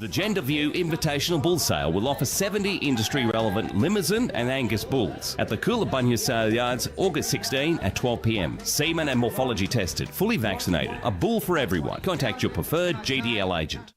The Gender View Invitational Bull Sale will offer 70 industry-relevant Limousin and Angus bulls at the Coolabunga Sale Yards, August 16 at 12 p.m. Semen and morphology tested, fully vaccinated. A bull for everyone. Contact your preferred GDL agent.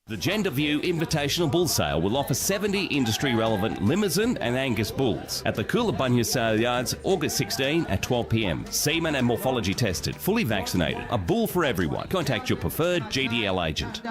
The Gender View Invitational Bull Sale will offer 70 industry-relevant Limousin and Angus bulls at the Coolabunga Sale Yards, August 16 at 12 p.m. Semen and morphology tested, fully vaccinated. A bull for everyone. Contact your preferred GDL agent.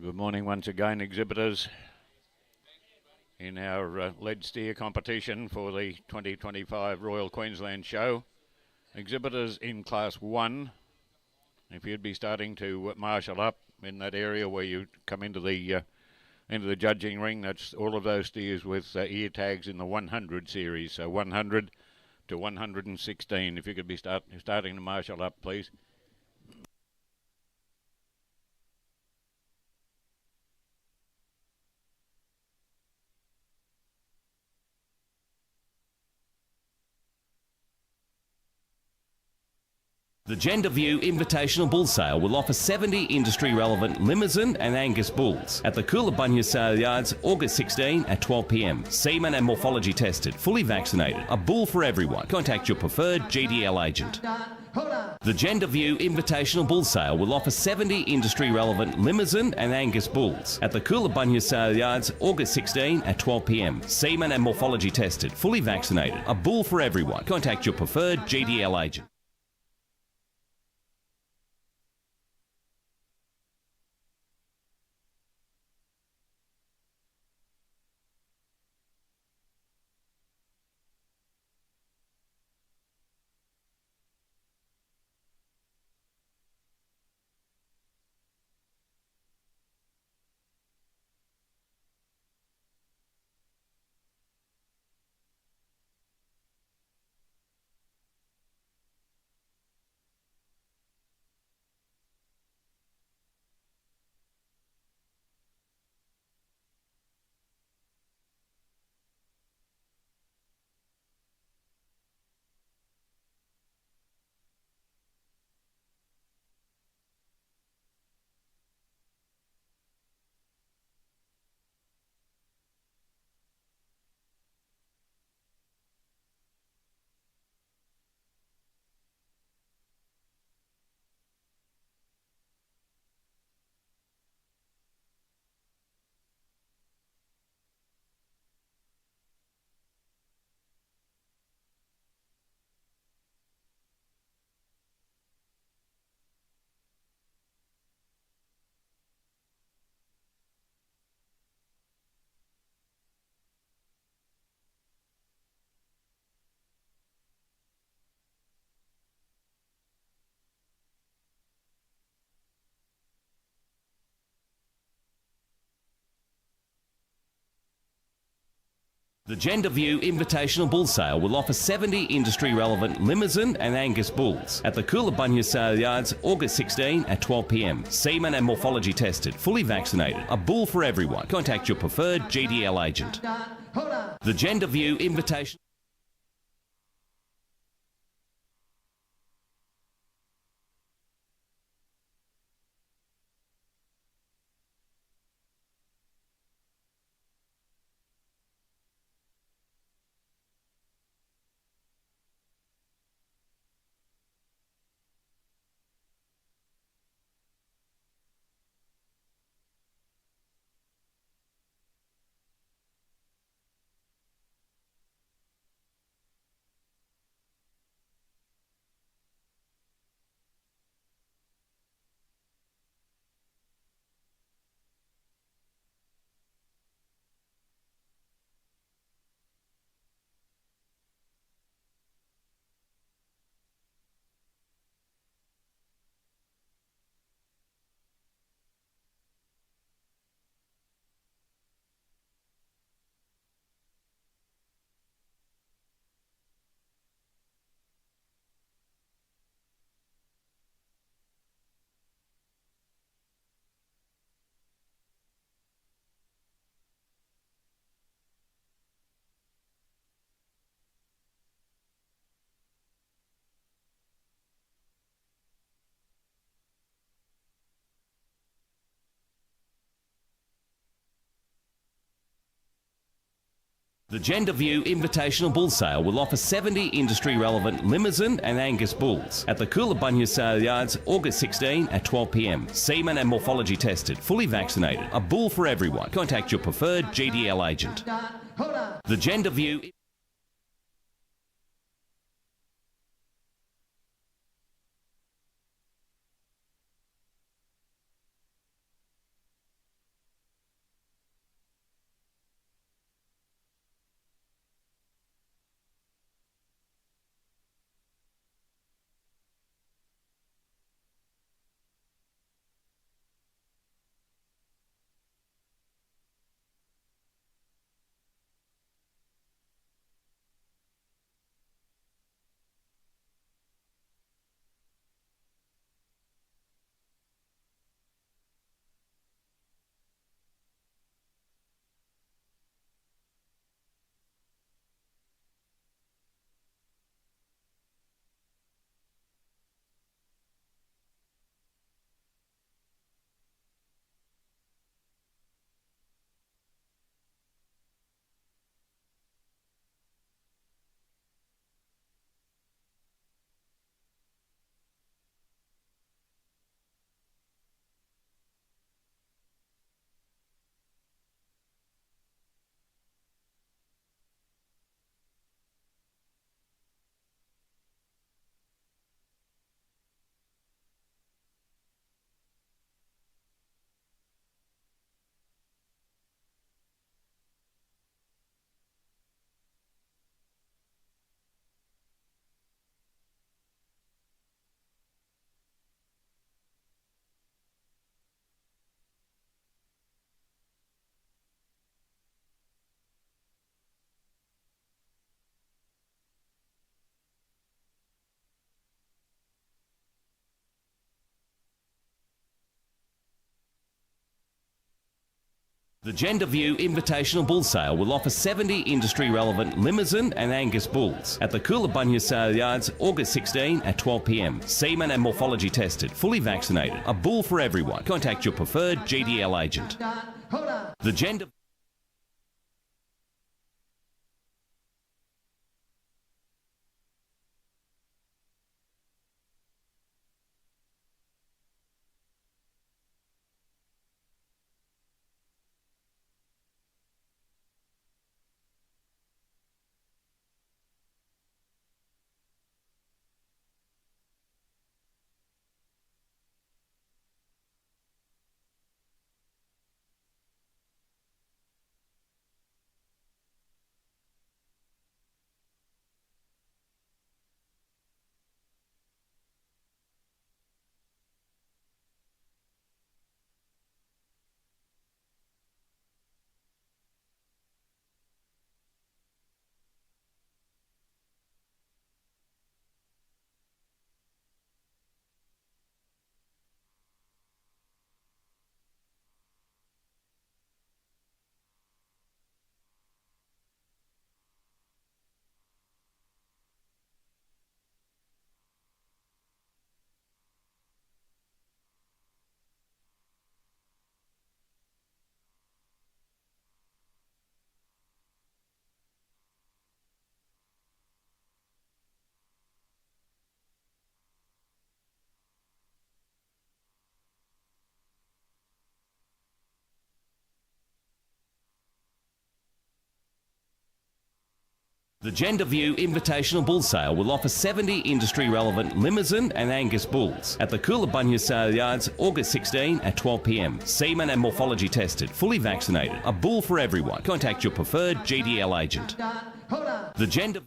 Good morning once again, exhibitors, in our lead steer competition for the 2025 Royal Queensland Show. Exhibitors in Class 1, if you'd be starting to marshal up in that area where you come into the judging ring, that's all of those steers with ear tags in the 100 series, so 100 to 116. If you could be starting to marshal up, please. The Gender View Invitational Bull Sale will offer 70 industry-relevant Limousin and Angus bulls at the Coolabunga Sale Yards, August 16 at 12 p.m. Semen and morphology tested, fully vaccinated. A bull for everyone. Contact your preferred GDL agent. The Gender View Invitational Bull Sale will offer 70 industry-relevant Limousin and Angus bulls at the Coolabunga Sale Yards, August 16 at 12 p.m. Semen and morphology tested, fully vaccinated. A bull for everyone. Contact your preferred GDL agent. The Gender View Invitational Bull Sale will offer 70 industry-relevant Limousin and Angus bulls at the Coolabunga Sale Yards, August 16 at 12 p.m. Semen and morphology tested, fully vaccinated. A bull for everyone. Contact your preferred GDL agent. The Gender View Invitation. The Gender View Invitational Bull Sale will offer 70 industry-relevant Limousin and Angus bulls at the Coolabunga Sale Yards, August 16 at 12 p.m. Semen and morphology tested, fully vaccinated. A bull for everyone. Contact your preferred GDL agent. The Gender View... The Gender View Invitational Bull Sale will offer 70 industry-relevant Limousin and Angus bulls at the Coolabunga Sale Yards, August 16 at 12 p.m. Semen and morphology tested, fully vaccinated. A bull for everyone. Contact your preferred GDL agent. The Gender... The Gender View Invitational Bull Sale will offer 70 industry-relevant Limousin and Angus bulls at the Coolabunga Sale Yards, August 16 at 12 p.m. Semen and morphology tested, fully vaccinated. A bull for everyone. Contact your preferred GDL agent. The Gender...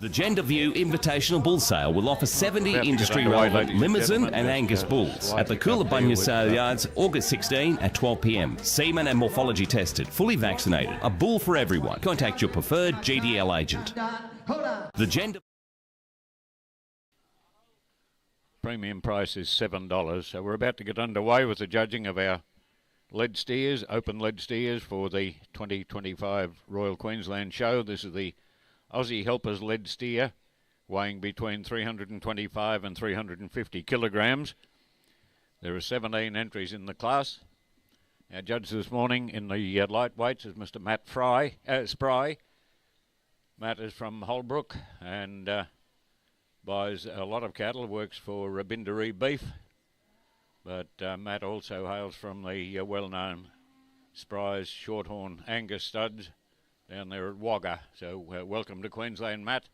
The Gender View Invitational Bull Sale will offer 70 About to get industry underway, relevant ladies and Limousin gentlemen. and Just, Angus bulls at the slightly Coolabunnya with, Sale Yards, August 16 at 12 p.m. Semen and morphology tested, fully vaccinated. A bull for everyone. Contact your preferred GDL agent. The Gender Premium price is $7. So we're about to get underway with the judging of our lead steers, open lead steers for the 2025 Royal Queensland Show. This is the Aussie Helpers lead steer, weighing between 325 and 350 kilograms. There are 17 entries in the class. Our judge this morning in the lightweights is Mr. Matt Spry. Matt is from Holbrook and buys a lot of cattle, works for Bindaree Beef. But Matt also hails from the well-known Spry's Shorthorn Angus studs down there at Wagga. So welcome to Queensland, Matt.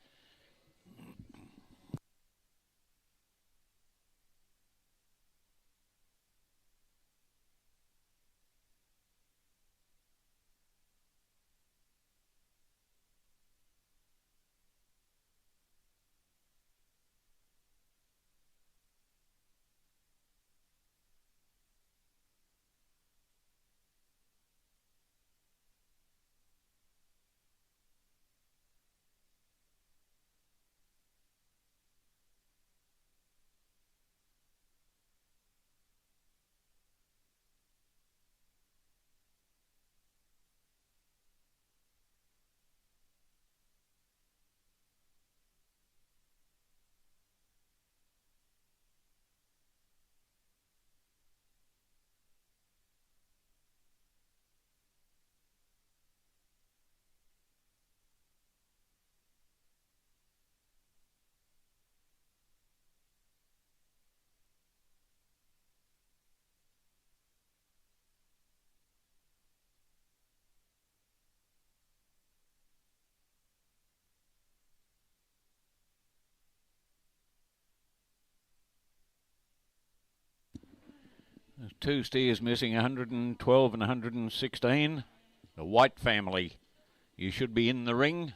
There's two steers missing, 112 and 116. The White family. You should be in the ring.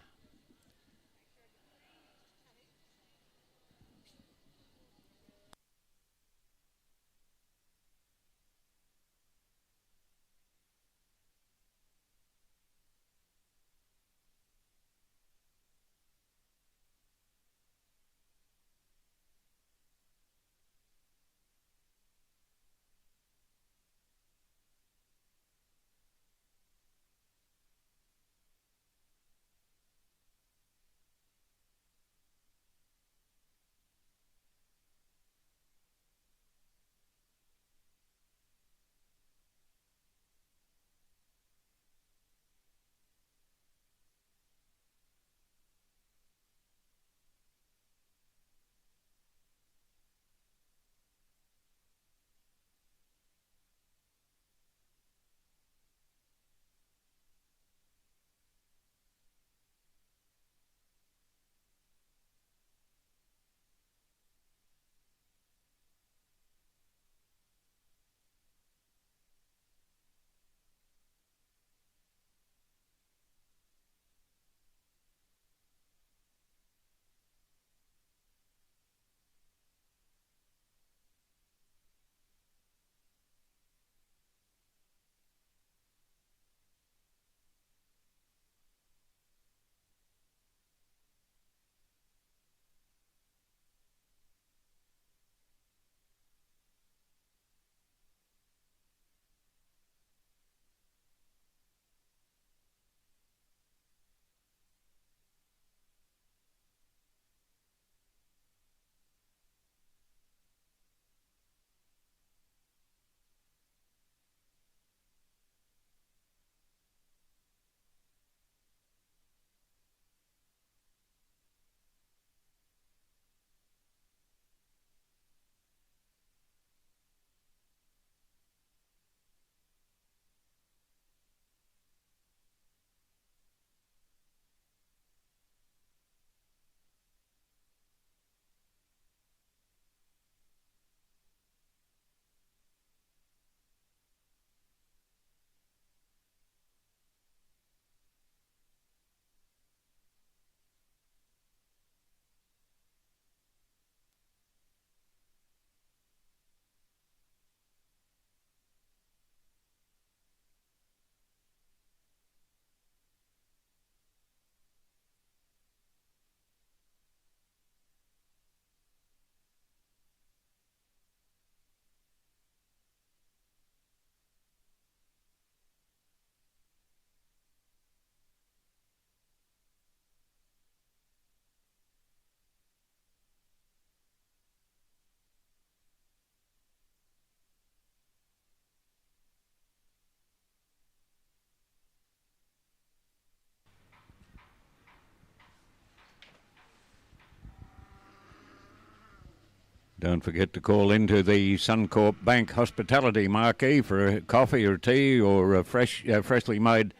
Don't forget to call into the Suncorp Bank Hospitality Marquee for a coffee or tea or a freshly made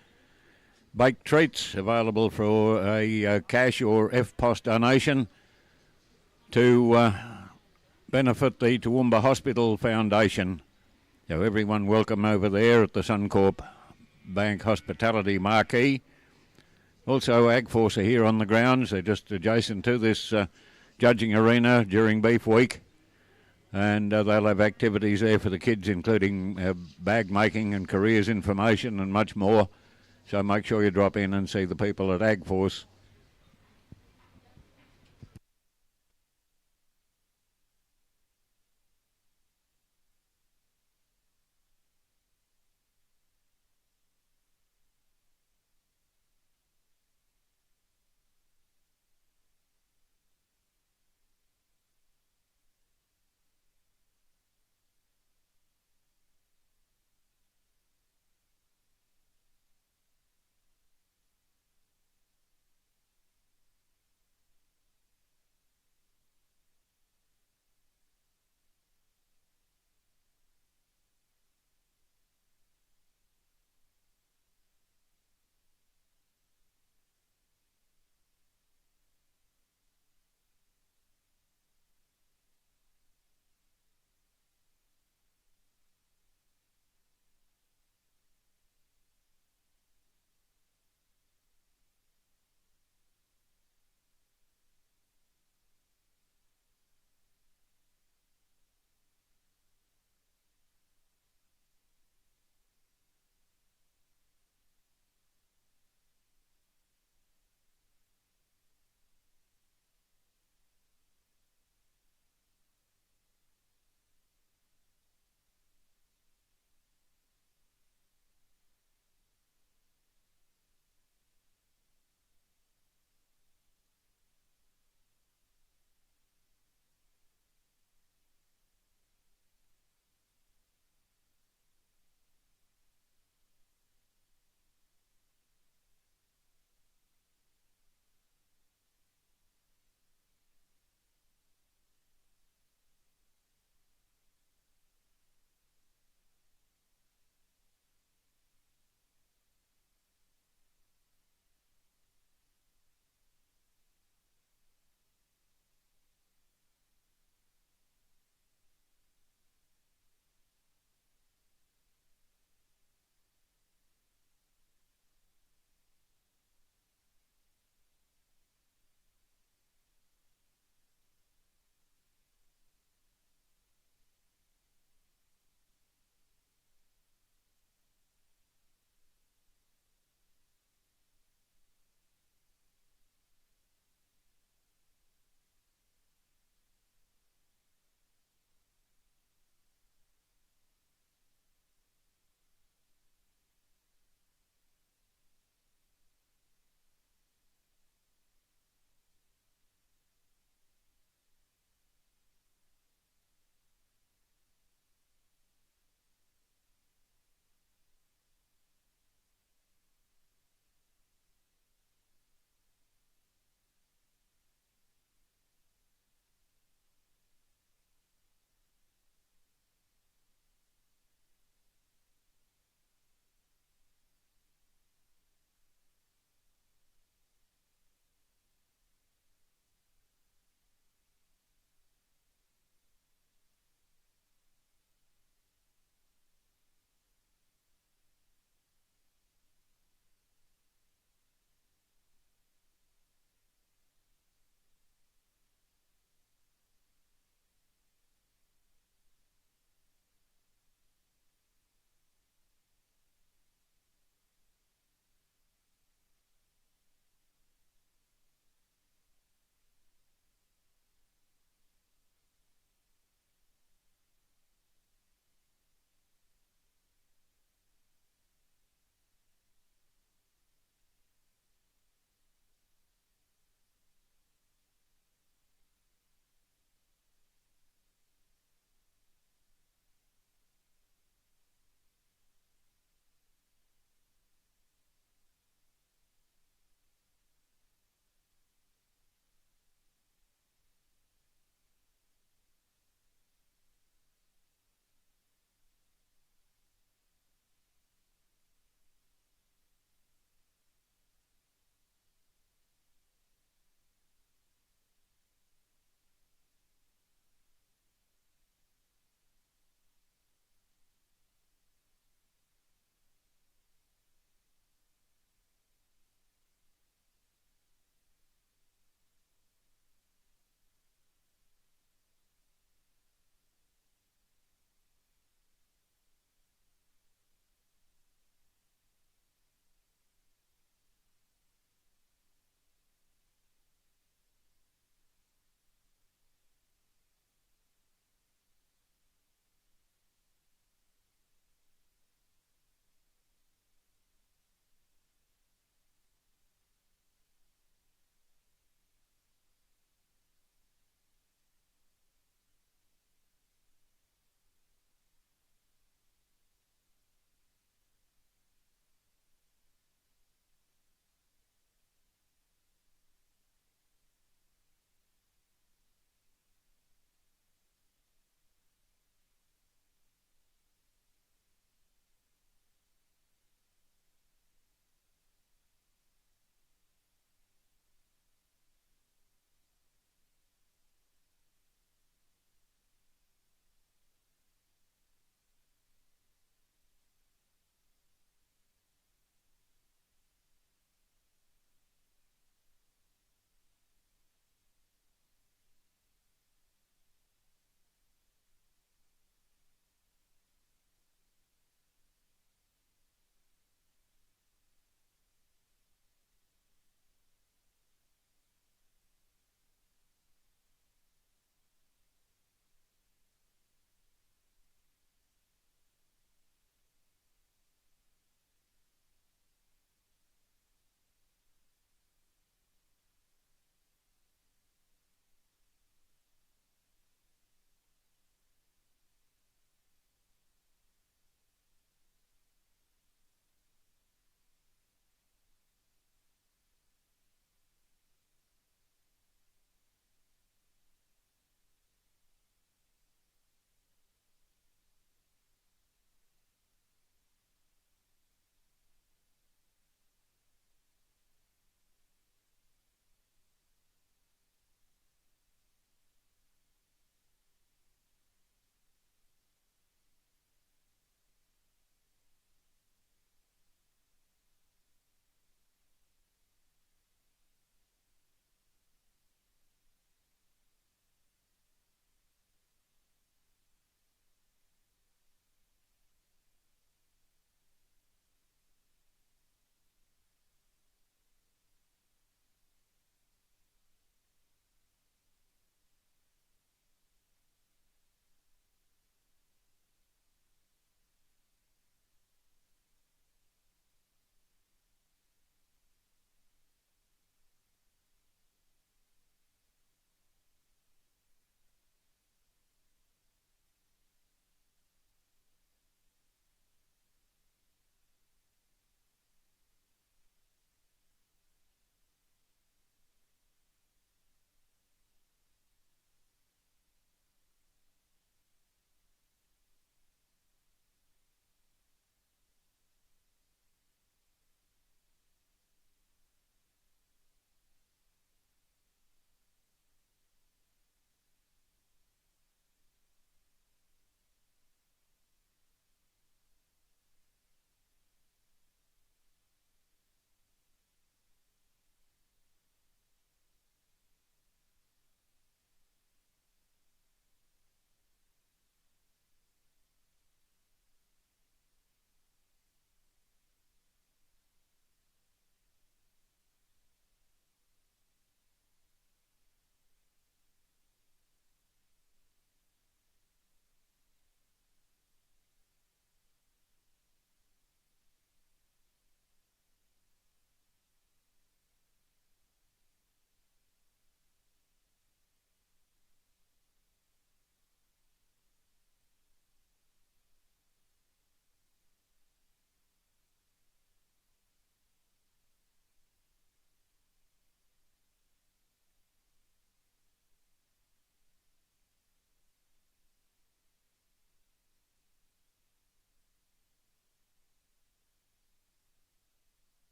baked treats, available for a cash or FPOS donation to benefit the Toowoomba Hospital Foundation. So everyone welcome over there at the Suncorp Bank Hospitality Marquee. Also, AgForce are here on the grounds. They're just adjacent to this judging arena during Beef Week. And they'll have activities there for the kids, including bag making and careers information and much more. So make sure you drop in and see the people at AgForce.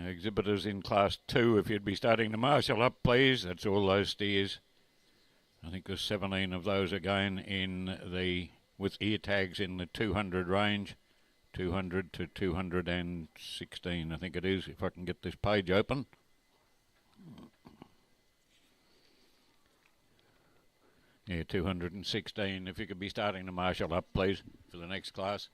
Exhibitors in Class 2, if you'd be starting to marshal up, please. That's all those steers. I think there's 17 of those again in the, with ear tags in the 200 range. 200 to 216, I think it is, if I can get this page open. Yeah, 216. If you could be starting to marshal up, please, for the next class.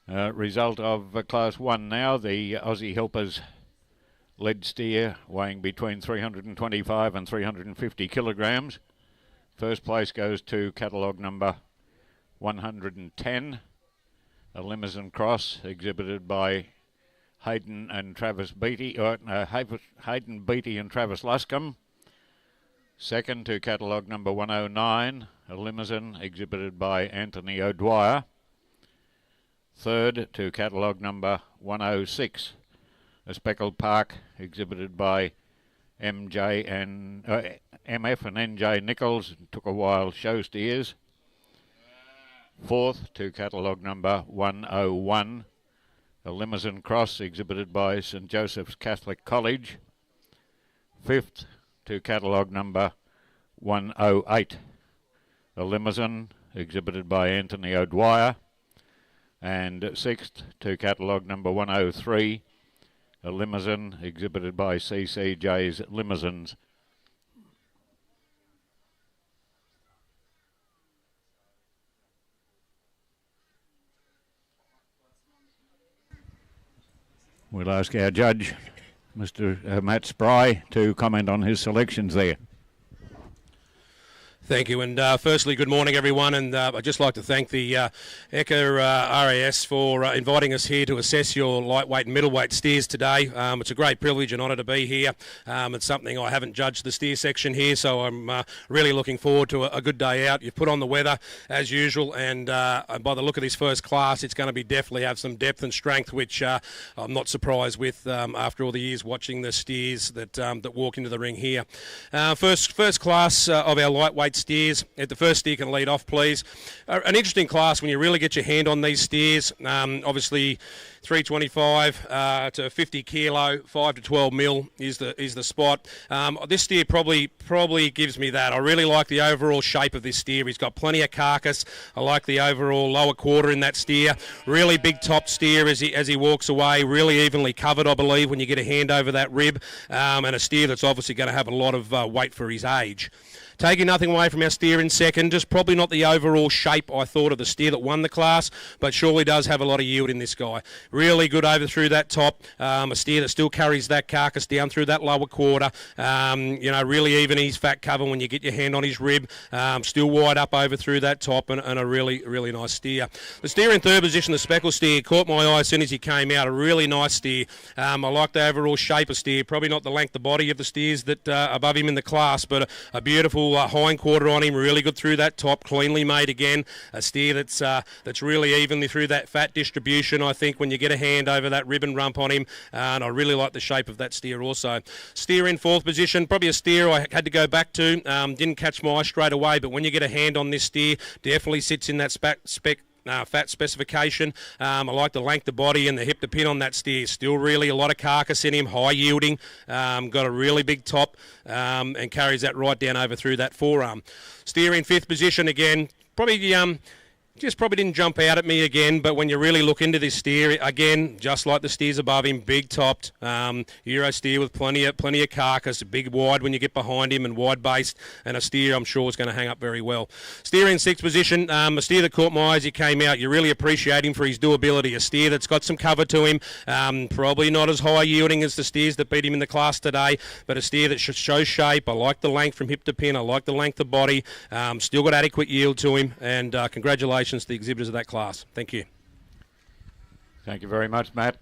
Result of Class 1 now, the Aussie Helpers lead steer weighing between 325 and 350 kilograms. First place goes to catalogue number 110, a Limousin Cross exhibited by Hayden and Travis Beattie, Hayden Beattie and Travis Luscombe. Second to catalogue number 109, a Limousin exhibited by Anthony O'Dwyer. Third to catalogue number 106, a Speckled Park exhibited by MF and NJ Nichols. Took a while, show steers. Fourth to catalogue number 101, a Limousin Cross exhibited by St Joseph's Catholic College. Fifth to catalogue number 108, a Limousin exhibited by Anthony O'Dwyer. And sixth to catalogue number 103, a Limousin exhibited by CCJ's Limousins. We'll ask our judge, Mr. Matt Spry, to comment on his selections there. Thank you, and firstly, good morning, everyone, and I'd just like to thank the ECA RAS for inviting us here to assess your lightweight and middleweight steers today. It's a great privilege and honour to be here. It's something I haven't judged the steer section here, so I'm really looking forward to a good day out. You've put on the weather, as usual, and by the look of this first class, it's going to be definitely have some depth and strength, which I'm not surprised with after all the years watching the steers that walk into the ring here. First class of our lightweight steers. At the first steer can lead off, please. An interesting class when you really get your hand on these steers. Obviously 325 to 50 kilo, 5 to 12 mil is the spot. This steer probably gives me that. I really like the overall shape of this steer. He's got plenty of carcass. I like the overall lower quarter in that steer. Really big top steer as he walks away. Really evenly covered, I believe, when you get a hand over that rib. And a steer that's obviously going to have a lot of weight for his age. Taking nothing away from our steer in second, just probably not the overall shape I thought of the steer that won the class, but surely does have a lot of yield in this guy. Really good over through that top, a steer that still carries that carcass down through that lower quarter. Really even his fat cover when you get your hand on his rib, still wide up over through that top, and a really, really nice steer. The steer in third position, the speckle steer, caught my eye as soon as he came out. A really nice steer. I like the overall shape of steer, probably not the length of body of the steers that above him in the class, but a beautiful hind quarter on him, really good through that top, cleanly made again. A steer that's really evenly through that fat distribution, I think, when you get a hand over that rib and rump on him. And I really like the shape of that steer also. Steer in fourth position, probably a steer I had to go back to. Didn't catch my eye straight away, but when you get a hand on this steer, definitely sits in that fat specification. I like the length of body and the hip to pin on that steer. Still really a lot of carcass in him, high yielding, got a really big top, and carries that right down over through that forearm. Steer in fifth position again, probably just probably didn't jump out at me again, but when you really look into this steer, again, just like the steers above him, big topped, Euro steer with plenty of carcass, big wide when you get behind him and wide based, and a steer I'm sure is going to hang up very well. Steer in sixth position, a steer that caught my eye as he came out. You really appreciate him for his doability. A steer that's got some cover to him, probably not as high yielding as the steers that beat him in the class today, but a steer that shows shape. I like the length from hip to pin. I like the length of body. Still got adequate yield to him, and congratulations to the exhibitors of that class. Thank you. Thank you very much, Matt.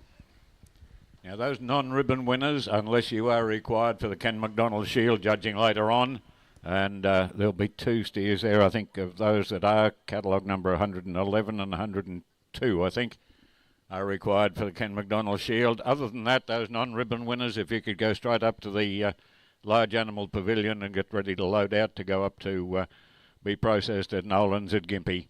Now, those non-ribbon winners, unless you are required for the Ken McDonald Shield judging later on, and there'll be two steers there, I think, of those that are catalogue number 111 and 102, I think, are required for the Ken McDonald Shield. Other than that, those non-ribbon winners, if you could go straight up to the large animal pavilion and get ready to load out to go up to be processed at Nolan's at Gympie.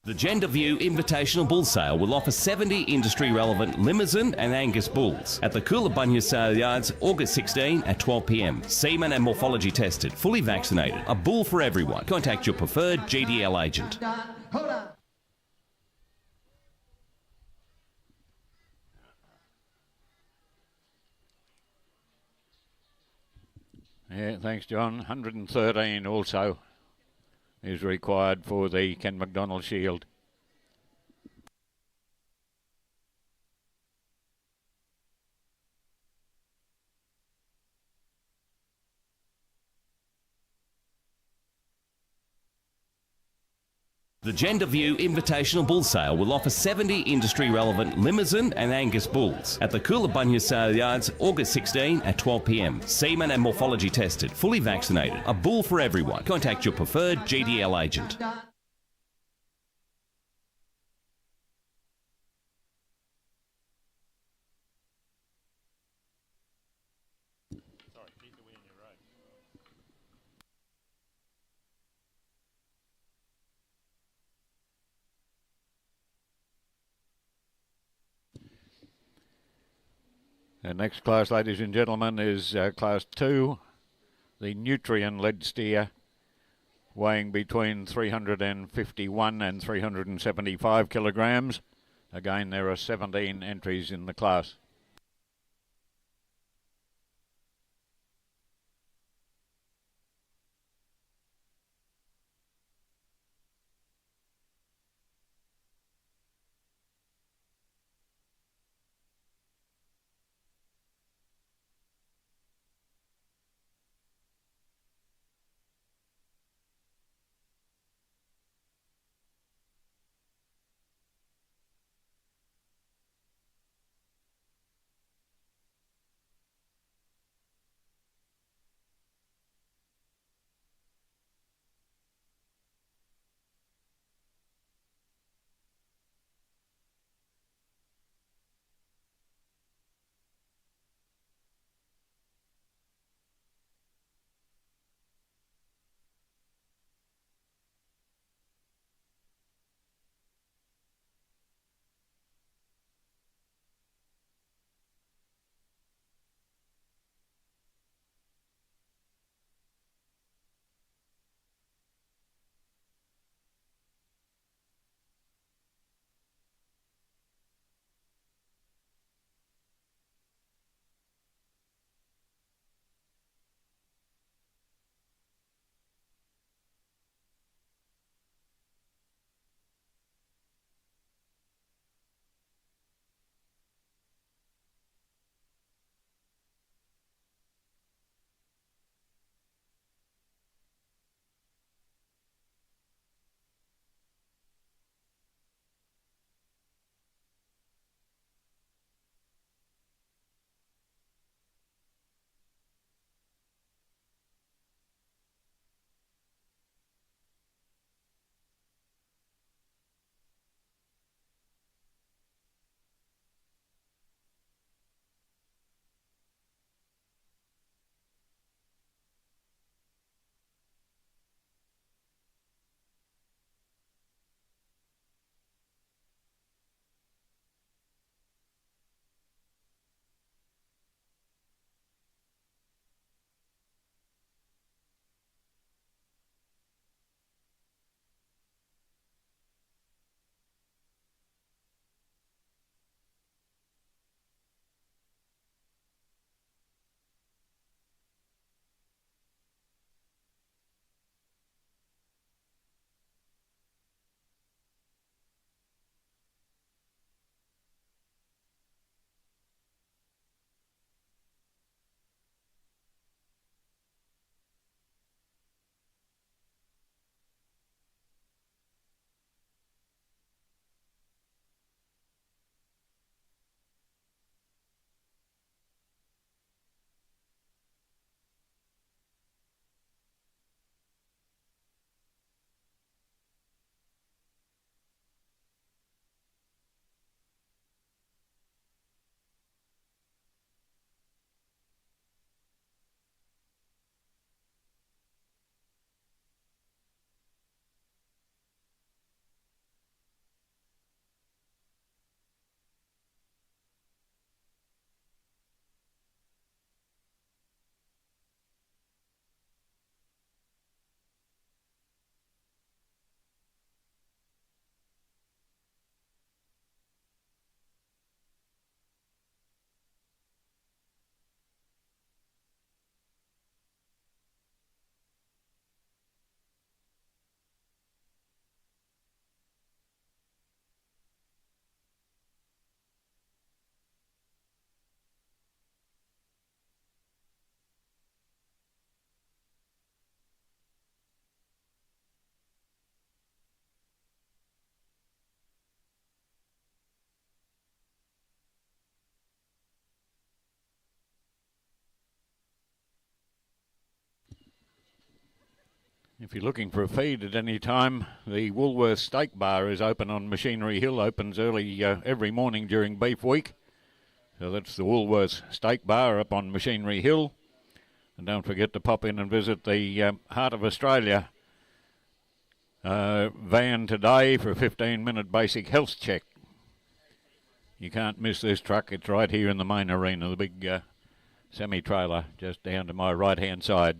The Gender View Invitational Bull Sale will offer 70 industry-relevant Limousin and Angus bulls at the Coolabunga Sale Yards, August 16 at 12 p.m. Semen and morphology tested, fully vaccinated. A bull for everyone. Contact your preferred GDL agent. Hold on. Yeah, thanks, John. 113 also is required for the Ken McDonald Shield. The Gender View Invitational Bull Sale will offer 70 industry-relevant Limousin and Angus bulls at the Coolabunga Sale Yards, August 16 at 12 p.m. Semen and morphology tested, fully vaccinated. A bull for everyone. Contact your preferred GDL agent. The next class, ladies and gentlemen, is Class 2, the Nutrien-led steer, weighing between 351 and 375 kilograms. Again, there are 17 entries in the class. If you're looking for a feed at any time, the Woolworths Steak Bar is open on Machinery Hill, opens early every morning during beef week. So that's the Woolworths Steak Bar up on Machinery Hill. And don't forget to pop in and visit the Heart of Australia van today for a 15-minute basic health check. You can't miss this truck. It's right here in the main arena, the big semi-trailer just down to my right-hand side.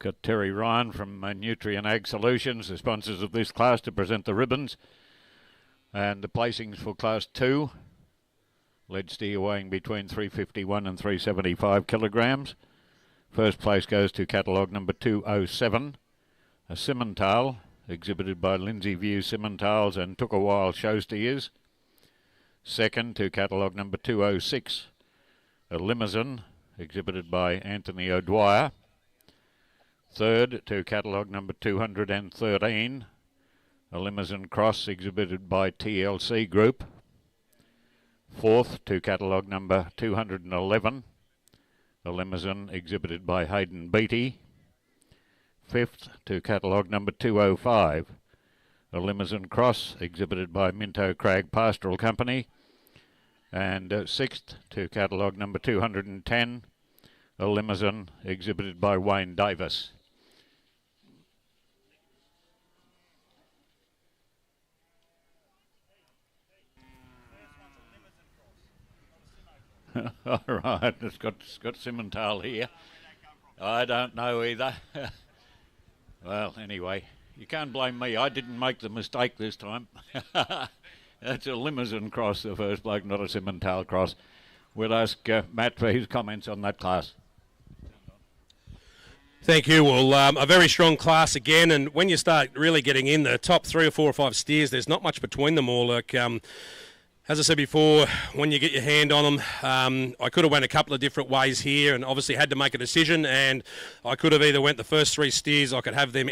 got Terry Ryan from Nutrient Ag Solutions, the sponsors of this class, to present the ribbons. And the placings for Class 2. Lead steer weighing between 351 and 375 kilograms. First place goes to catalogue number 207, a Simmental, exhibited by Lindsay View Simmentals and Took a While show steers. Second to catalogue number 206, a Limousine, exhibited by Anthony O'Dwyer. Third to catalogue number 213, a Limousine Cross, exhibited by TLC Group. Fourth to catalogue number 211, a Limousine exhibited by Hayden Beattie. Fifth to catalogue number 205, a Limousine Cross exhibited by Minto Crag Pastoral Company. And sixth to catalogue number 210, a Limousine exhibited by Wayne Davis. All right, it's got Simmental here. I don't know either. Well, anyway, you can't blame me. I didn't make the mistake this time. That's a Limousine Cross, the first bloke, not a Simmental Cross. We'll ask Matt for his comments on that class. Thank you. Well, a very strong class again, and when you start really getting in the top 3 or 4 or 5 steers, there's not much between them all. Like, as I said before, when you get your hand on them, I could have went a couple of different ways here and obviously had to make a decision, and I could have either went the first 3 steers. I could have them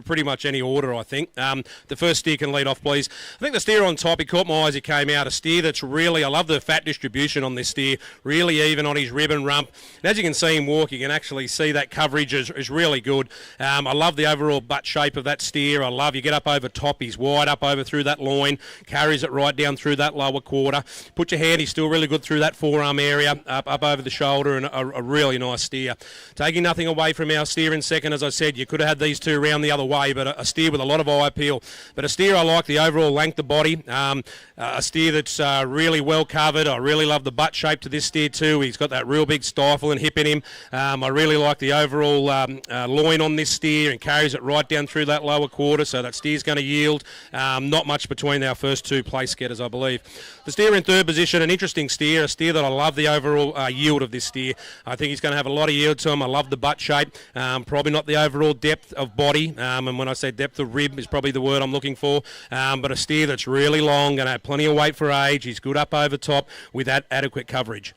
pretty much any order, I think. The first steer can lead off, please. I think the steer on top, he caught my eyes, he came out. A steer that's really, I love the fat distribution on this steer, really even on his rib and rump. And as you can see him walk, you can actually see that coverage is really good. I love the overall butt shape of that steer. I love, you get up over top, he's wide up over through that loin, carries it right down through that lower quarter. Put your hand, he's still really good through that forearm area, up over the shoulder, and a really nice steer. Taking nothing away from our steer in second, as I said, you could have had these two round the other way, but a steer with a lot of eye appeal. But a steer I like the overall length of body, a steer that's really well covered. I really love the butt shape to this steer too. He's got that real big stifle and hip in him. I really like the overall loin on this steer, and carries it right down through that lower quarter, so that steer's going to yield. Not much between our first 2 place getters, I believe. The steer in third position, an interesting steer, a steer that I love the overall yield of this steer. I think he's going to have a lot of yield to him. I love the butt shape, probably not the overall depth of body, and when I say depth of rib is probably the word I'm looking for, but a steer that's really long, going to have plenty of weight for age. He's good up over top with that adequate coverage.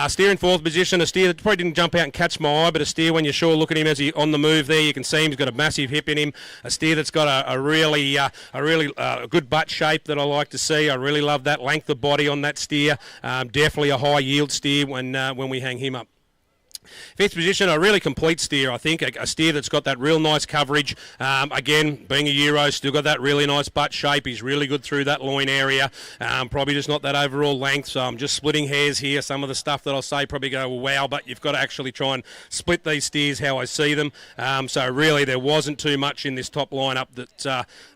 Steer in fourth position, a steer that probably didn't jump out and catch my eye, but a steer when you sure look at him as he's on the move there, you can see him, he's got a massive hip in him. A steer that's got a really good butt shape that I like to see. I really love that length of body on that steer. Definitely a high yield steer when we hang him up. Fifth position, a really complete steer, I think. A steer that's got that real nice coverage. Again, being a Euro, still got that really nice butt shape. He's really good through that loin area. Probably just not that overall length, so I'm just splitting hairs here. Some of the stuff that I'll say probably go, well, wow, but you've got to actually try and split these steers how I see them. So really, there wasn't too much in this top lineup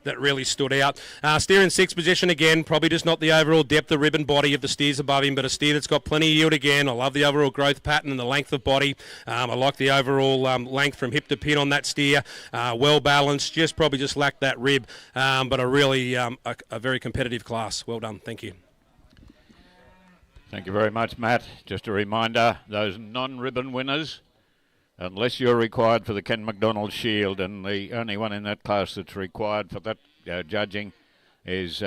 that really stood out. Steer in sixth position, again, probably just not the overall depth of rib and body of the steers above him, but a steer that's got plenty of yield again. I love the overall growth pattern and the length of body. I like the overall length from hip to pin on that steer. Well balanced, probably just lacked that rib, but a really a very competitive class. Well done, thank you. Thank you very much, Matt. Just a reminder, those non-ribbon winners, unless you're required for the Ken McDonald Shield, and the only one in that class that's required for that judging is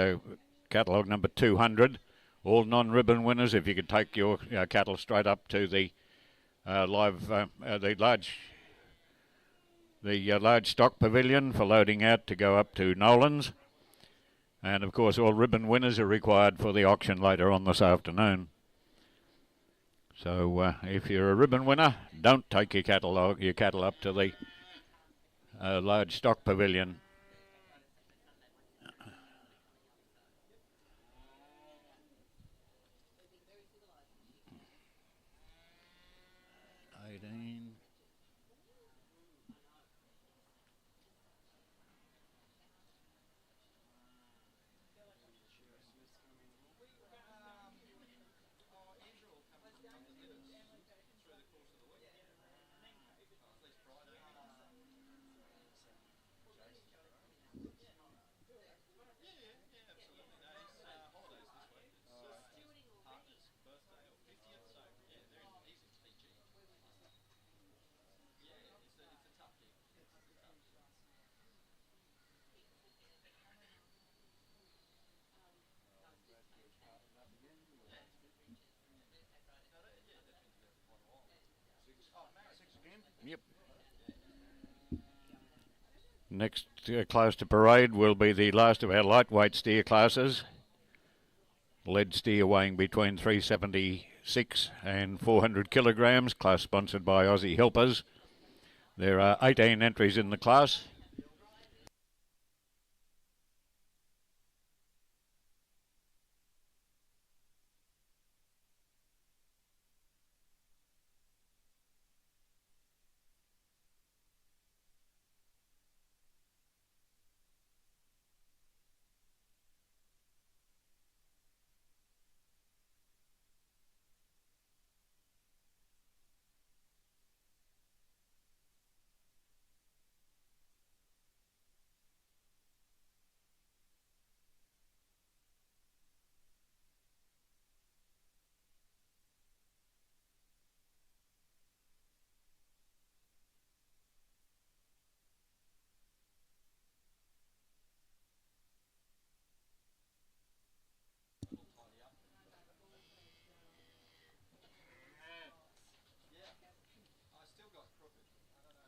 catalogue number 200. All non-ribbon winners, if you could take your cattle straight up to the large stock pavilion for loading out to go up to Nolan's. And of course all ribbon winners are required for the auction later on this afternoon. So if you're a ribbon winner, don't take your cattle up to the large stock pavilion. Next class to parade will be the last of our lightweight steer classes. Lead steer weighing between 376 and 400 kilograms, class sponsored by Aussie Helpers. There are 18 entries in the class.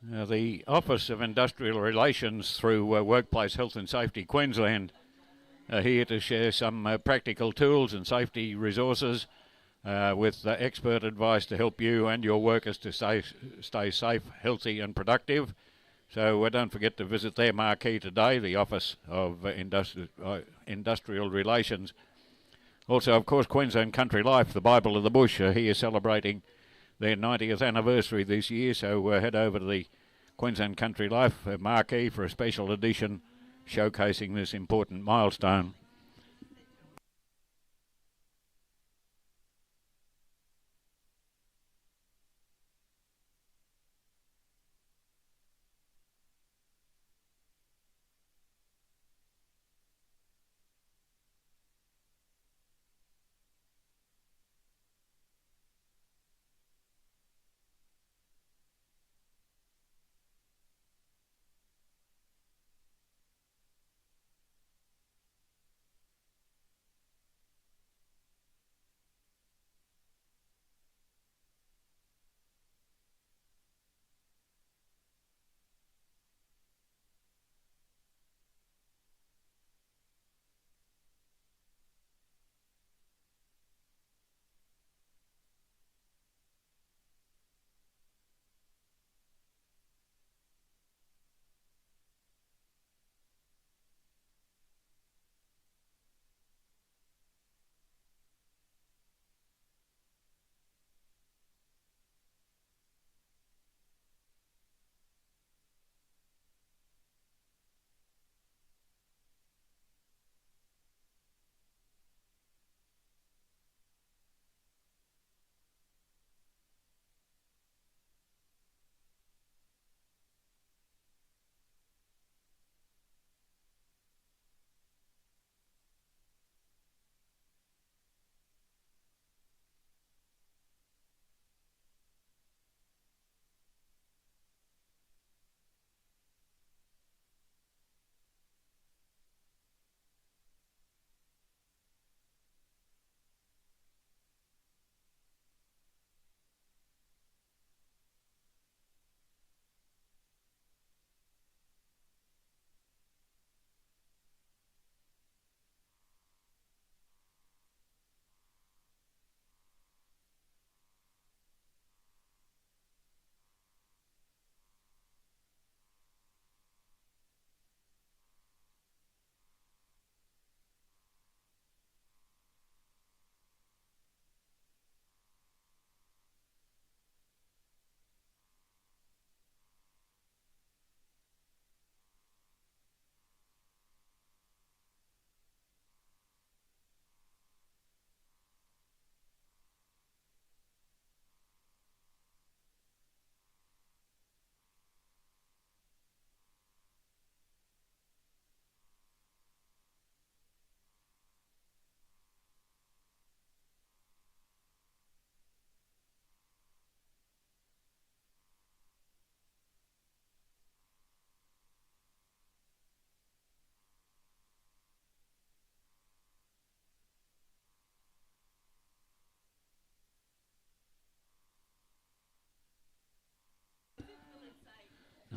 Now, the Office of Industrial Relations through Workplace Health and Safety Queensland are here to share some practical tools and safety resources with expert advice to help you and your workers to stay safe, healthy and productive. So don't forget to visit their marquee today, the Office of Industrial Relations. Also, of course, Queensland Country Life, the Bible of the Bush, are here celebrating their 90th anniversary this year. So head over to the Queensland Country Life marquee for a special edition showcasing this important milestone.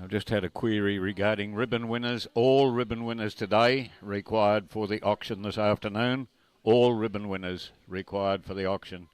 I've just had a query regarding ribbon winners. All ribbon winners today required for the auction this afternoon. All ribbon winners required for the auction.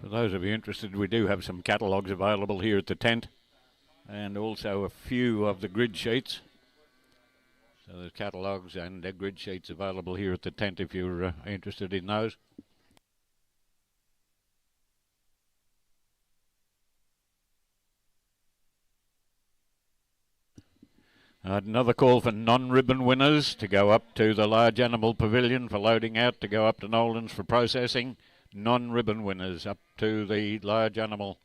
For those of you interested, we do have some catalogues available here at the tent and also a few of the grid sheets. So there's catalogues and grid sheets available here at the tent if you're interested in those. Another call for non-ribbon winners to go up to the large animal pavilion for loading out, to go up to Nolan's for processing. Non-ribbon winners up to the large animal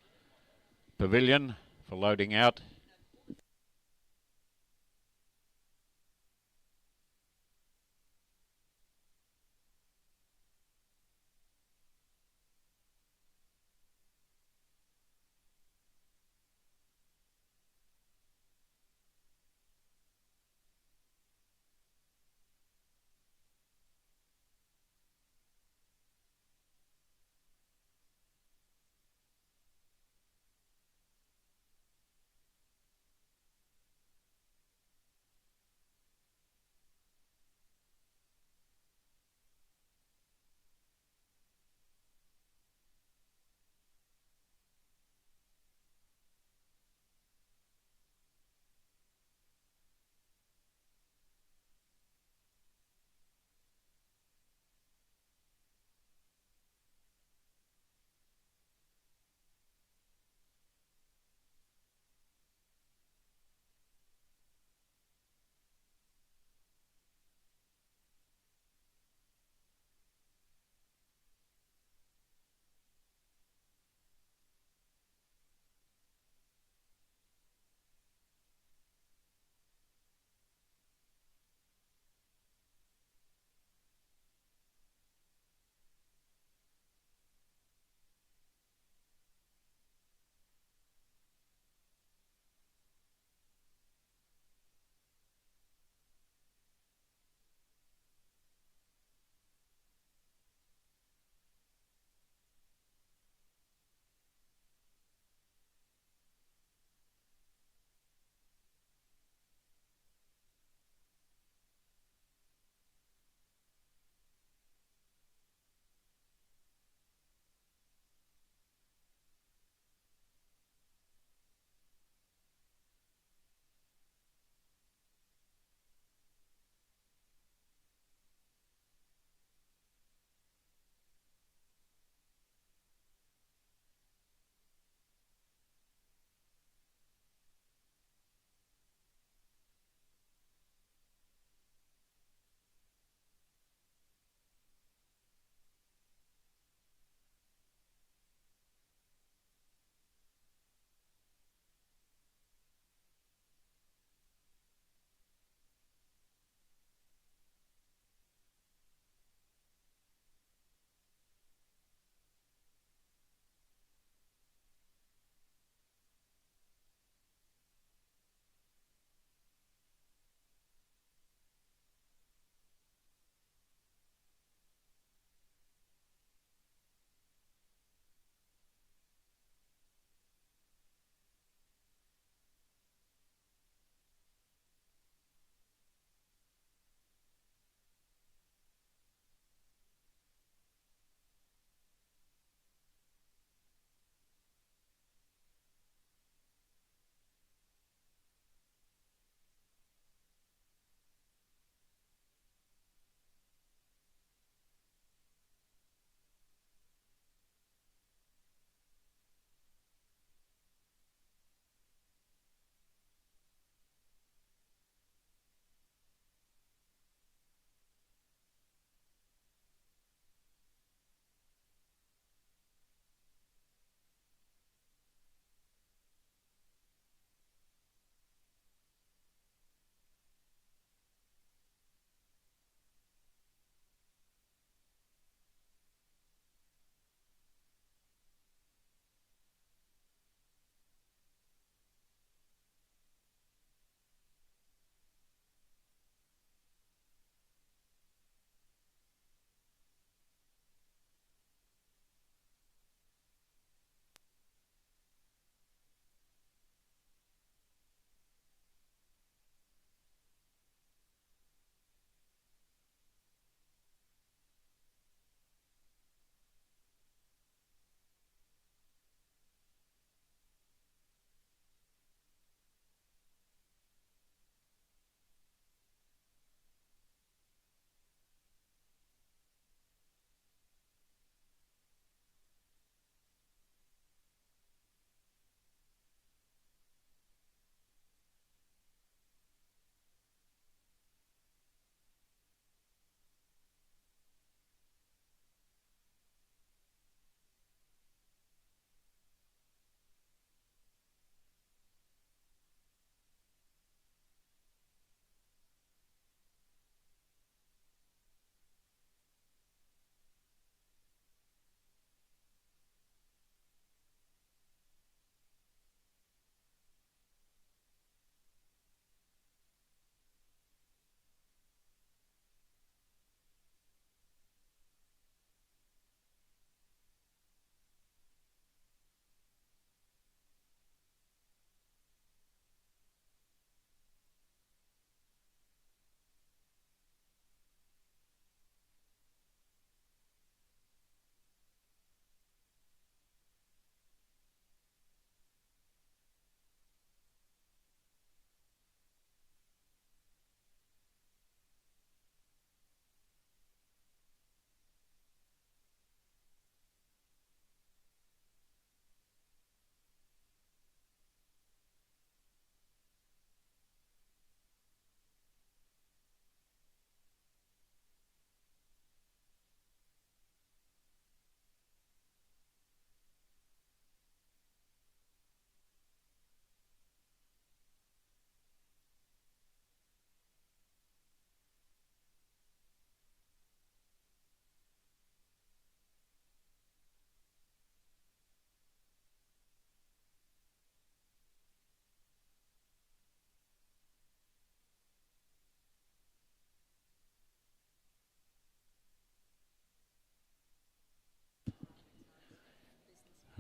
pavilion for loading out.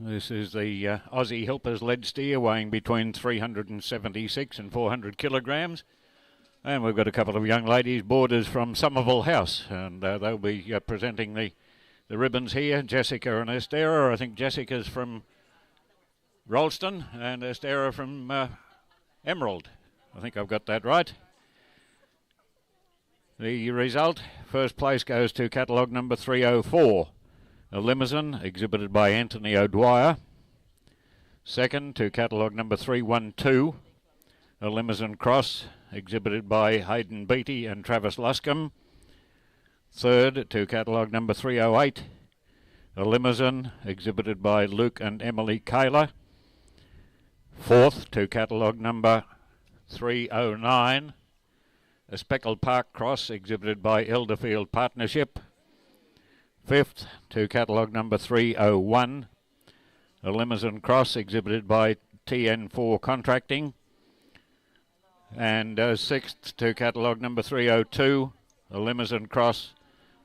This is the Aussie Helpers led steer, weighing between 376 and 400 kilograms. And we've got a couple of young ladies, boarders from Somerville House, and they'll be presenting the ribbons here. Jessica and Estera. I think Jessica's from Rollston and Estera from Emerald. I think I've got that right. The result, first place goes to catalogue number 304, a limousine exhibited by Anthony O'Dwyer. Second to catalogue number 312, a limousine cross exhibited by Hayden Beattie and Travis Luscombe. Third to catalogue number 308, a limousine exhibited by Luke and Emily Kaler. Fourth to catalogue number 309, a Speckled Park cross exhibited by Elderfield Partnership. Fifth to catalogue number 301, a limousine cross exhibited by TN4 Contracting. And sixth to catalogue number 302, a limousine cross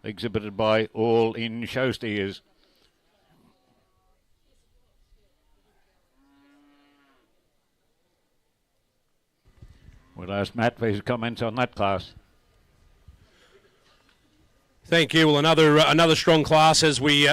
exhibited by All In Show Steers. We'll ask Matt for his comments on that class. Thank you. Well, another strong class as we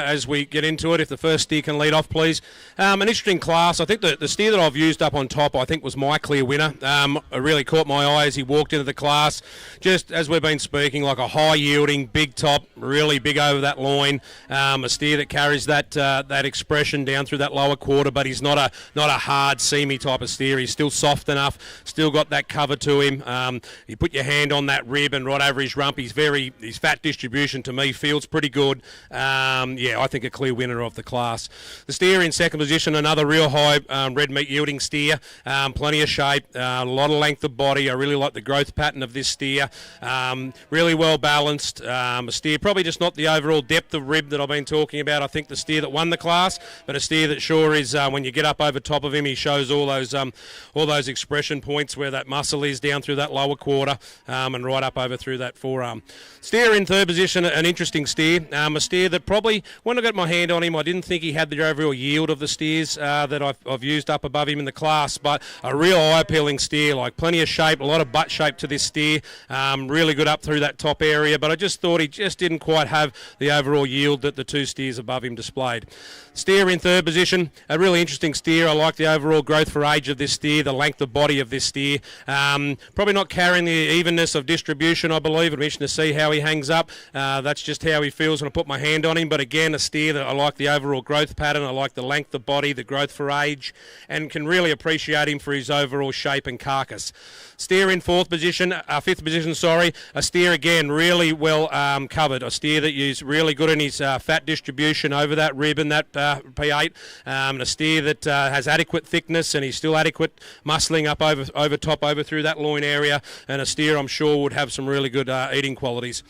get into it. If the first steer can lead off, please. An interesting class. I think the steer that I've used up on top, I think, was my clear winner. It really caught my eye as he walked into the class. Just as we've been speaking, like a high yielding, big top, really big over that loin. A steer that carries that expression down through that lower quarter, but he's not a hard, seamy type of steer. He's still soft enough. Still got that cover to him. You put your hand on that rib and right over his rump. His fat distribution to me feels pretty good. I think a clear winner of the class. The steer in second position, another real high red meat yielding steer. Plenty of shape, a lot of length of body. I really like the growth pattern of this steer. Really well balanced. A steer probably just not the overall depth of rib that I've been talking about. I think the steer that won the class, but a steer that sure is when you get up over top of him, he shows all those expression points where that muscle is down through that lower quarter and right up over through that forearm. Steer in third position, an interesting steer. A steer that probably, when I got my hand on him, I didn't think he had the overall yield of the steers that I've used up above him in the class, but a real eye-appealing steer, like plenty of shape, a lot of butt shape to this steer, really good up through that top area, but I just thought he just didn't quite have the overall yield that the two steers above him displayed. Steer in third position, a really interesting steer. I like the overall growth for age of this steer, the length of body of this steer. Probably not carrying the evenness of distribution, I believe. I'm interested to see how he hangs up. That's just how he feels when I put my hand on him. But again, a steer that I like the overall growth pattern. I like the length of body, the growth for age, and can really appreciate him for his overall shape and carcass. Steer in fifth position, a steer again really well covered. A steer that is really good in his fat distribution over that rib and that P8. And a steer that has adequate thickness and he's still adequate muscling up over top, over through that loin area. And a steer I'm sure would have some really good eating qualities.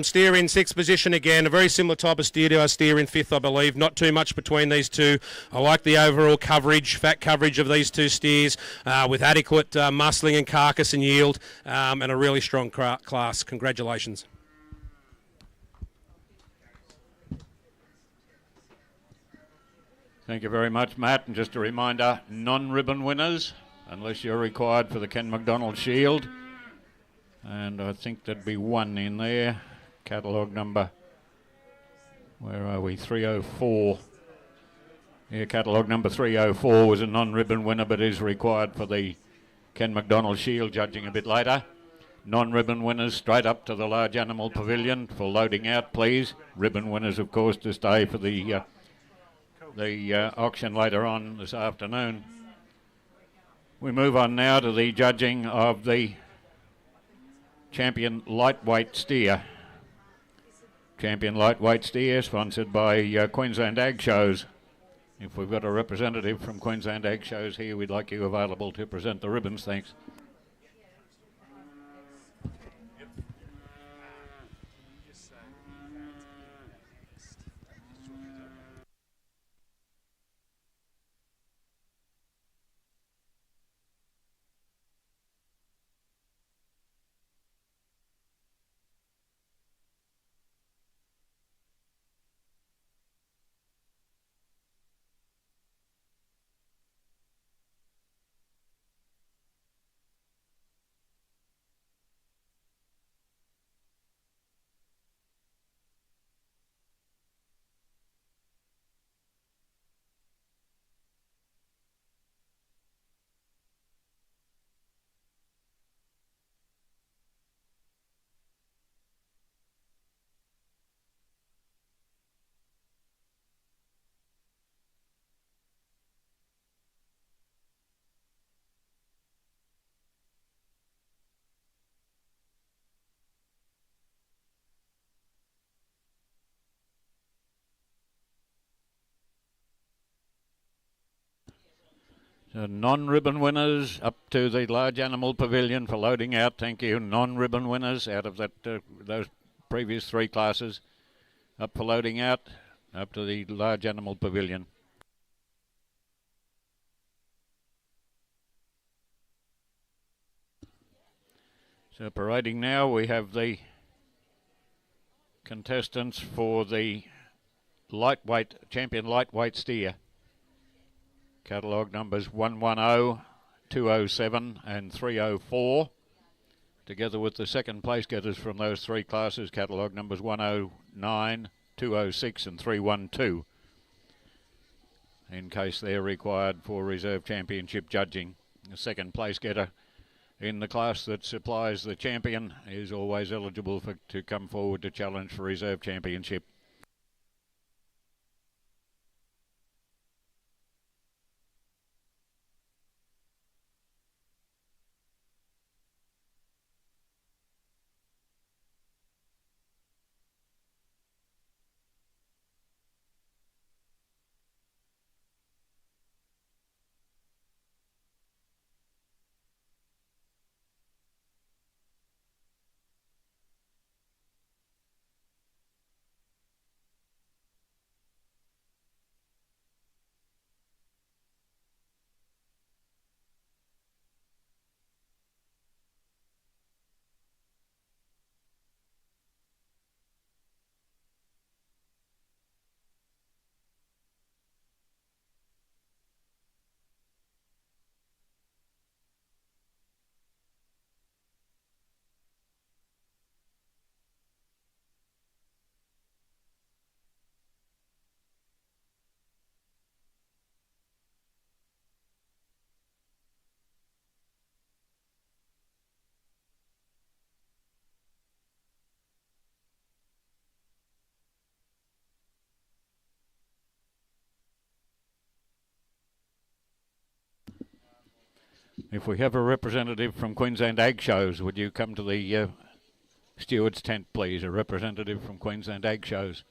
Steer in sixth position again, a very similar type of steer to our steer in fifth, I believe. Not too much between these two. I like the overall coverage, fat coverage of these two steers with adequate muscling and carcass and yield, and a really strong class. Congratulations. Thank you very much, Matt. And just a reminder, non-ribbon winners, unless you're required for the Ken McDonald Shield. And I think there'd be one in there. Catalogue number, where are we? 304. Yeah, catalogue number 304 was a non-ribbon winner, but is required for the Ken McDonald Shield, judging a bit later. Non-ribbon winners straight up to the large animal pavilion for loading out, please. Ribbon winners, of course, to stay for the auction later on this afternoon. We move on now to the judging of the champion lightweight steer. Champion lightweight steer, sponsored by Queensland Ag Shows. If we've got a representative from Queensland Ag Shows here, we'd like you available to present the ribbons. Thanks. So non-ribbon winners up to the large animal pavilion for loading out. Thank you. Non-ribbon winners out of that those previous 3 classes up for loading out up to the large animal pavilion. So parading now, we have the contestants for the lightweight champion lightweight steer. Catalogue numbers 110, 207 and 304. Together with the second place getters from those 3 classes, catalogue numbers 109, 206 and 312. In case they're required for reserve championship judging. The second place getter in the class that supplies the champion is always eligible to come forward to challenge for reserve championship. If we have a representative from Queensland Ag Shows, would you come to the steward's tent, please? A representative from Queensland Ag Shows.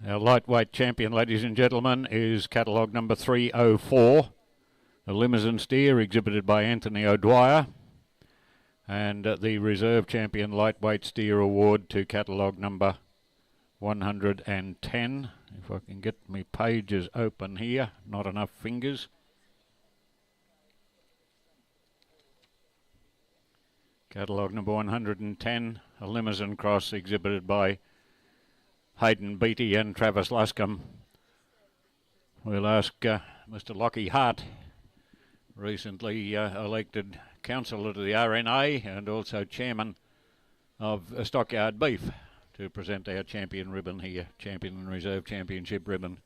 Our lightweight champion, ladies and gentlemen, is catalogue number 304. The Limousine steer exhibited by Anthony O'Dwyer. And the reserve champion lightweight steer award to catalogue number 110 If I can get my pages open here, not enough fingers. Catalogue number 110, a Limousin cross exhibited by Hayden Beattie and Travis Luscombe. We'll ask Mr. Lockie Hart, recently elected councillor to the RNA and also chairman of Stockyard Beef, to present our champion ribbon here, Champion and Reserve Championship ribbon.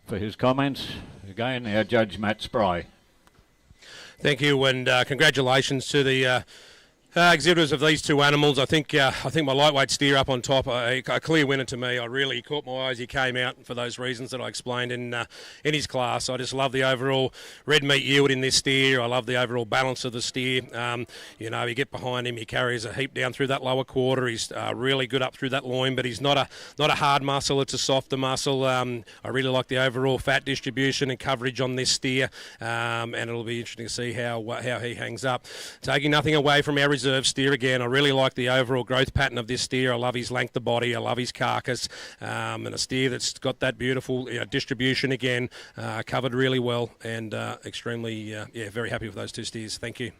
For his comments, again, our judge Matt Spry. Thank you, and congratulations to the exhibitors of these two animals. I think my lightweight steer up on top, a clear winner to me. I really caught my eye as he came out for those reasons that I explained in his class. I just love the overall red meat yield in this steer. I love the overall balance of the steer. You know, you get behind him, he carries a heap down through that lower quarter. He's really good up through that loin, but he's not a hard muscle. It's a softer muscle. I really like the overall fat distribution and coverage on this steer, and it'll be interesting to see how he hangs up. Taking nothing away from our reserve steer again, I really like the overall growth pattern of this steer. I love his length of body, I love his carcass, and a steer that's got that beautiful distribution again, covered really well, and extremely very happy with those two steers. Thank you.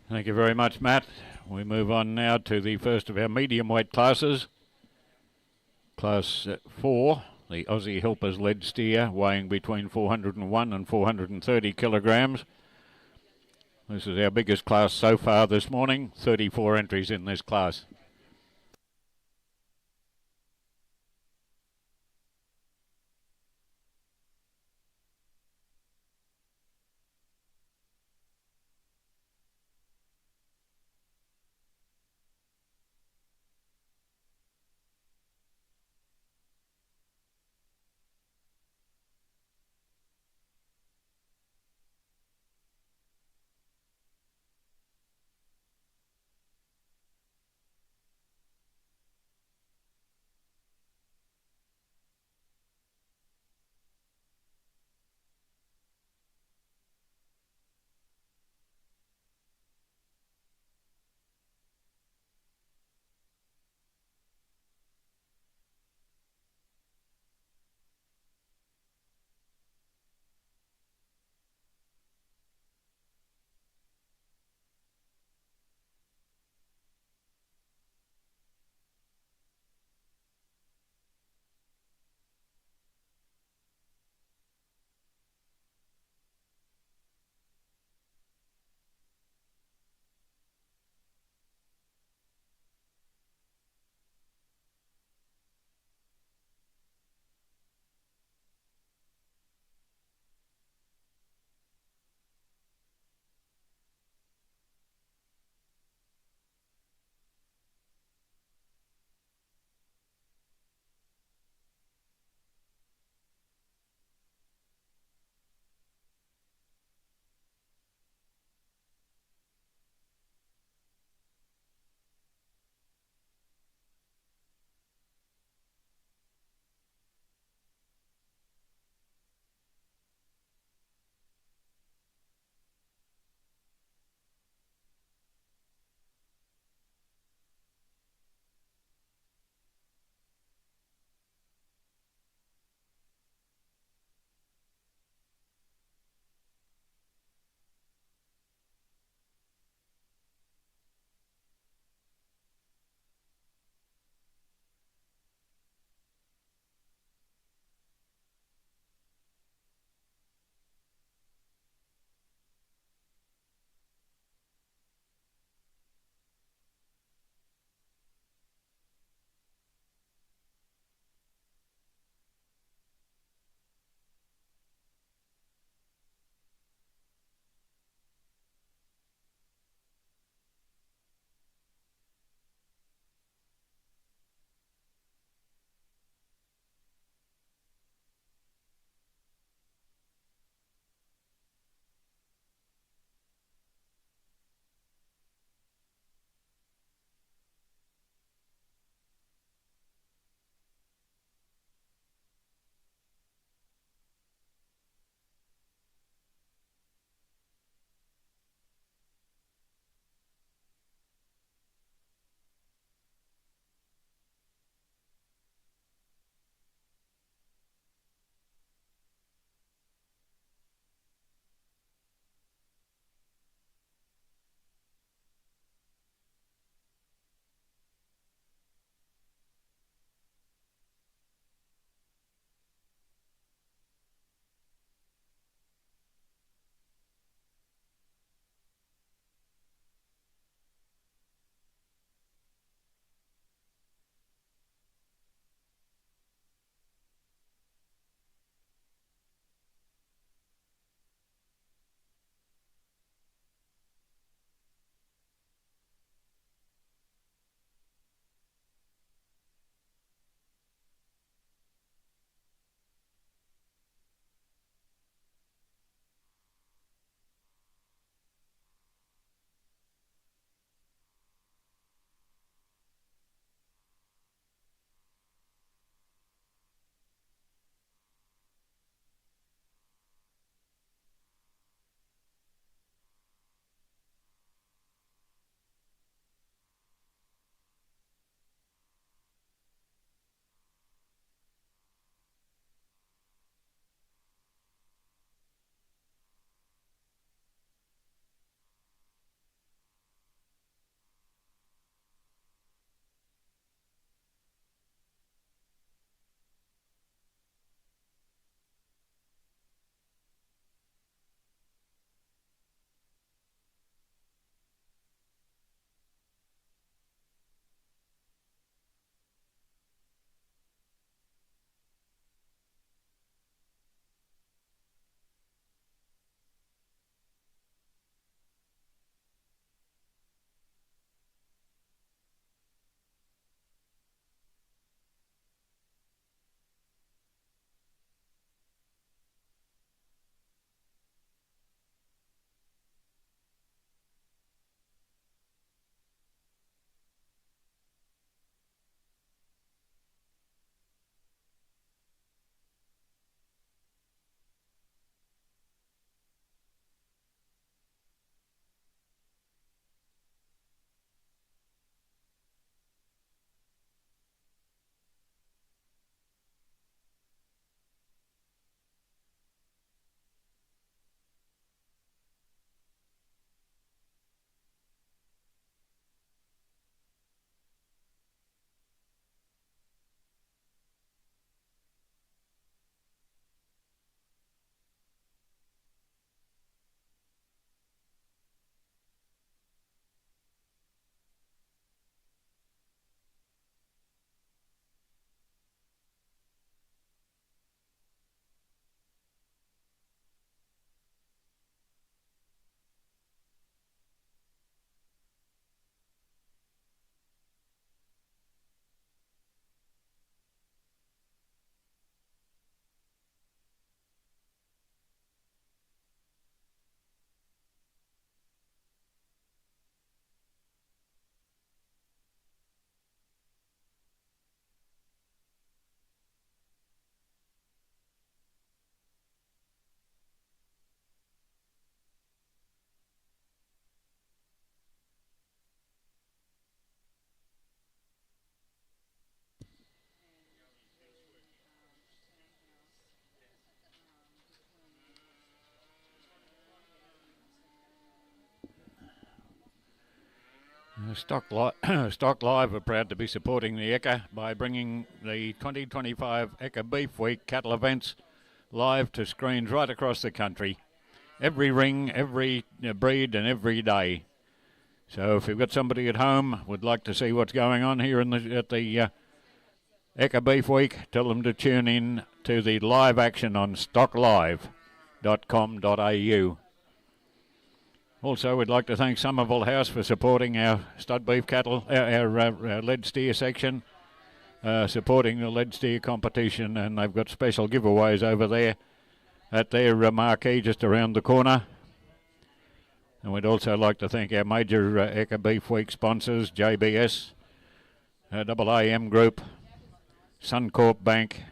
Thank you very much, Matt. We move on now to the first of our medium weight classes. Class 4, the Aussie Helpers lead steer, weighing between 401 and 430 kilograms. This is our biggest class so far this morning, 34 entries in this class. Stock Live are proud to be supporting the Ekka by bringing the 2025 Ekka Beef Week cattle events live to screens right across the country. Every ring, every breed and every day. So if you've got somebody at home would like to see what's going on here at the Ekka Beef Week, tell them to tune in to the live action on stocklive.com.au. Also, we'd like to thank Somerville House for supporting our stud beef cattle, our lead steer section, supporting the lead steer competition, and they've got special giveaways over there at their marquee just around the corner. And we'd also like to thank our major Ekka Beef Week sponsors, JBS, AAM Group, Suncorp Bank,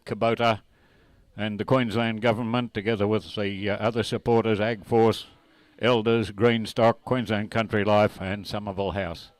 Kubota, and the Queensland Government, together with the other supporters, Ag Force, Elders, Greenstock, Queensland Country Life and Somerville House.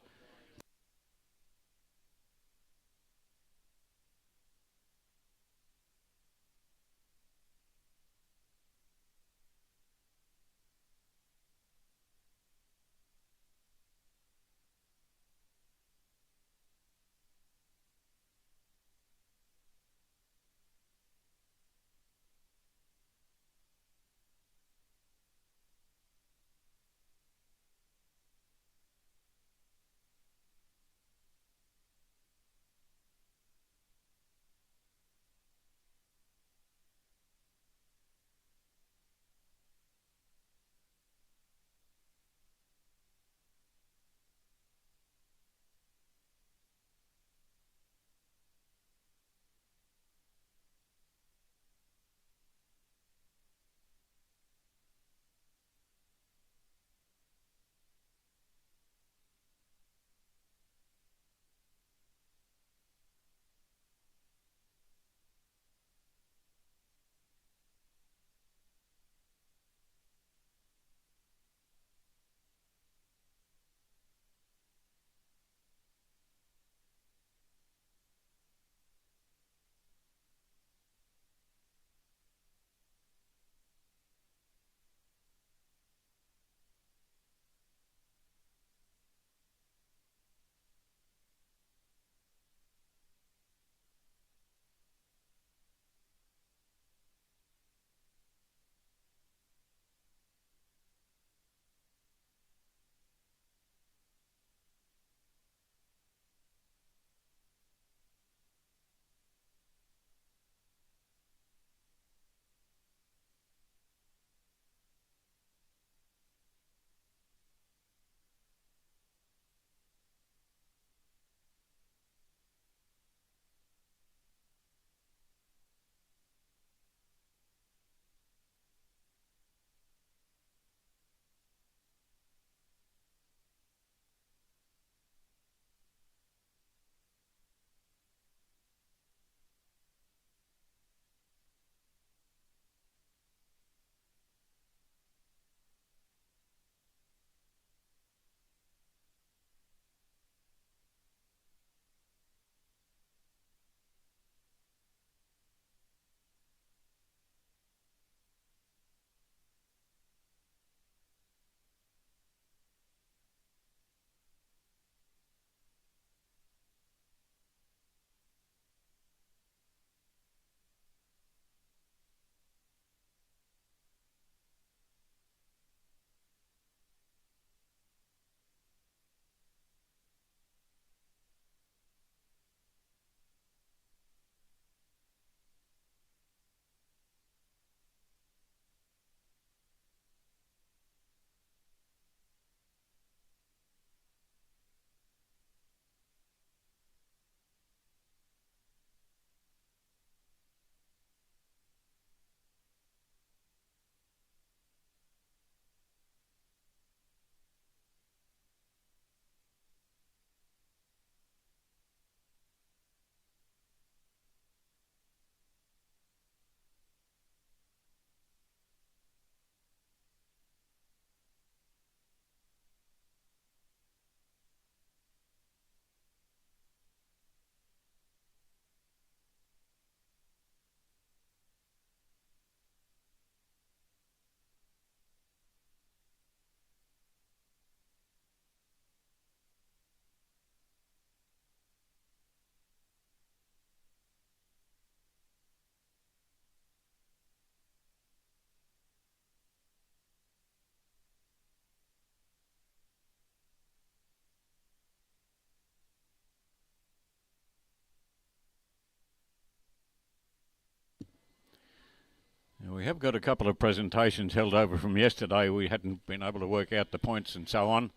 We have got a couple of presentations held over from yesterday. We hadn't been able to work out the points and so on.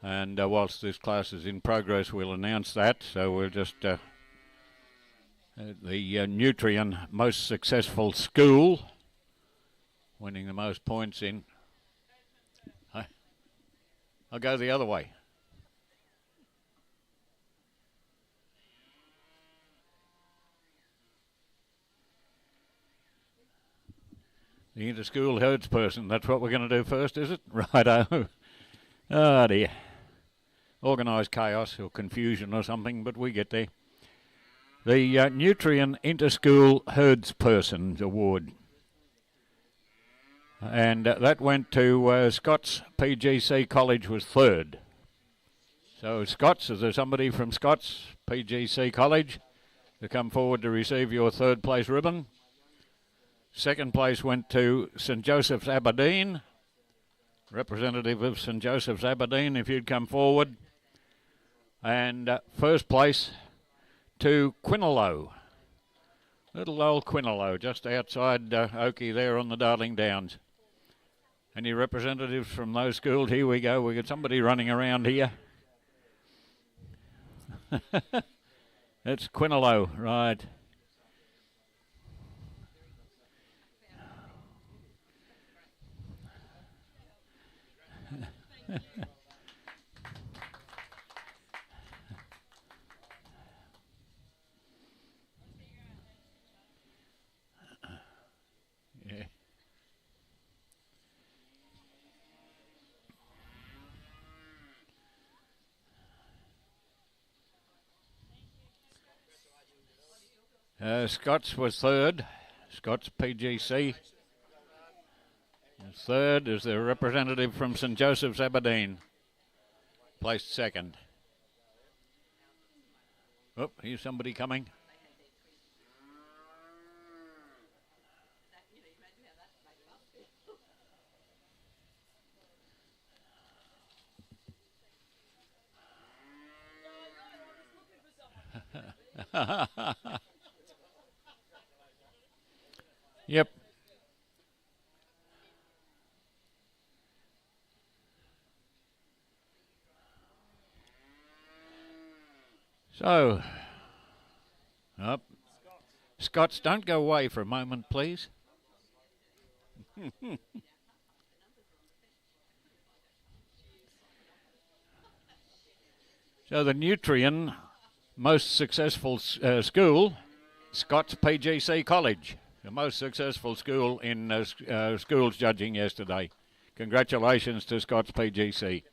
And whilst this class is in progress, we'll announce that. So we'll just... the Nutrien most successful school, winning the most points in... I'll go the other way. The inter-school herdsperson, that's what we're going to do first, is it? Righto. Oh dear. Organised chaos or confusion or something, but we get there. The Nutrien Inter-School Herdspersons Award. And that went to Scott's PGC College was third. So Scott's, is there somebody from Scott's PGC College to come forward to receive your third place ribbon? Second place went to St Joseph's Aberdeen. Representative of St Joseph's Aberdeen, if you'd come forward. And first place to Quinalow. Little old Quinalow, just outside Oakey there on the Darling Downs. Any representatives from those schools? Here we go. We got somebody running around here. That's Quinalow, right. Scott's was third. Scott's PGC. Third is the representative from St Joseph's Aberdeen. Placed second. Oh, here's somebody coming. Yep. So, up. Scots, don't go away for a moment, please. So the Nutrien most successful school, Scott's PGC College, the most successful school in schools judging yesterday. Congratulations to Scott's PGC.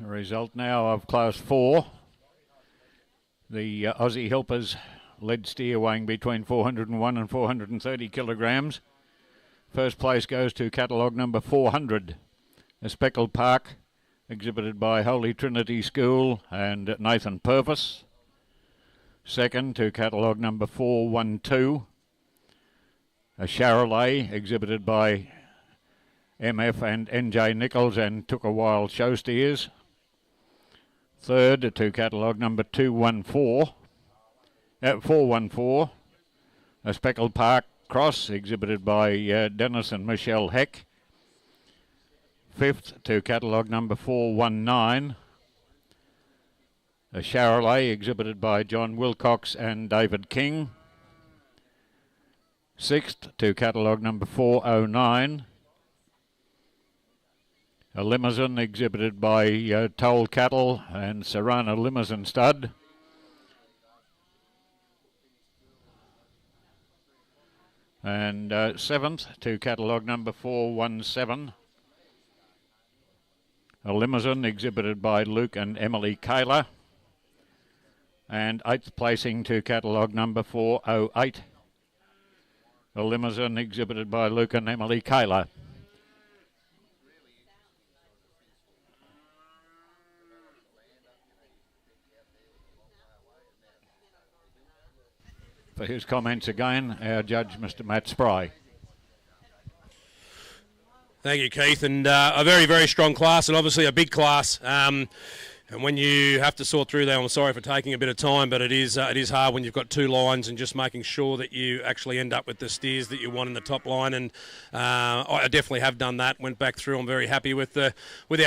The result now of Class 4. The Aussie Helpers lead steer weighing between 401 and 430 kilograms. First place goes to catalogue number 400, a Speckled Park, exhibited by Holy Trinity School and Nathan Purvis. Second to catalogue number 412, a Charolais, exhibited by MF and NJ Nichols and Took a Wild Show Steers. Third to catalogue number 414, a Speckled Park Cross, exhibited by Dennis and Michelle Heck. Fifth to catalogue number 419, a Charolais, exhibited by John Wilcox and David King. Sixth to catalogue number 409, a Limousine, exhibited by Toll Cattle and Serrano Limousine Stud. And seventh to catalogue number 417, a Limousine, exhibited by Luke and Emily Kaler. And eighth placing to catalogue number 408, a Limousine, exhibited by Luke and Emily Kaler. For his comments again, our judge, Mr. Matt Spry. Thank you, Keith. And a very, very strong class, and obviously a big class. And when you have to sort through that, I'm sorry for taking a bit of time, but it is hard when you've got two lines and just making sure that you actually end up with the steers that you want in the top line. And I definitely have done that. Went back through. I'm very happy with our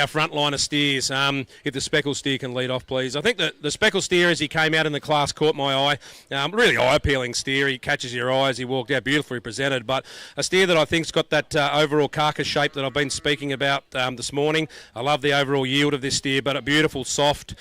front line of steers. If the speckled steer can lead off, please. I think the speckled steer, as he came out in the class, caught my eye. Really eye-appealing steer. He catches your eye as he walked out, beautifully presented. But a steer that I think's got that overall carcass shape that I've been speaking about this morning. I love the overall yield of this steer, but a beautiful, soft,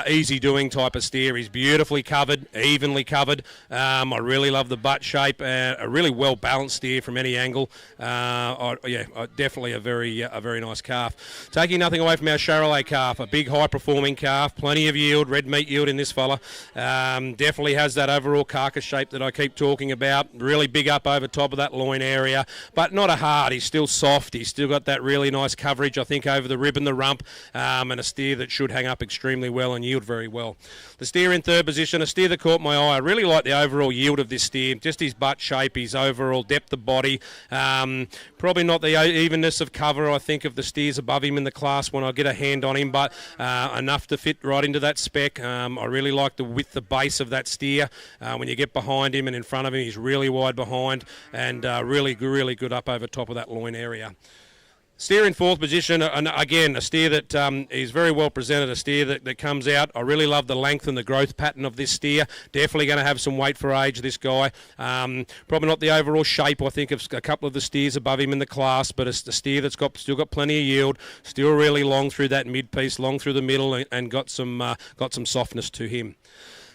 easy doing type of steer. He's beautifully covered, evenly covered. I really love the butt shape. A really well balanced steer from any angle. Definitely a very nice calf. Taking nothing away from our Charolais calf, a big high performing calf, plenty of yield, red meat yield in this fella. Definitely has that overall carcass shape that I keep talking about. Really big up over top of that loin area, but not a hard. He's still soft. He's still got that really nice coverage, I think, over the rib and the rump, and a steer that should hang up extremely well and yield very well. The steer in third position, a steer that caught my eye. I really like the overall yield of this steer, just his butt shape, his overall depth of body. Probably not the evenness of cover, I think, of the steers above him in the class when I get a hand on him, but enough to fit right into that spec. I really like the width, the base of that steer. When you get behind him and in front of him, he's really wide behind and really good up over top of that loin area. Steer in fourth position, and again, a steer that is very well presented, a steer that comes out. I really love the length and the growth pattern of this steer. Definitely going to have some weight for age, this guy. Probably not the overall shape, I think, of a couple of the steers above him in the class, but it's a steer that's still got plenty of yield, still really long through that mid-piece, long through the middle, and got some softness to him.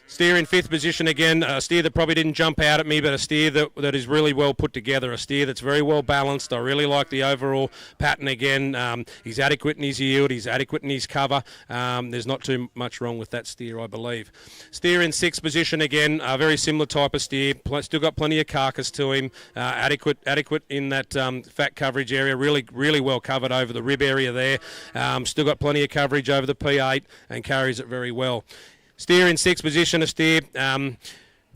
Steer in fifth position again, a steer that probably didn't jump out at me, but a steer that is really well put together, a steer that's very well balanced. I really like the overall pattern again. He's adequate in his yield, he's adequate in his cover. There's not too much wrong with that steer, I believe. Steer in sixth position again, a very similar type of steer, still got plenty of carcass to him, adequate in that fat coverage area, really well covered over the rib area there. Still got plenty of coverage over the P8 and carries it very well. Steer in sixth position, a steer.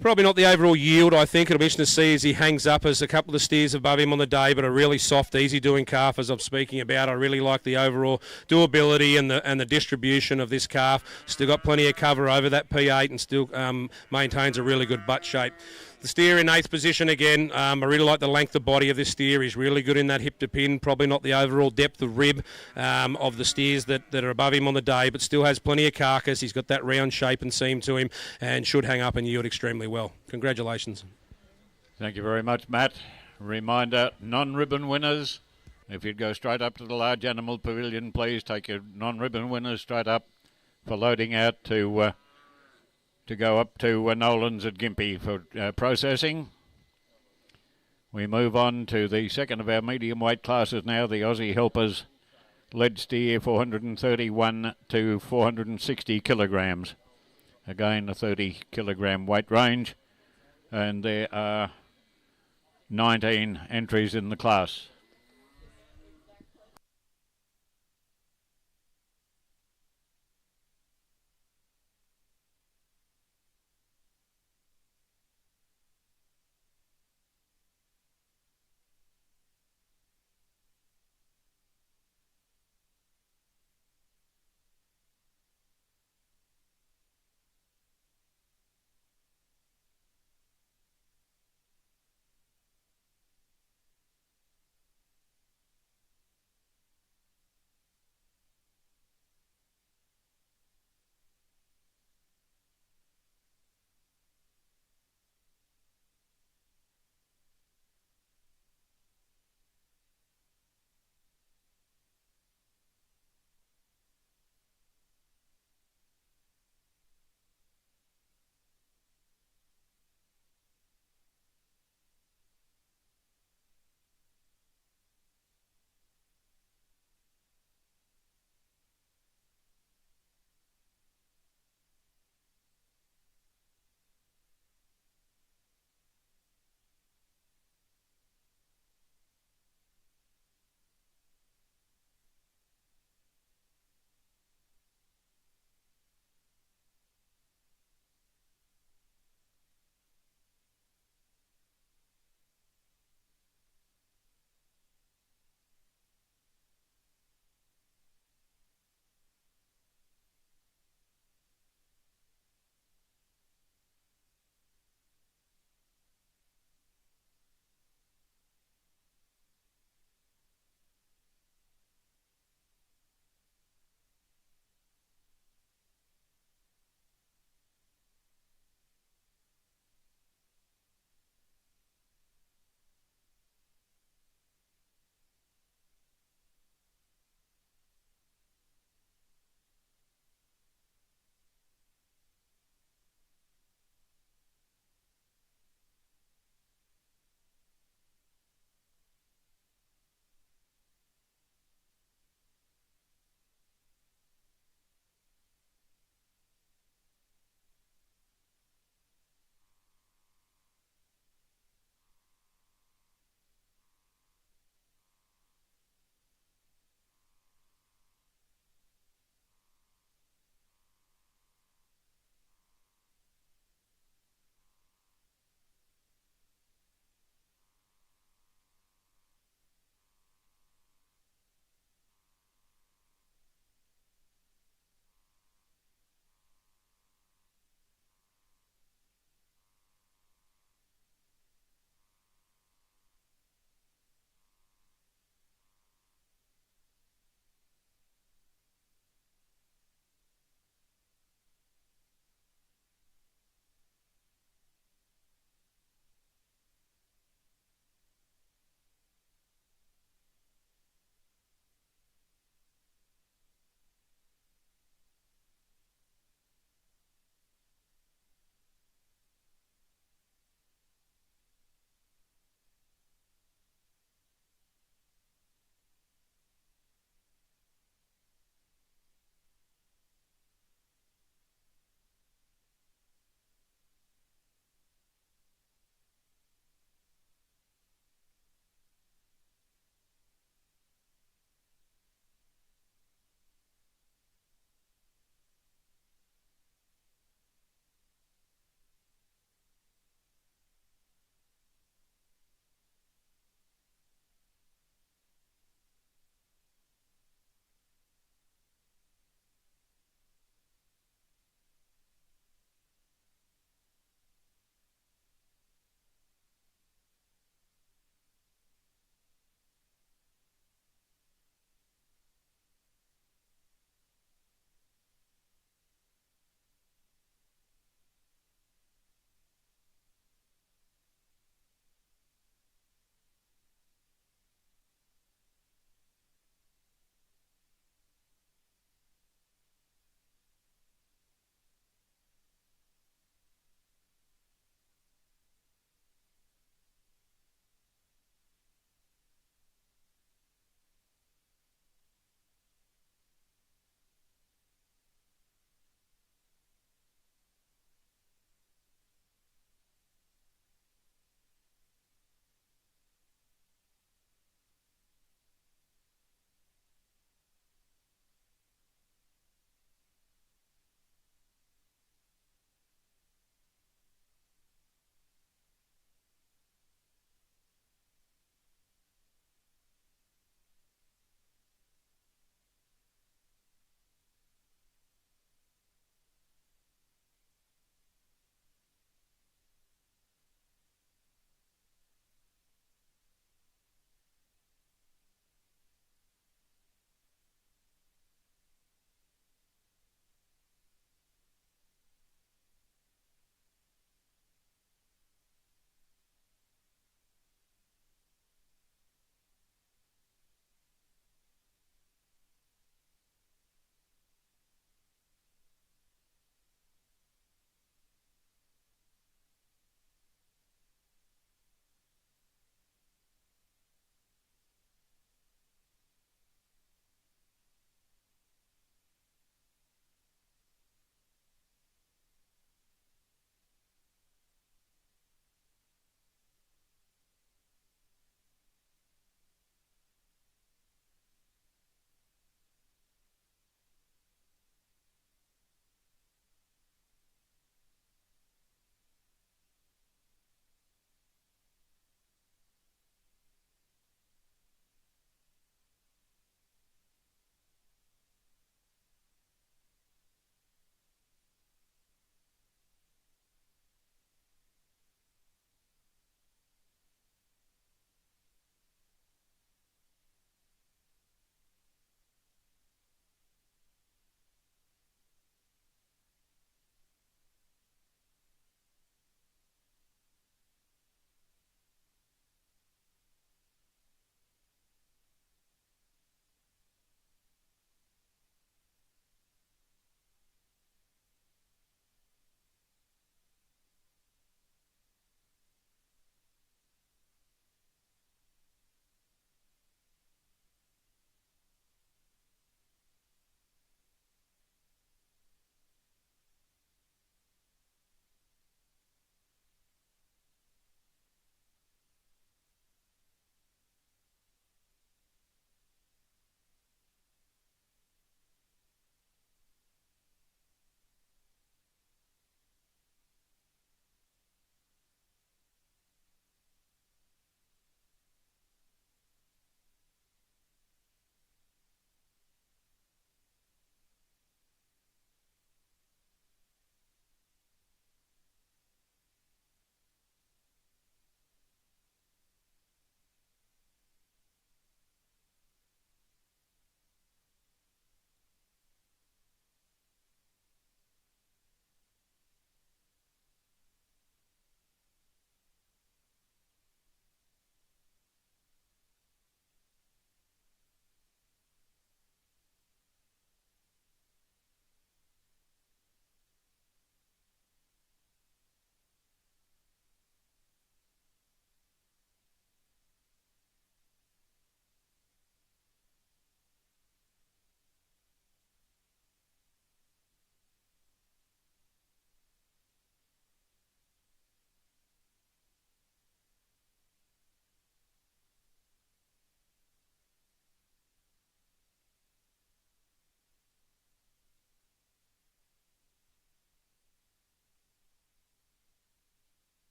Probably not the overall yield, I think. It'll be interesting to see as he hangs up as a couple of the steers above him on the day, but a really soft, easy-doing calf, as I'm speaking about. I really like the overall doability and the distribution of this calf. Still got plenty of cover over that P8 and still maintains a really good butt shape. The steer in eighth position again. I really like the length of body of this steer. He's really good in that hip to pin. Probably not the overall depth of rib of the steers that are above him on the day, but still has plenty of carcass. He's got that round shape and seam to him and should hang up and yield extremely well. Congratulations. Thank you very much, Matt. Reminder, non-ribbon winners. If you'd go straight up to the large animal pavilion, please take your non-ribbon winners straight up for loading out to go up to Nolan's at Gympie for processing. We move on to the second of our medium weight classes now, the Aussie Helpers Lead steer 431 to 460 kilograms. Again, a 30 kilogram weight range. And there are 19 entries in the class.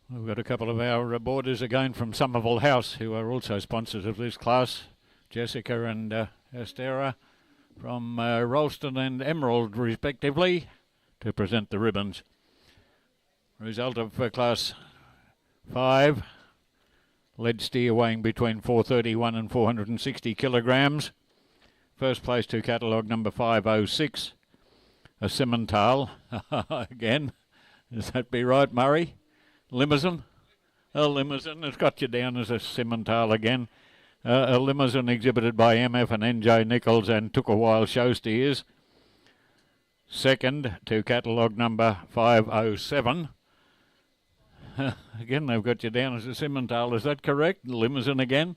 We've got a couple of our boarders again from Somerville House, who are also sponsors of this class, Jessica and Estera from Ralston and Emerald respectively, to present the ribbons. Result of Class 5, lead steer weighing between 431 and 460 kilograms. First place to catalogue number 506, a Simmental. Again, does that be right, Murray? Limousin? A Limousin has got you down as a Simmental again. A Limousin exhibited by MF and NJ Nichols and Took a While show steers. Second to catalogue number 507. Again, they've got you down as a Simmental. Is that correct? Limousin again.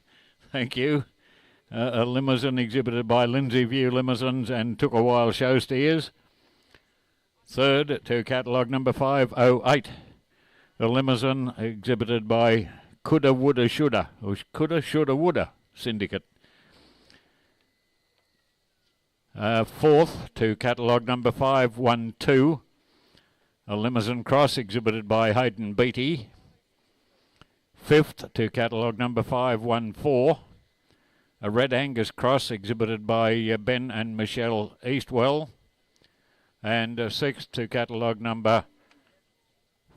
Thank you. A Limousin exhibited by Lindsay View Limousins and Took a While show steers. Third to catalogue number 508. A Limousin exhibited by Coulda, Woulda, Shoulda, or Coulda, Shoulda, Woulda Syndicate. Fourth to catalogue number 512. A Limousin Cross exhibited by Hayden Beattie. Fifth to catalogue number 514. A Red Angus Cross exhibited by Ben and Michelle Eastwell. And sixth to catalogue number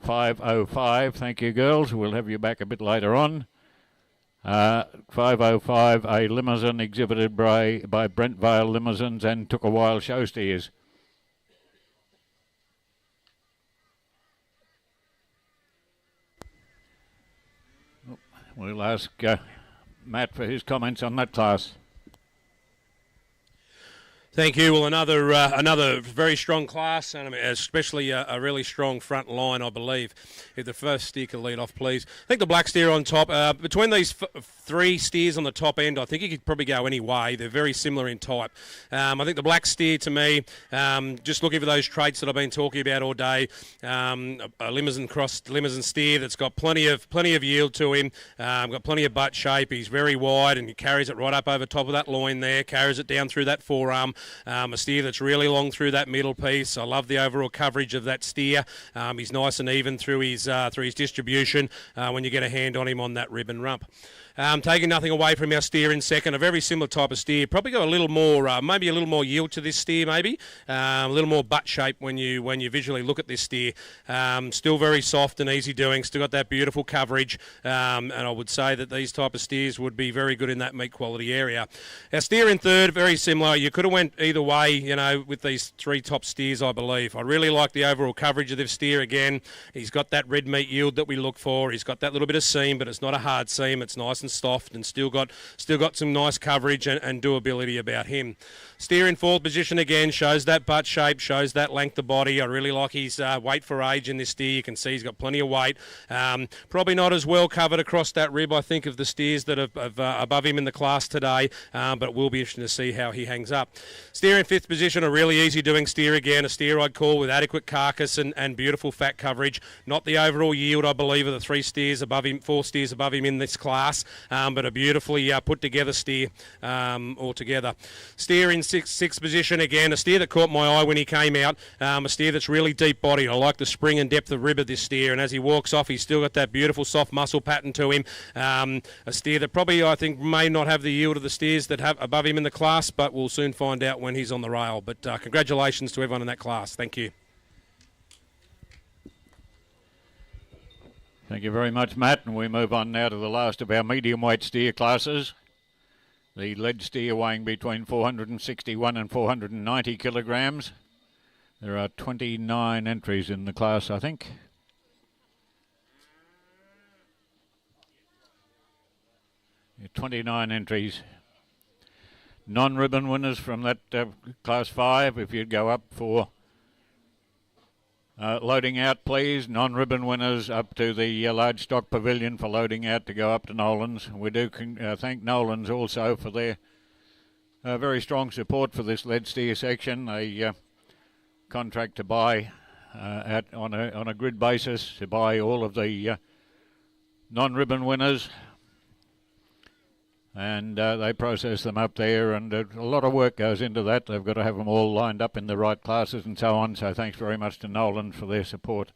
505. Thank you, girls. We'll have you back a bit later on. 505, a Limousin exhibited by Brent Vale Limousins and Took a While show steers. We'll ask Matt for his comments on that class. Thank you. Well, another very strong class, and especially a really strong front line, I believe. If the first steer could lead off, please. I think the black steer on top. Between these three steers on the top end, I think you could probably go any way. They're very similar in type. I think the black steer, to me, just looking for those traits that I've been talking about all day. A Limousin Cross, Limousin steer that's got plenty of yield to him. Got plenty of butt shape. He's very wide, and he carries it right up over top of that loin there. Carries it down through that forearm. A steer that's really long through that middle piece. I love the overall coverage of that steer. He's nice and even through his distribution when you get a hand on him on that ribbon rump. Taking nothing away from our steer in second, a very similar type of steer. Probably got a little more, maybe a little more yield to this steer, maybe a little more butt shape when you visually look at this steer. Still very soft and easy doing. Still got that beautiful coverage, and I would say that these type of steers would be very good in that meat quality area. Our steer in third, very similar. You could have went either way, you know, with these three top steers, I believe. I really like the overall coverage of this steer again. He's got that red meat yield that we look for. He's got that little bit of seam, but it's not a hard seam. It's nice and soft, and still got some nice coverage and doability about him. Steer in fourth position again, shows that butt shape, shows that length of body. I really like his weight for age in this steer. You can see he's got plenty of weight. Probably not as well covered across that rib, I think, of the steers that are above him in the class today, but it will be interesting to see how he hangs up. Steer in fifth position, a really easy doing steer again, a steer I'd call with adequate carcass and beautiful fat coverage. Not the overall yield, I believe, of the three steers above him, four steers above him in this class, but a beautifully put together steer altogether. Steer in sixth position again, a steer that caught my eye when he came out, a steer that's really deep bodied. I like the spring and depth of rib of this steer, and as he walks off, he's still got that beautiful soft muscle pattern to him. A steer that probably, I think, may not have the yield of the steers that have above him in the class, but we'll soon find out when he's on the rail. But congratulations to everyone in that class. Thank you. Thank you very much, Matt, and we move on now to the last of our medium weight steer classes. The lead steer weighing between 461 and 490 kilograms. There are 29 entries in the class, I think. Yeah, 29 entries. Non-ribbon winners from that class 5, if you'd go up for loading out, please. Non-ribbon winners up to the large stock pavilion for loading out to go up to Nolan's. We do thank Nolan's also for their very strong support for this lead steer section. A contract to buy on a grid basis to buy all of the non-ribbon winners. And they process them up there, and a lot of work goes into that. They've got to have them all lined up in the right classes and so on. So thanks very much to Nolan for their support.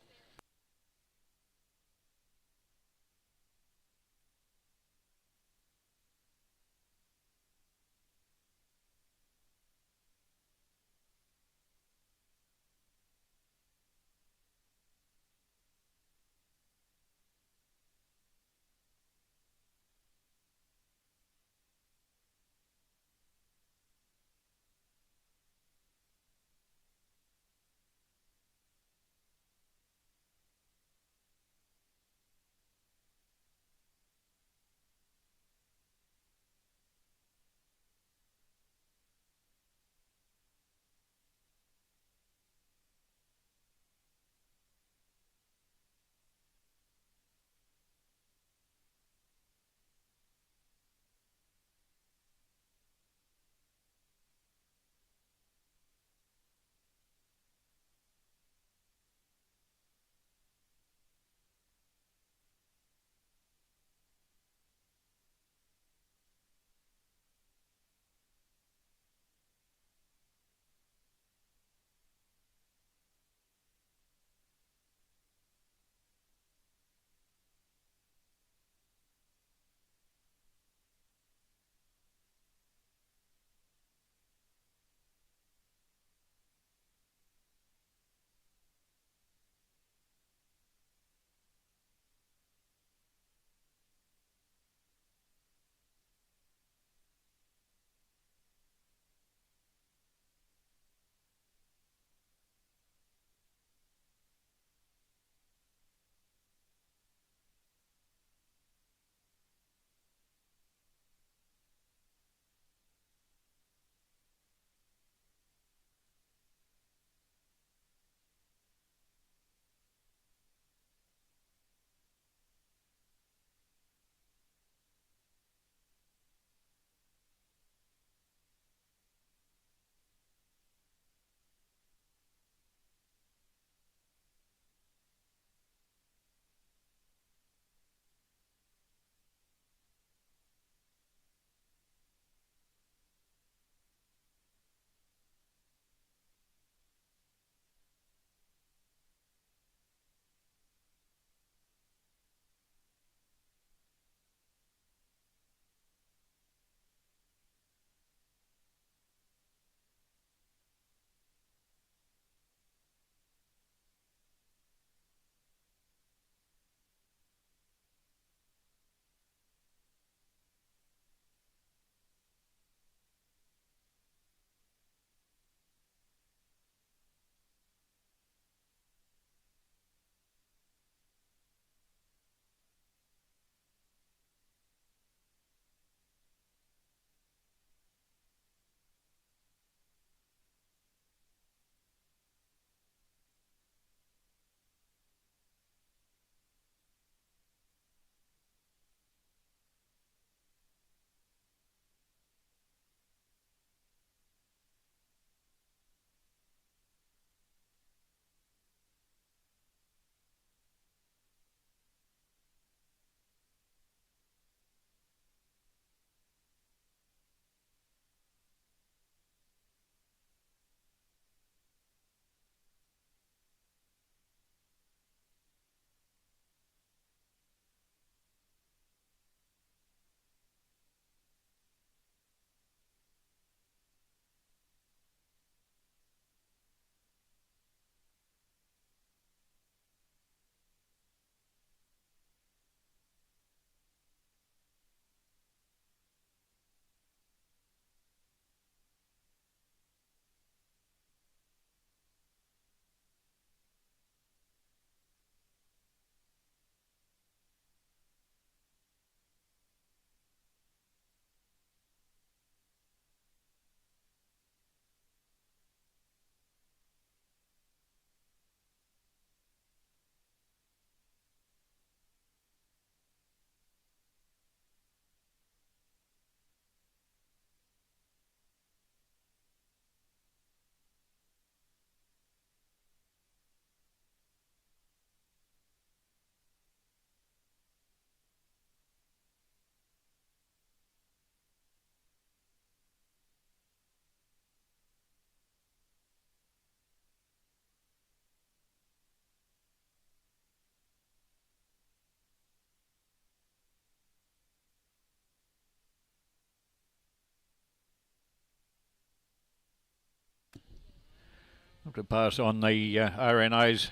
To pass on the RNA's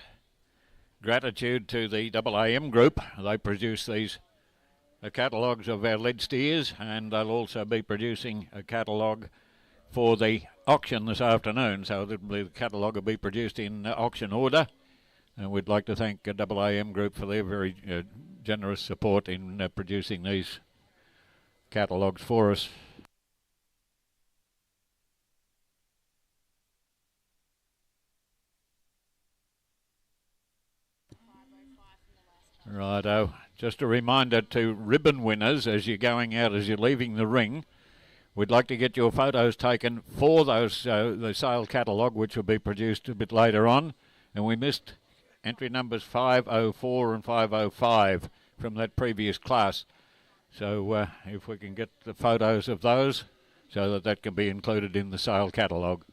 gratitude to the AAM group. They produce these catalogues of our lead steers, and they'll also be producing a catalogue for the auction this afternoon. So the catalogue will be produced in auction order, and we'd like to thank AAM group for their very generous support in producing these catalogues for us. Righto. Just a reminder to ribbon winners as you're going out, as you're leaving the ring, we'd like to get your photos taken for those the sale catalogue, which will be produced a bit later on. And we missed entry numbers 504 and 505 from that previous class. So if we can get the photos of those so that that can be included in the sale catalogue.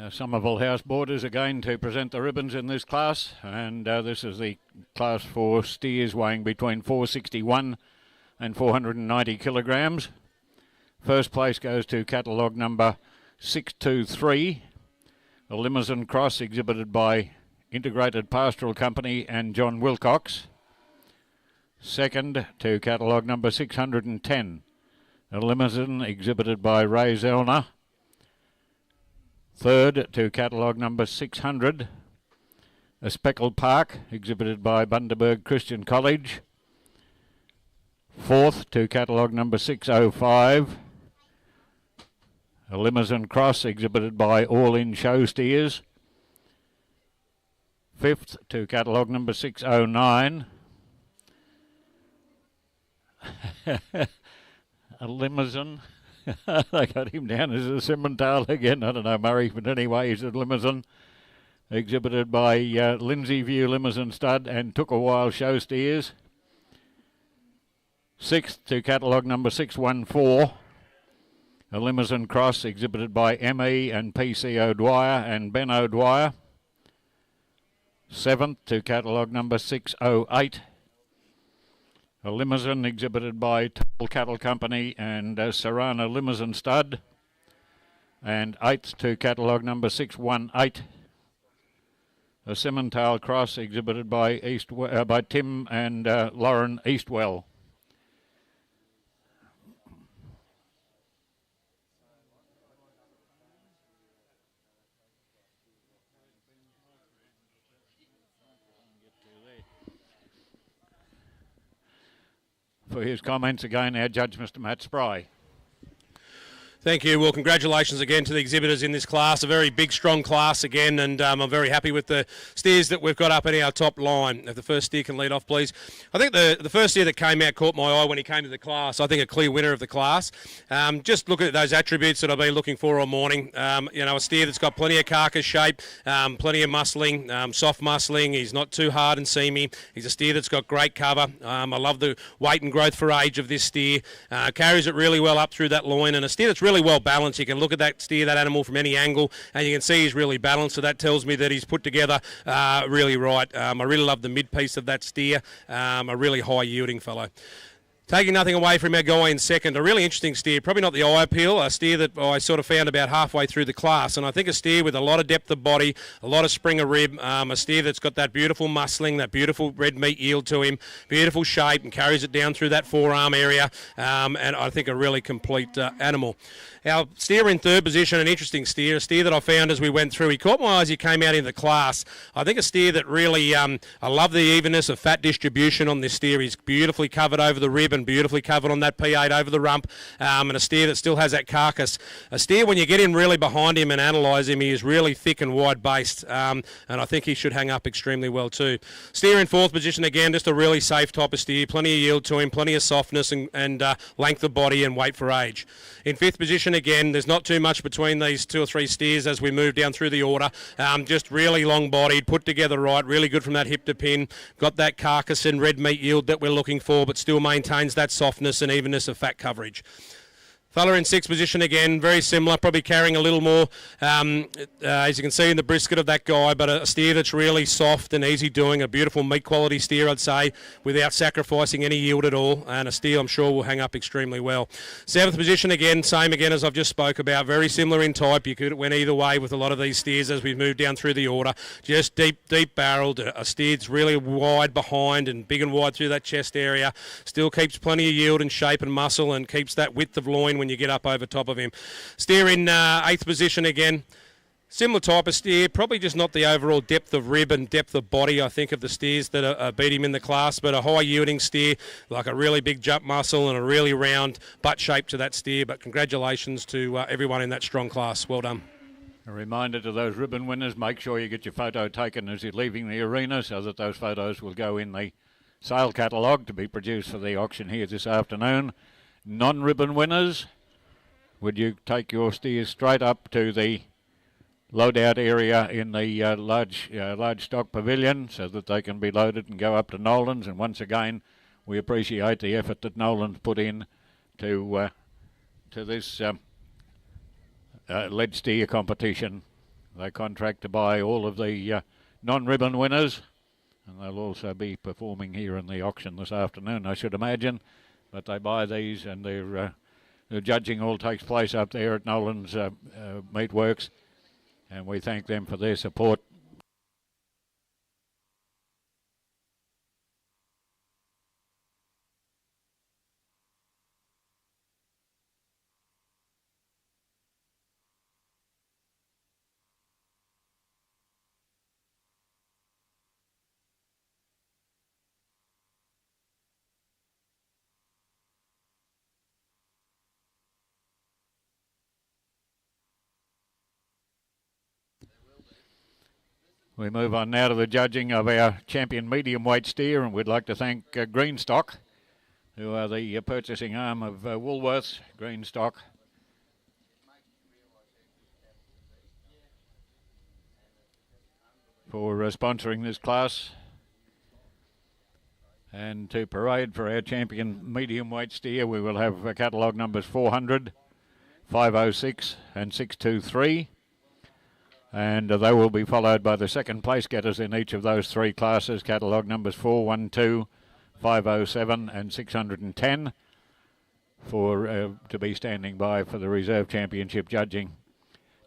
Somerville House Boarders again to present the ribbons in this class, and this is the class for steers weighing between 461 and 490 kilograms. First place goes to catalogue number 623, a Limousin Cross exhibited by Integrated Pastoral Company and John Wilcox. Second to catalogue number 610, a Limousin exhibited by Ray Zellner. Third to catalogue number 600, a Speckled Park exhibited by Bundaberg Christian College. Fourth to catalogue number 605, a Limousin Cross exhibited by All In Show Steers. Fifth to catalogue number 609, a Limousin. They got him down as a Simmental again. I don't know, Murray, but anyway, he's a Limousin exhibited by Lindsay View Limousin Stud and Took a While Show Steers. Sixth to catalogue number 614, a Limousin Cross exhibited by M.E. and P.C. O'Dwyer and Ben O'Dwyer. Seventh to catalogue number 608, a Limousin exhibited by Toll Cattle Company and Serrano Limousin Stud. And eighth to catalogue number 618, a Simmental Cross exhibited by by Tim and Lauren Eastwell. For his comments again, our judge, Mr. Matt Spry. Thank you. Well, congratulations again to the exhibitors in this class. A very big, strong class again, and I'm very happy with the steers that we've got up in our top line. If the first steer can lead off, please. I think the first steer that came out caught my eye when he came to the class. I think a clear winner of the class. Just looking at those attributes that I've been looking for all morning. A steer that's got plenty of carcass shape, plenty of muscling, soft muscling. He's not too hard and seamy. He's a steer that's got great cover. I love the weight and growth for age of this steer. Carries it really well up through that loin, and a steer that's really well balanced. You can look at that steer, that animal from any angle, and you can see he's really balanced, so that tells me that he's put together really right. I really love the mid piece of that steer, a really high yielding fellow. Taking nothing away from our guy in second, a really interesting steer, probably not the eye appeal, a steer that I sort of found about halfway through the class, and I think a steer with a lot of depth of body, a lot of spring of rib, a steer that's got that beautiful muscling, that beautiful red meat yield to him, beautiful shape, and carries it down through that forearm area, and I think a really complete animal. Our steer in third position, an interesting steer, a steer that I found as we went through. He caught my eye as he came out in the class. I think a steer that really, I love the evenness of fat distribution on this steer. He's beautifully covered over the rib and beautifully covered on that P8 over the rump, and a steer that still has that carcass. A steer, when you get in really behind him and analyse him, he is really thick and wide-based, and I think he should hang up extremely well too. Steer in fourth position, again, just a really safe type of steer, plenty of yield to him, plenty of softness and length of body and weight for age. In fifth position, again, there's not too much between these two or three steers as we move down through the order. Just really long-bodied, put together right, really good from that hip to pin. Got that carcass and red meat yield that we're looking for, but still maintains that softness and evenness of fat coverage. Fella in sixth position again, very similar, probably carrying a little more, as you can see in the brisket of that guy, but a steer that's really soft and easy doing, a beautiful meat quality steer, I'd say, without sacrificing any yield at all, and a steer I'm sure will hang up extremely well. Seventh position again, same again as I've just spoke about, very similar in type. You could went either way with a lot of these steers as we move down through the order. Just deep barreled, a steer that's really wide behind and big and wide through that chest area. Still keeps plenty of yield and shape and muscle and keeps that width of loin when you get up over top of him. Steer in eighth position again. Similar type of steer, probably just not the overall depth of rib and depth of body, I think, of the steers that beat him in the class, but a high-yielding steer, like a really big jump muscle and a really round butt shape to that steer. But congratulations to everyone in that strong class. Well done. A reminder to those ribbon winners, make sure you get your photo taken as you're leaving the arena so that those photos will go in the sale catalogue to be produced for the auction here this afternoon. Non-ribbon winners, would you take your steers straight up to the loadout area in the large stock pavilion so that they can be loaded and go up to Nolan's? And once again, we appreciate the effort that Nolan's put in to this lead steer competition They contract to buy all of the non-ribbon winners, and they'll also be performing here in the auction this afternoon, I should imagine. But they buy these, and their judging all takes place up there at Nolan's Meatworks, and we thank them for their support. We move on now to the judging of our champion medium weight steer, and we'd like to thank Greenstock, who are the purchasing arm of Woolworths. Greenstock for sponsoring this class. And to parade for our champion medium weight steer, we will have catalogue numbers 400, 506 and 623. And they will be followed by the second place getters in each of those three classes, catalogue numbers 412, 507 and 610, for to be standing by for the reserve championship judging.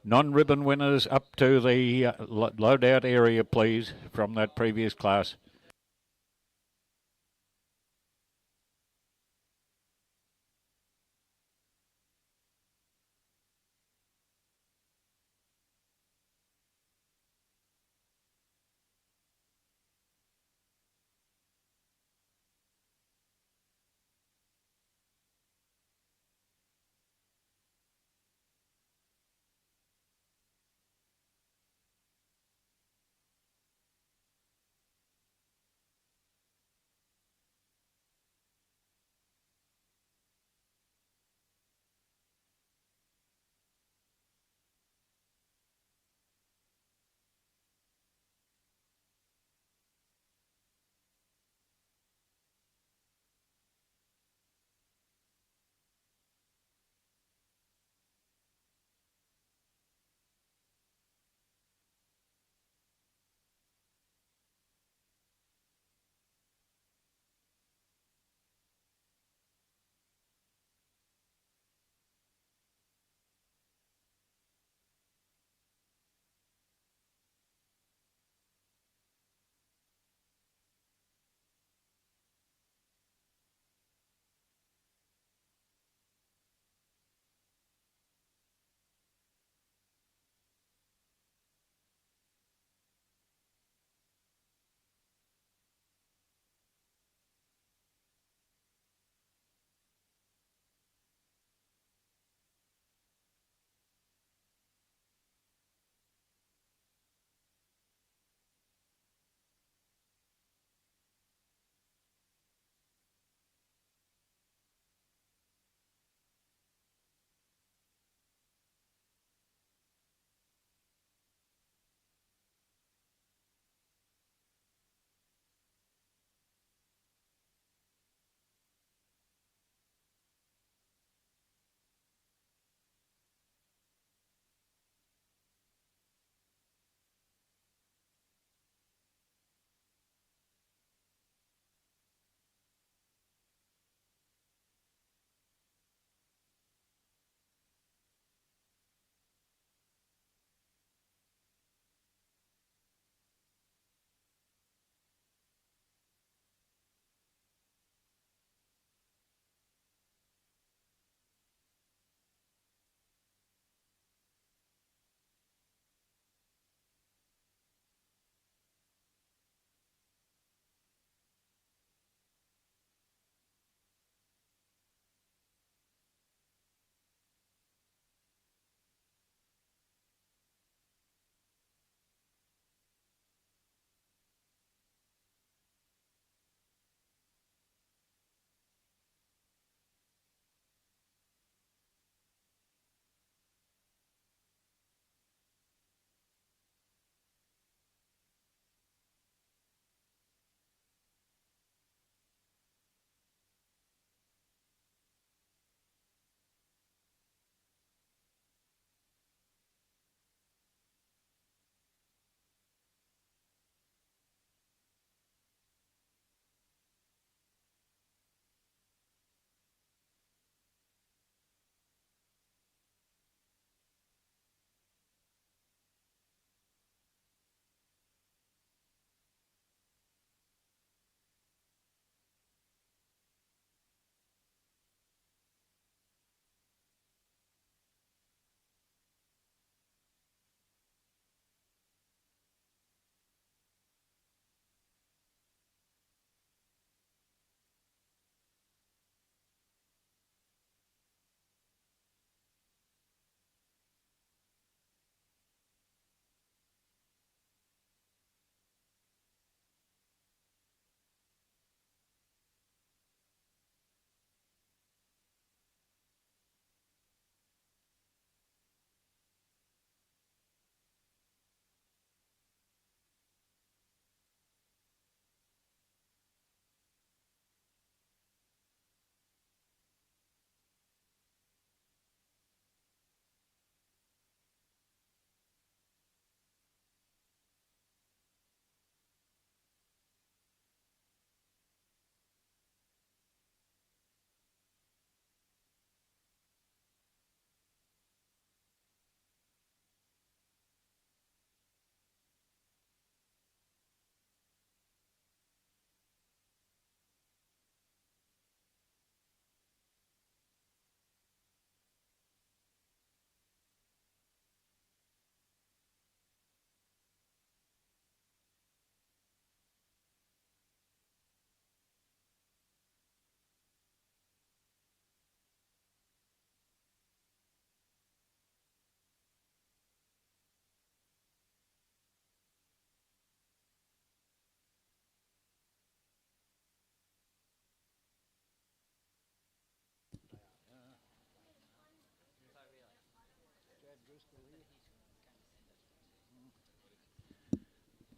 Non-ribbon winners up to the loadout area, please, from that previous class.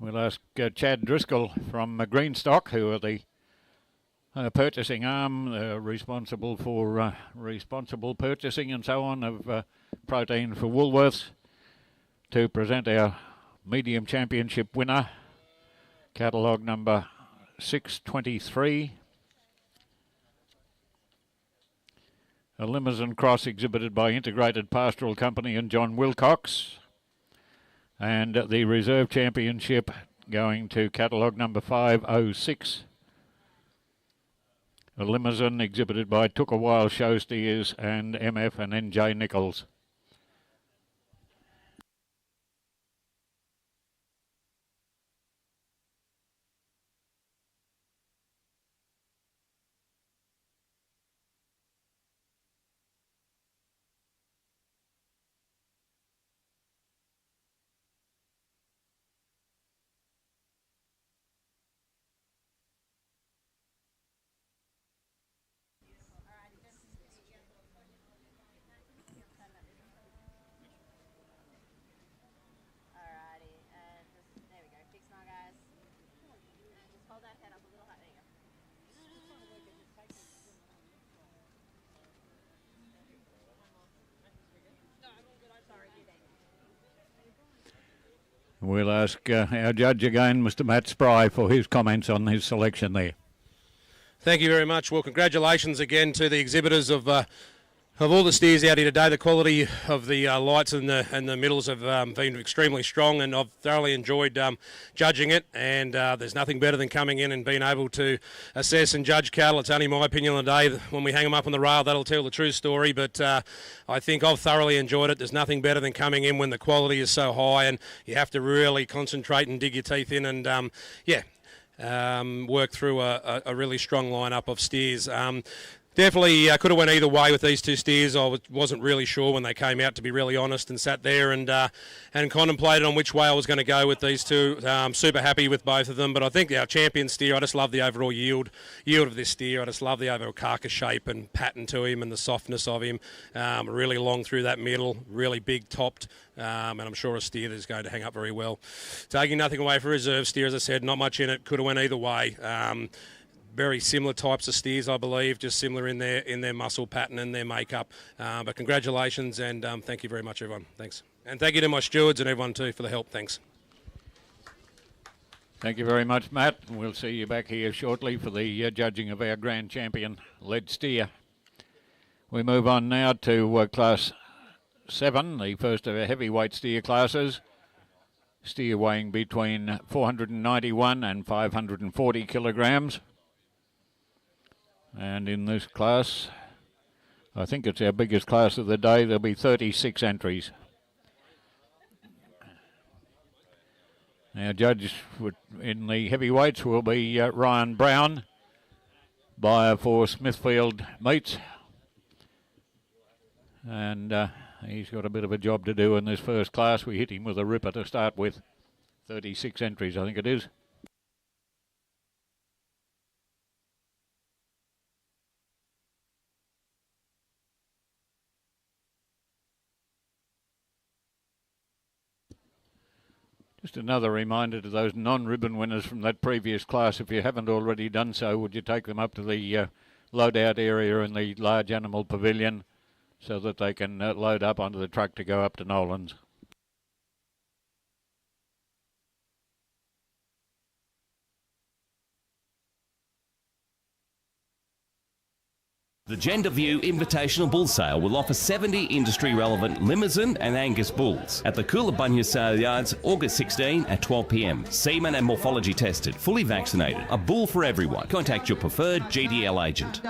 We'll ask Chad Driscoll from Greenstock, who are the purchasing arm, responsible for responsible purchasing and so on of protein for Woolworths, to present our medium championship winner, catalogue number 623. A Limousin Cross exhibited by Integrated Pastoral Company and John Wilcox. And the reserve championship going to catalogue number 506. A Limousin exhibited by Took a While Show Steers and MF and NJ Nichols. We'll ask our judge again, Mr. Matt Spry, for his comments on his selection there. Thank you very much. Well, congratulations again to the exhibitors of all the steers out here today. The quality of the lights and the middles have been extremely strong, and I've thoroughly enjoyed judging it. And there's nothing better than coming in and being able to assess and judge cattle. It's only my opinion on the day. When we hang them up on the rail, that'll tell the true story. But I think I've thoroughly enjoyed it. There's nothing better than coming in when the quality is so high, and you have to really concentrate and dig your teeth in and, work through a really strong lineup of steers. Definitely could have went either way with these two steers. I wasn't really sure when they came out, to be really honest, and sat there and contemplated on which way I was going to go with these two. Super happy with both of them, but I think our champion steer, I just love the overall yield of this steer. I just love the overall carcass shape and pattern to him and the softness of him. Really long through that middle, really big topped, and I'm sure a steer that is going to hang up very well. Taking nothing away for reserve steer, as I said, not much in it. Could have went either way. Very similar types of steers, I believe, just similar in their muscle pattern and their makeup. But congratulations, and thank you very much, everyone. Thanks. And thank you to my stewards and everyone, too, for the help. Thanks. Thank you very much, Matt. We'll see you back here shortly for the judging of our grand champion, lead steer. We move on now to Class 7, the first of our heavyweight steer classes. Steer weighing between 491 and 540 kilograms. And in this class, I think it's our biggest class of the day, there'll be 36 entries. Our judge in the heavyweights will be Ryan Brown, buyer for Smithfield Meats. And he's got a bit of a job to do in this first class. We hit him with a ripper to start with. 36 entries, I think it is. Just another reminder to those non-ribbon winners from that previous class, if you haven't already done so, would you take them up to the load-out area in the large animal pavilion so that they can load up onto the truck to go up to Nolan's. The Gender View Invitational Bull Sale will offer 70 industry-relevant Limousin and Angus bulls at the Coolabunga Sale Yards, August 16 at 12 p.m. Semen and morphology tested, fully vaccinated. A bull for everyone. Contact your preferred GDL agent.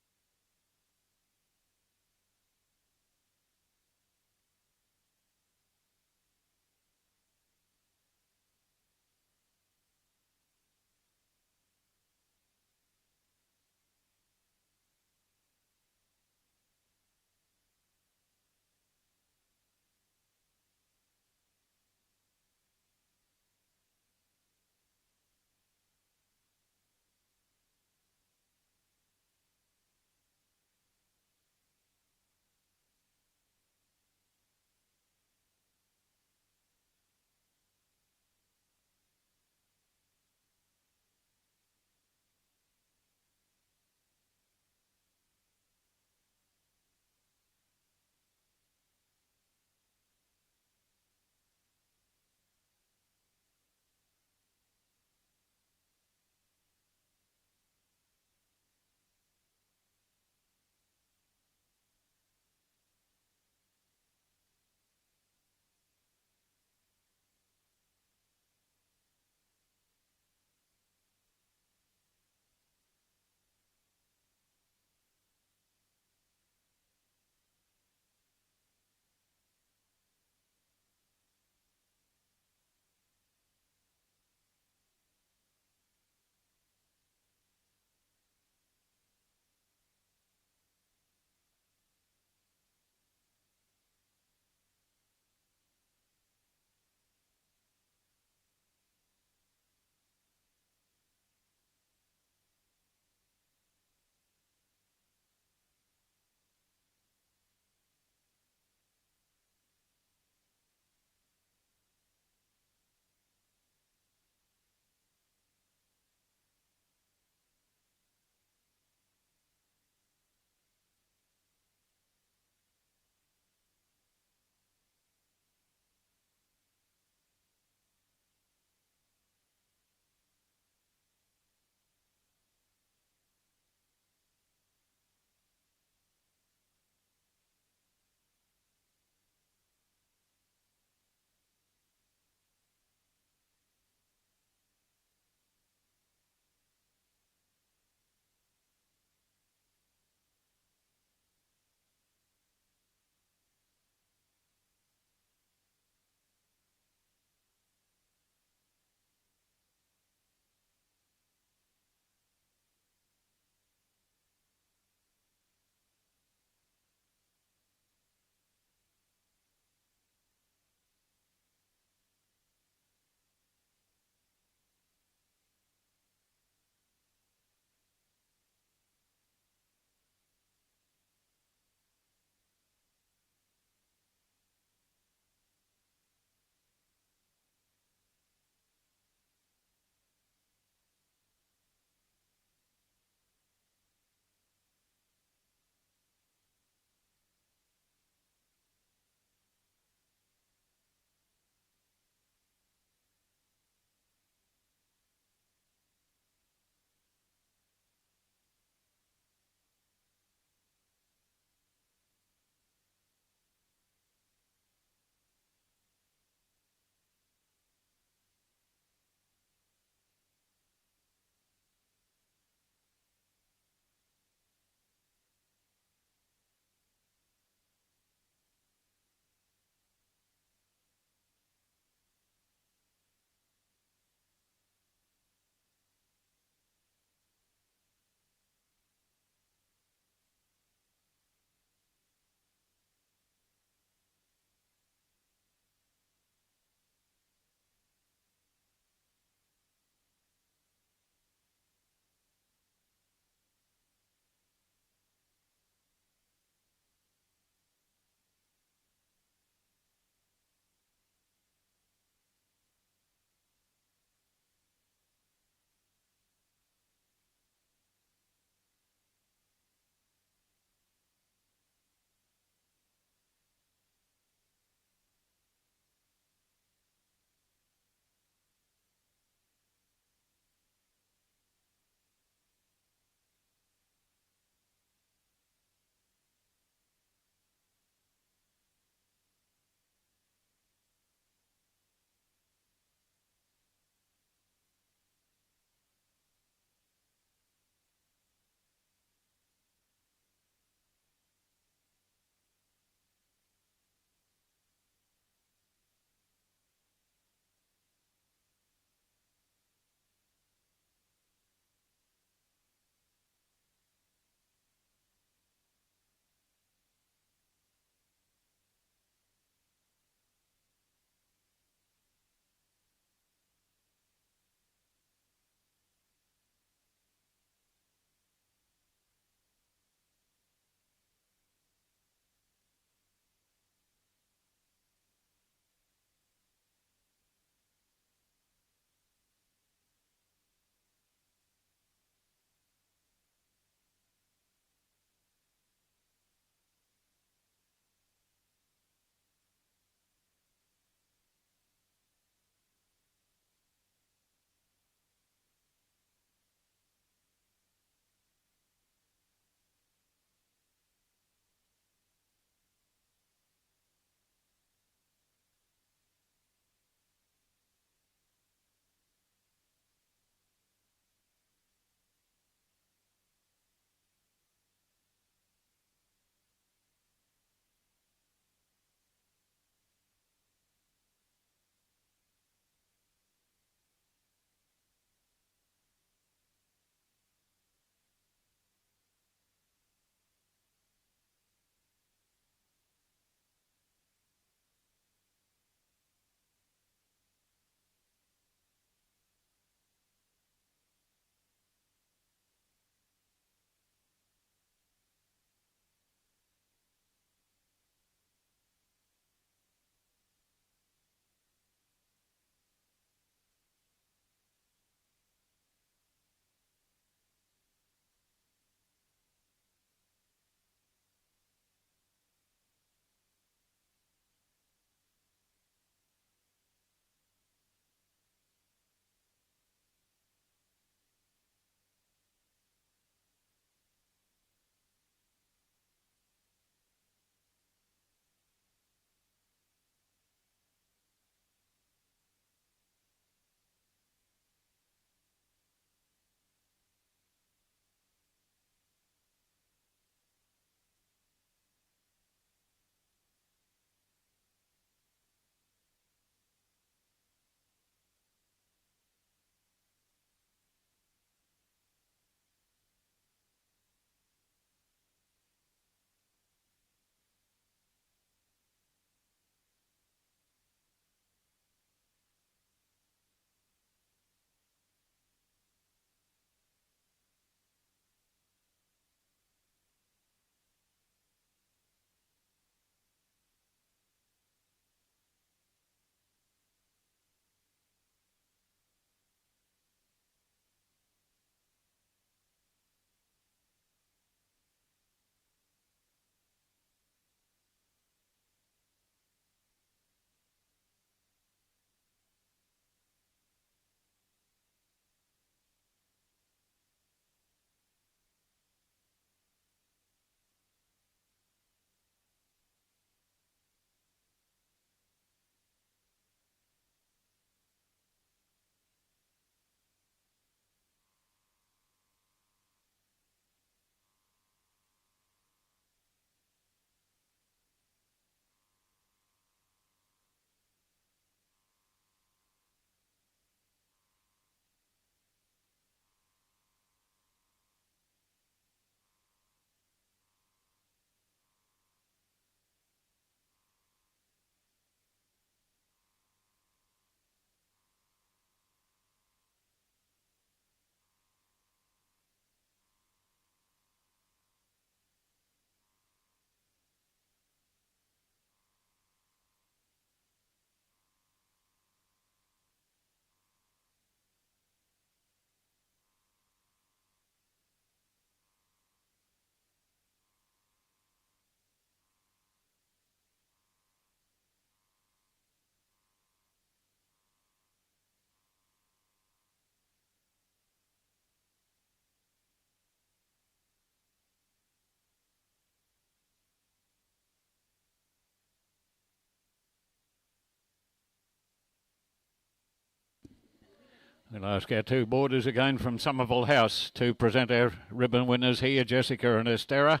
We'll ask our two boarders again from Somerville House to present our ribbon winners here, Jessica and Estera,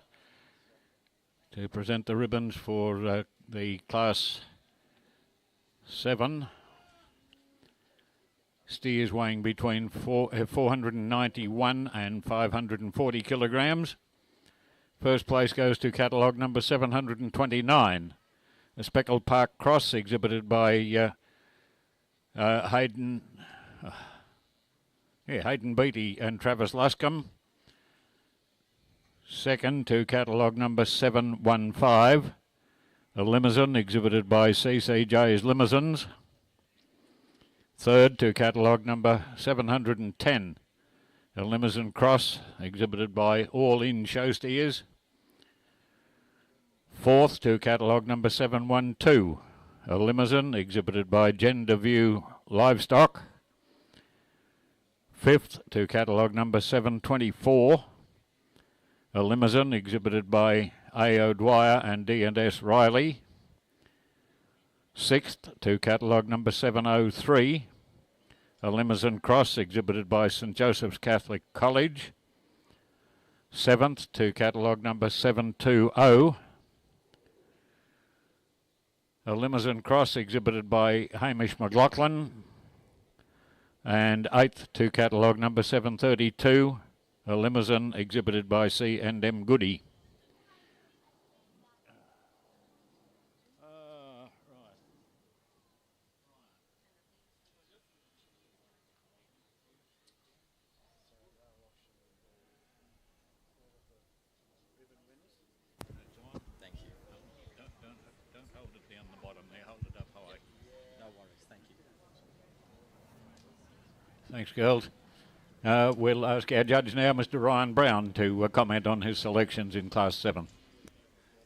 to present the ribbons for the Class 7. Steers weighing between 491 and 540 kilograms. First place goes to catalogue number 729, a Speckled Park Cross exhibited by Hayden Beattie and Travis Luscombe. Second to catalogue number 715, a Limousine exhibited by CCJ's Limousines. Third to catalogue number 710, a Limousine Cross exhibited by All In Show Steers. Fourth to catalogue number 712, a Limousine exhibited by Gender View Livestock. Fifth to catalogue number 724, a Limousine exhibited by A. O'Dwyer and D&S Riley. Sixth to catalogue number 703, a Limousine Cross exhibited by St Joseph's Catholic College. Seventh to catalogue number 720, a Limousine Cross exhibited by Hamish McLaughlin. And eighth to catalogue number 732, a Limousine exhibited by C&M Goody. Thanks, girls. We'll ask our judge now, Mr. Ryan Brown, to comment on his selections in Class 7.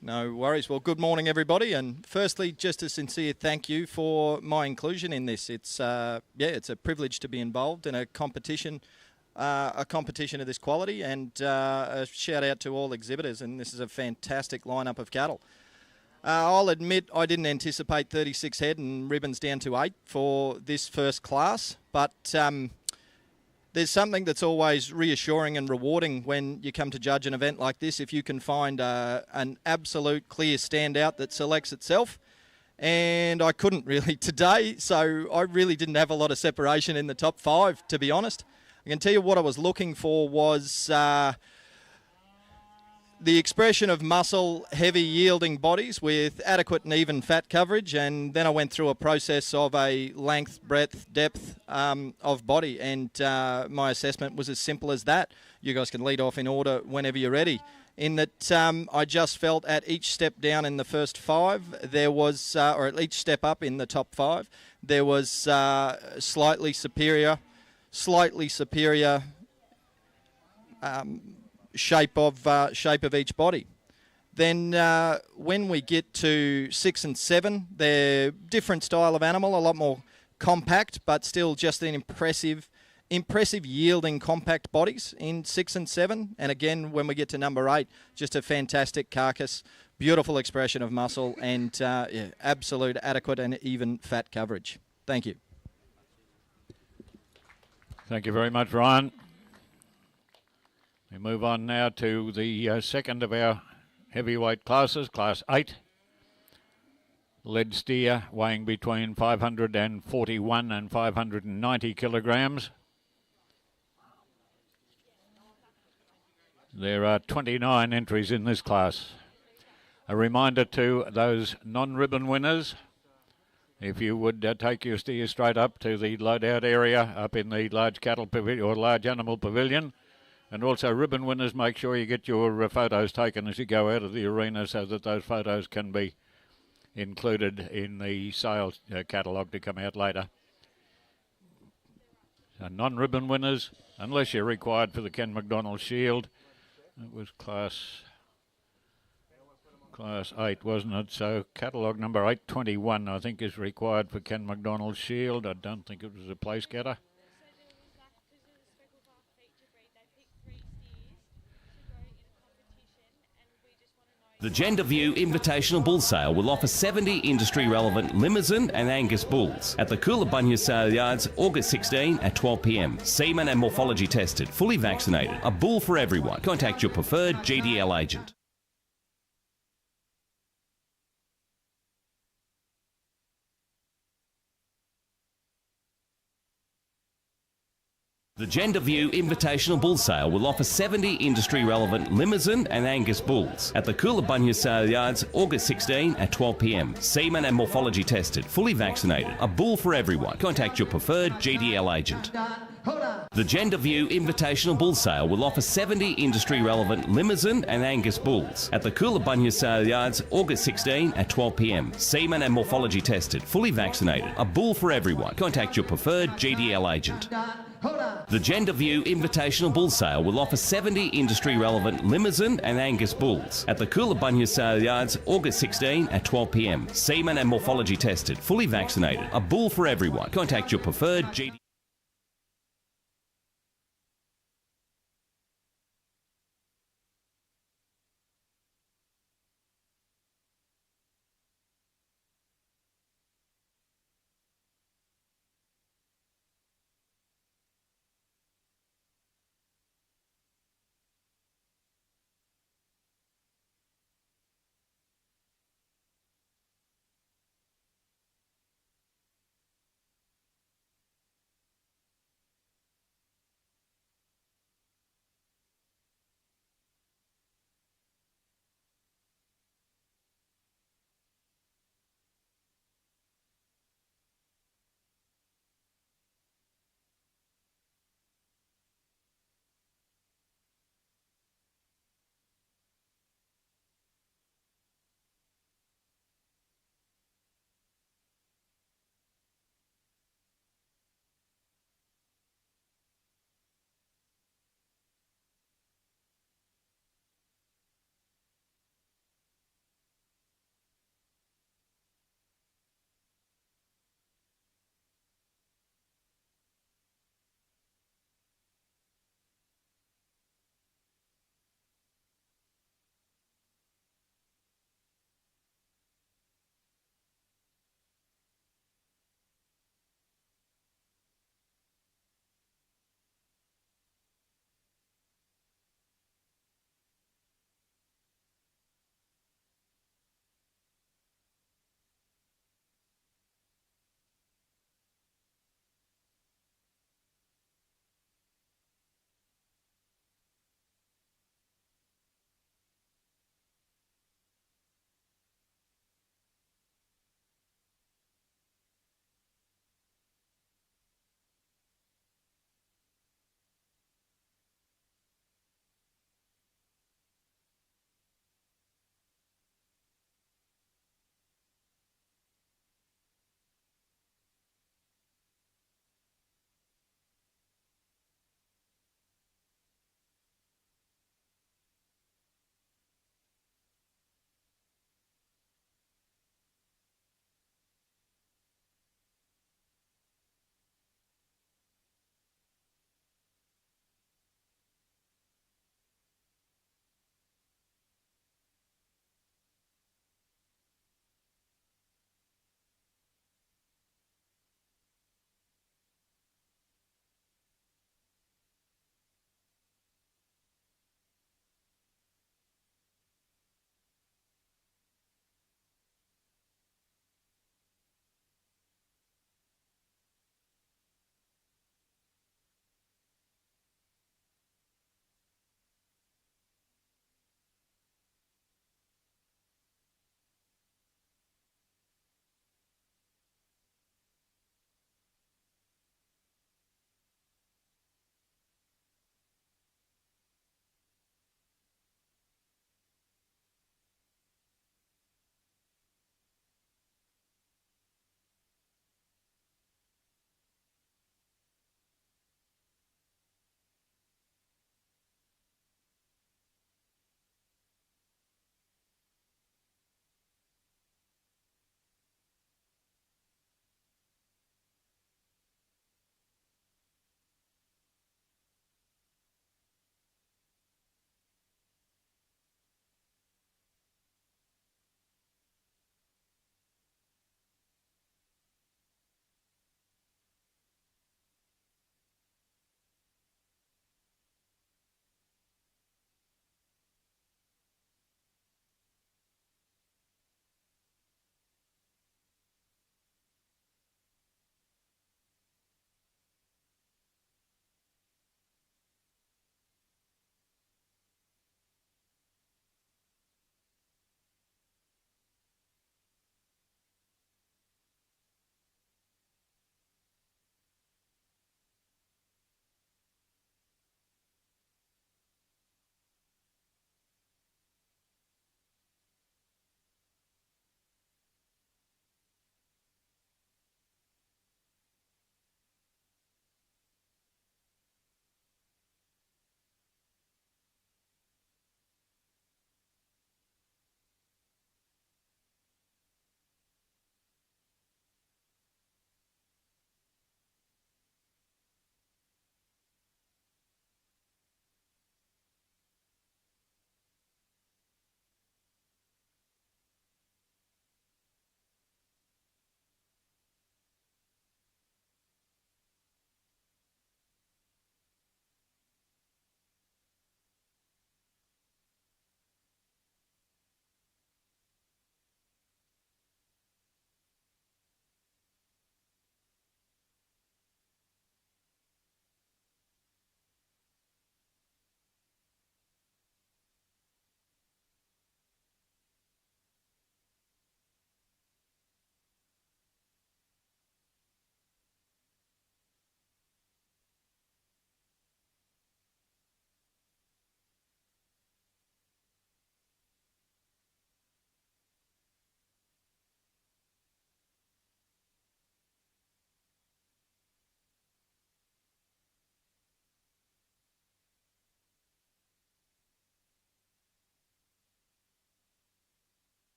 No worries. Well, good morning, everybody. And firstly, just a sincere thank you for my inclusion in this. It's it's a privilege to be involved in a competition of this quality. And a shout out to all exhibitors. And this is a fantastic lineup of cattle. I'll admit I didn't anticipate 36 head and ribbons down to 8 for this first class, but there's something that's always reassuring and rewarding when you come to judge an event like this, if you can find an absolute clear standout that selects itself. And I couldn't really today, so I really didn't have a lot of separation in the top 5, to be honest. I can tell you what I was looking for was the expression of muscle, heavy yielding bodies with adequate and even fat coverage, and then I went through a process of a length, breadth, depth of body, and my assessment was as simple as that. You guys can lead off in order whenever you're ready. In that I just felt at each step down in the first 5, there was, or at each step up in the top 5, there was slightly superior shape of each body. Then when we get to 6 and 7, they're different style of animal, a lot more compact, but still just an impressive yielding compact bodies in 6 and 7. And again, when we get to number 8, just a fantastic carcass, beautiful expression of muscle, and absolute adequate and even fat coverage. Thank you. Thank you very much, Ryan. We move on now to the second of our heavyweight classes, Class 8. Lead steer weighing between 541 and 590 kilograms. There are 29 entries in this class. A reminder to those non-ribbon winners, if you would take your steer straight up to the loadout area up in the large cattle pavilion or large animal pavilion. And also, ribbon winners, make sure you get your photos taken as you go out of the arena so that those photos can be included in the sales catalogue to come out later. So non-ribbon winners, unless you're required for the Ken McDonald Shield. It was Class 8, wasn't it? So catalogue number 821, I think, is required for Ken McDonald Shield. I don't think it was a place getter. The Gender View Invitational Bull Sale will offer 70 industry-relevant Limousin and Angus bulls at the Coolabunga Sale Yards, August 16 at 12 p.m. Semen and morphology tested, fully vaccinated. A bull for everyone. Contact your preferred GDL agent. The Gender View Invitational Bull Sale will offer 70 industry-relevant Limousin and Angus bulls at the Coolabunga Sale Yards, August 16 at 12 p.m. Semen and morphology tested, fully vaccinated. A bull for everyone. Contact your preferred GDL agent. The Gender View Invitational Bull Sale will offer 70 industry-relevant Limousin and Angus bulls at the Coolabunga Sale Yards, August 16 at 12 p.m. Semen and morphology tested, fully vaccinated. A bull for everyone. Contact your preferred GDL agent. The Gender View Invitational Bull Sale will offer 70 industry-relevant Limousin and Angus bulls at the Coolabunga Sale Yards, August 16 at 12 p.m. Semen and morphology tested, fully vaccinated. A bull for everyone. Contact your preferred GDL.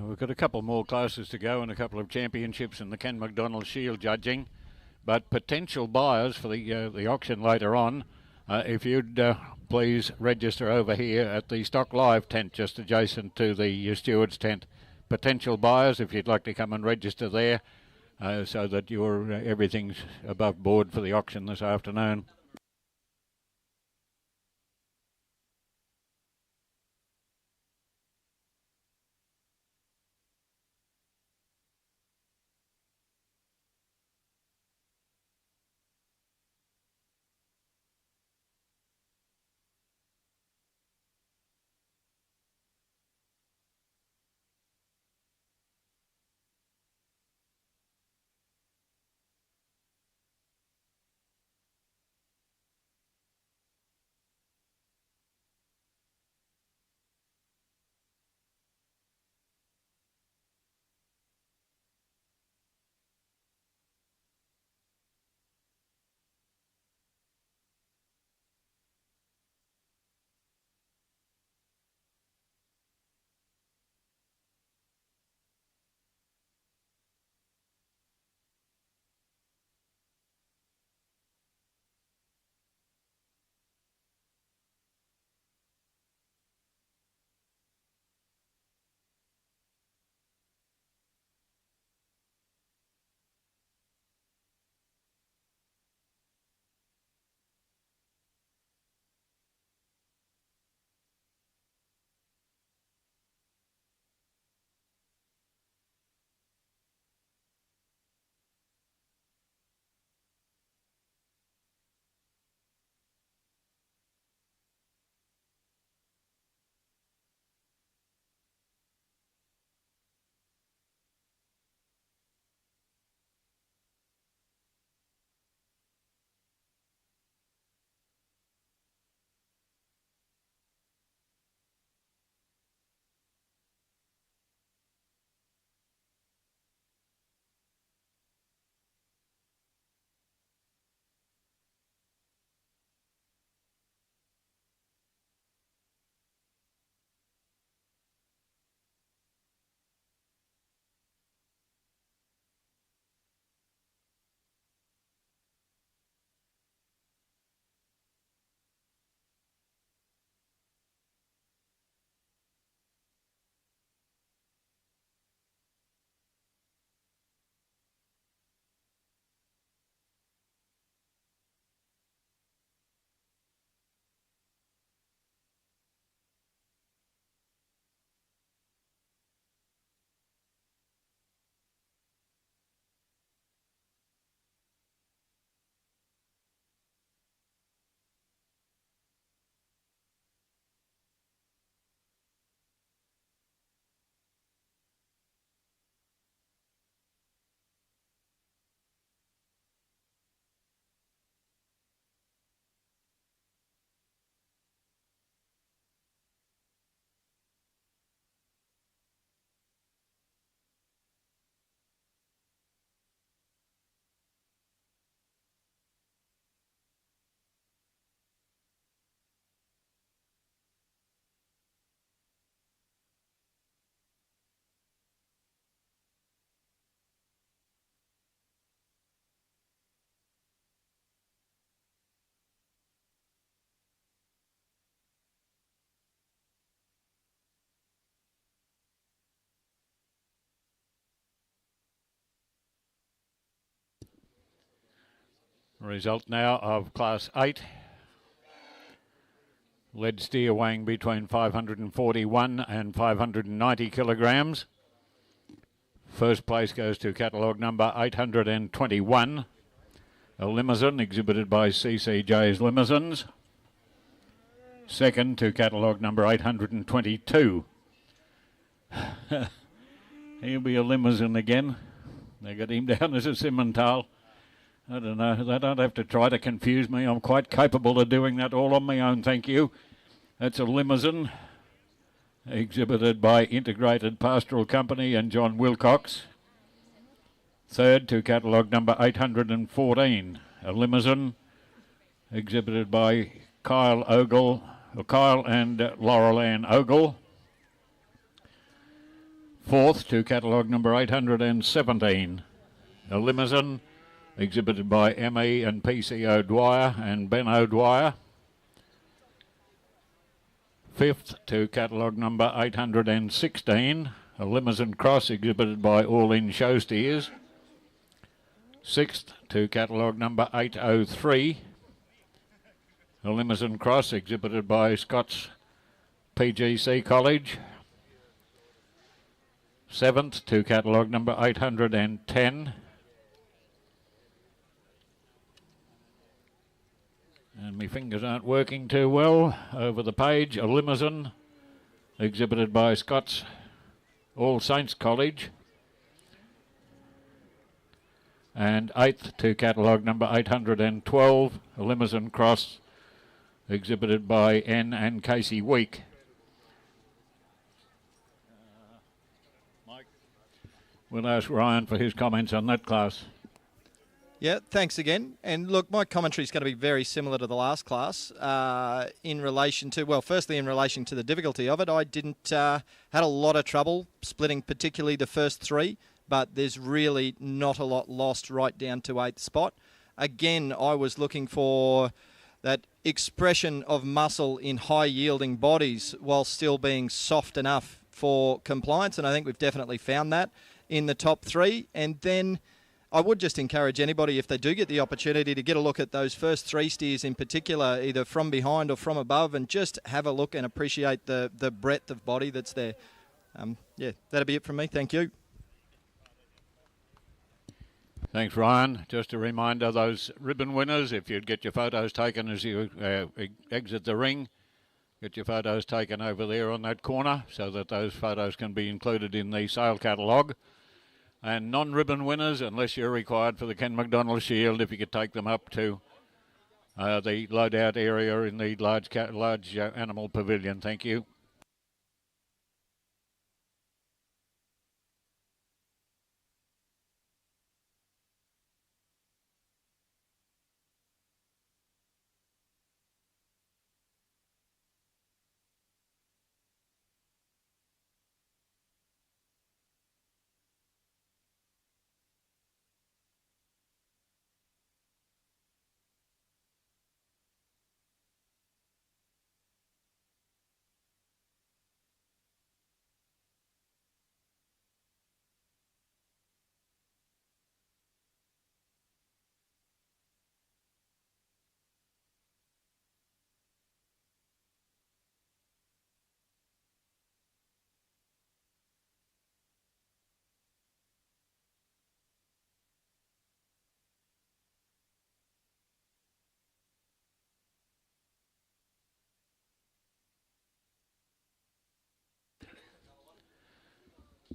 We've got a couple more classes to go and a couple of championships in the Ken McDonald Shield judging. But potential buyers for the auction later on, if you'd please register over here at the Stock Live tent just adjacent to the steward's tent. Potential buyers, if you'd like to come and register there so that everything's above board for the auction this afternoon. Result now of Class 8. Lead steer weighing between 541 and 590 kilograms. First place goes to catalogue number 821, a limousine exhibited by CCJ's Limousines. Second to catalogue number 822. He'll be a limousine again. They got him down as a Simmental. I don't know. They don't have to try to confuse me. I'm quite capable of doing that all on my own, thank you. That's a limousine exhibited by Integrated Pastoral Company and John Wilcox. Third to catalogue number 814, a limousine exhibited by Kyle and Laurel Ann Ogle. Fourth to catalogue number 817, a limousine exhibited by M.E. and P.C. O'Dwyer and Ben O'Dwyer. Fifth to catalogue number 816, a limousine cross exhibited by All In Show Steers. Sixth to catalogue number 803, a limousine cross exhibited by Scott's PGC College. Seventh to catalogue number 810. And my fingers aren't working too well. Over the page, a limousine exhibited by Scott's All Saints College. And eighth to catalogue number 812, a limousine cross exhibited by N and Casey Week. We'll ask Ryan for his comments on that class. Yeah, thanks again. And look, my commentary is going to be very similar to the last class in relation to, well, firstly, in relation to the difficulty of it. I had a lot of trouble splitting particularly the first three, but there's really not a lot lost right down to 8th spot. Again, I was looking for that expression of muscle in high-yielding bodies while still being soft enough for compliance, and I think we've definitely found that in the top three. And then I would just encourage anybody, if they do get the opportunity, to get a look at those first three steers in particular, either from behind or from above, and just have a look and appreciate the breadth of body that's there. Yeah, that'll be it from me. Thank you. Thanks, Ryan. Just a reminder, those ribbon winners, if you'd get your photos taken as you exit the ring, get your photos taken over there on that corner so that those photos can be included in the sale catalogue. And non-ribbon winners, unless you're required for the Ken McDonald Shield, if you could take them up to the loadout area in the large animal pavilion. Thank you.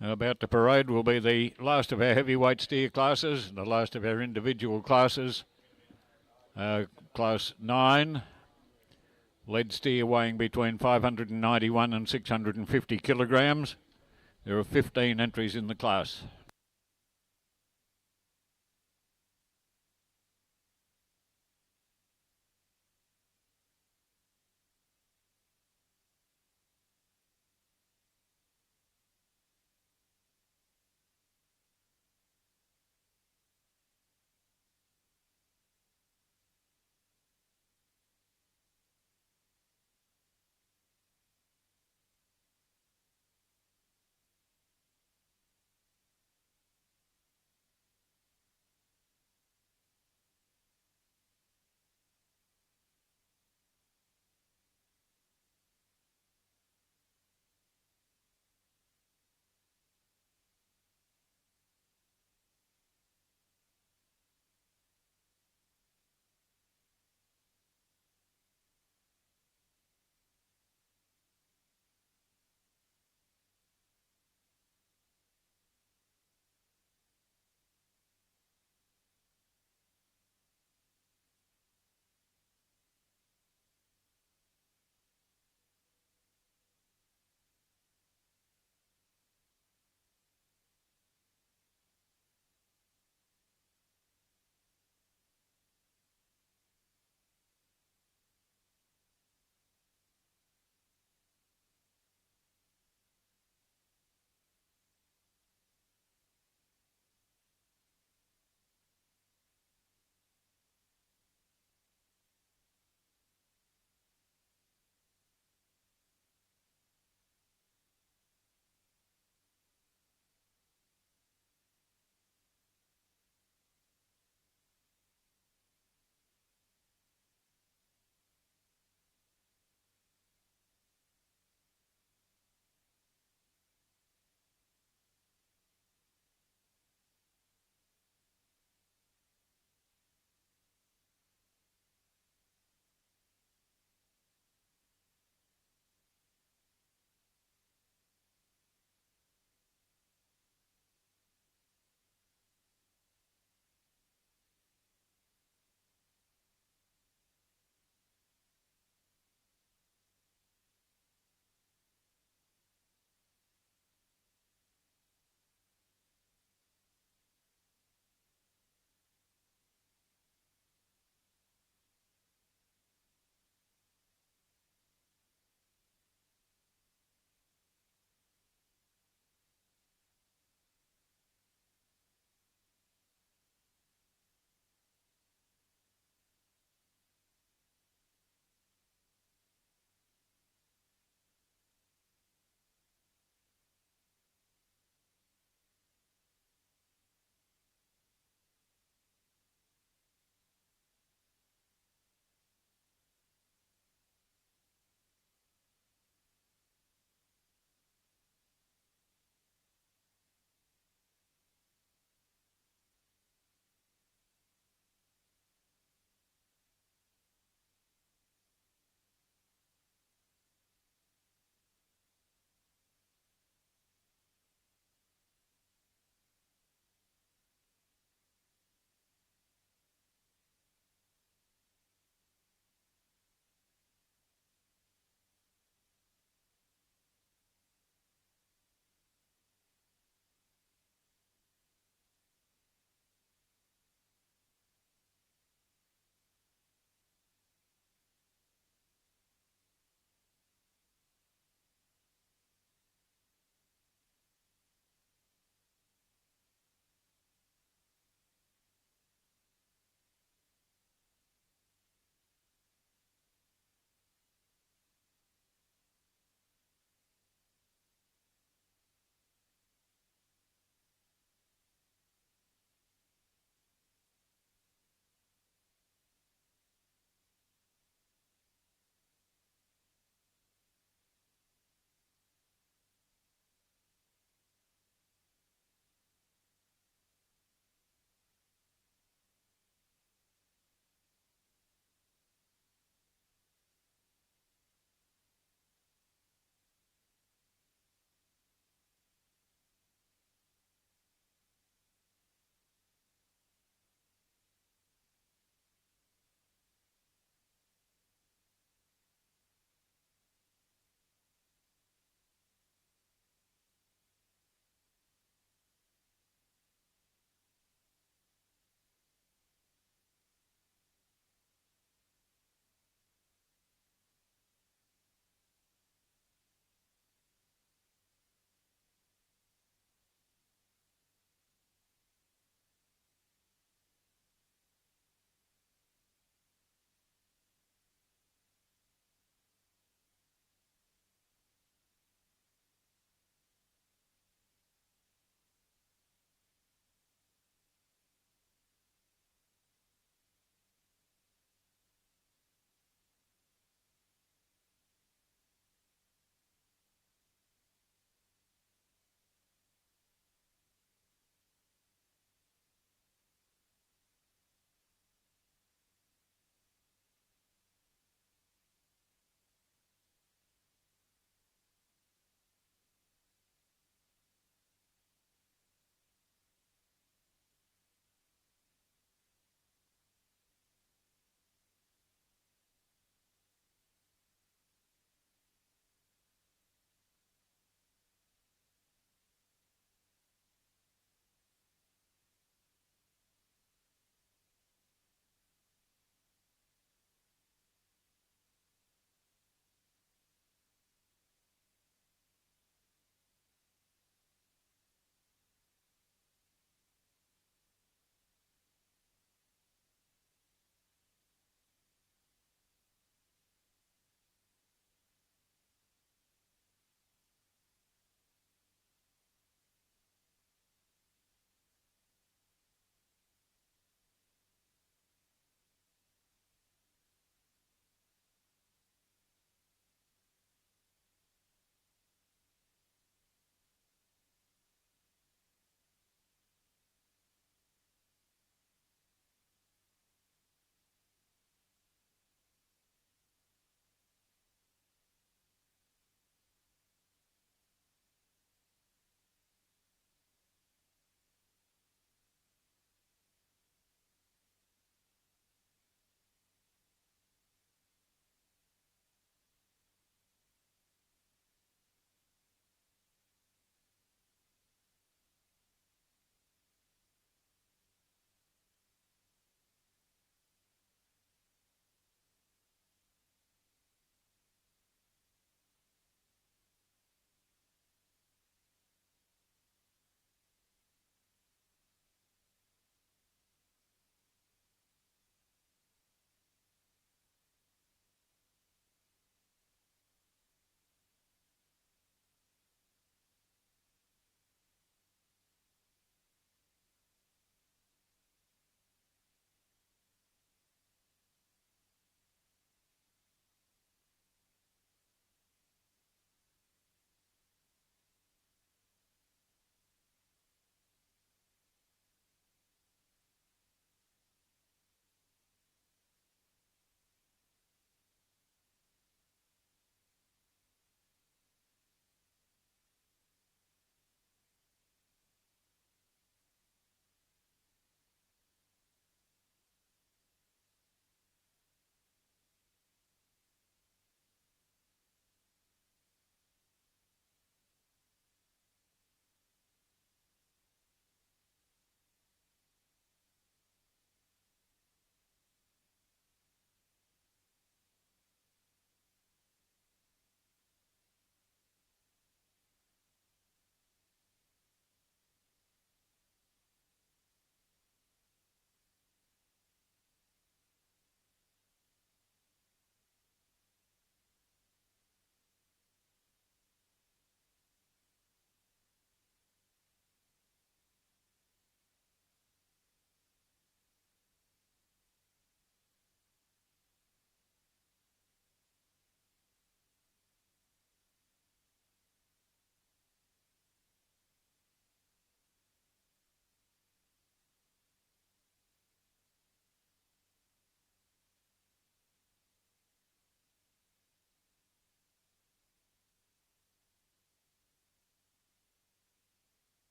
About the parade will be the last of our heavyweight steer classes, the last of our individual classes. Class 9, lead steer weighing between 591 and 650 kilograms. There are 15 entries in the class.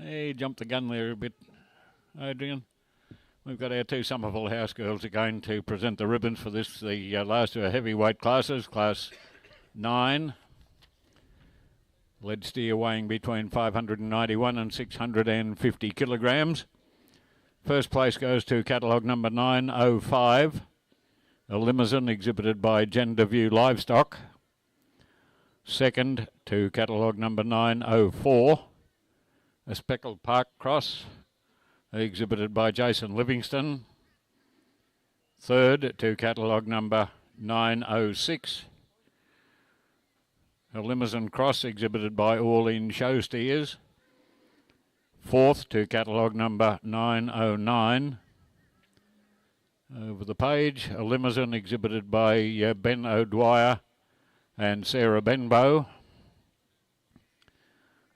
He jumped the gun there a bit, Adrian. We've got our two Somerville House girls again to present the ribbons for this, the last of our heavyweight classes, Class 9. Lead steer weighing between 591 and 650 kilograms. First place goes to catalogue number 905, a limousine exhibited by Gender View Livestock. Second to catalogue number 904, a speckled park cross exhibited by Jason Livingston. Third to catalogue number 906, a limousine cross exhibited by All In Show Steers. Fourth to catalogue number 909. Over the page, a limousine exhibited by Ben O'Dwyer and Sarah Benbow.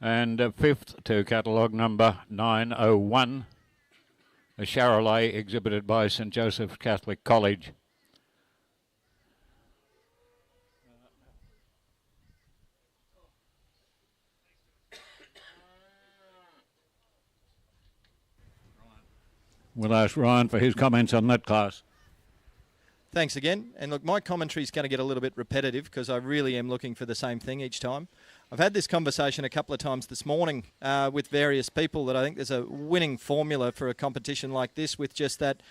And fifth to catalogue number 901, a Charolais exhibited by St Joseph's Catholic College. We'll ask Ryan for his comments on that class. Thanks again. And look, my commentary is going to get a little bit repetitive because I really am looking for the same thing each time. I've had this conversation a couple of times this morning with various people that I think there's a winning formula for a competition like this with just that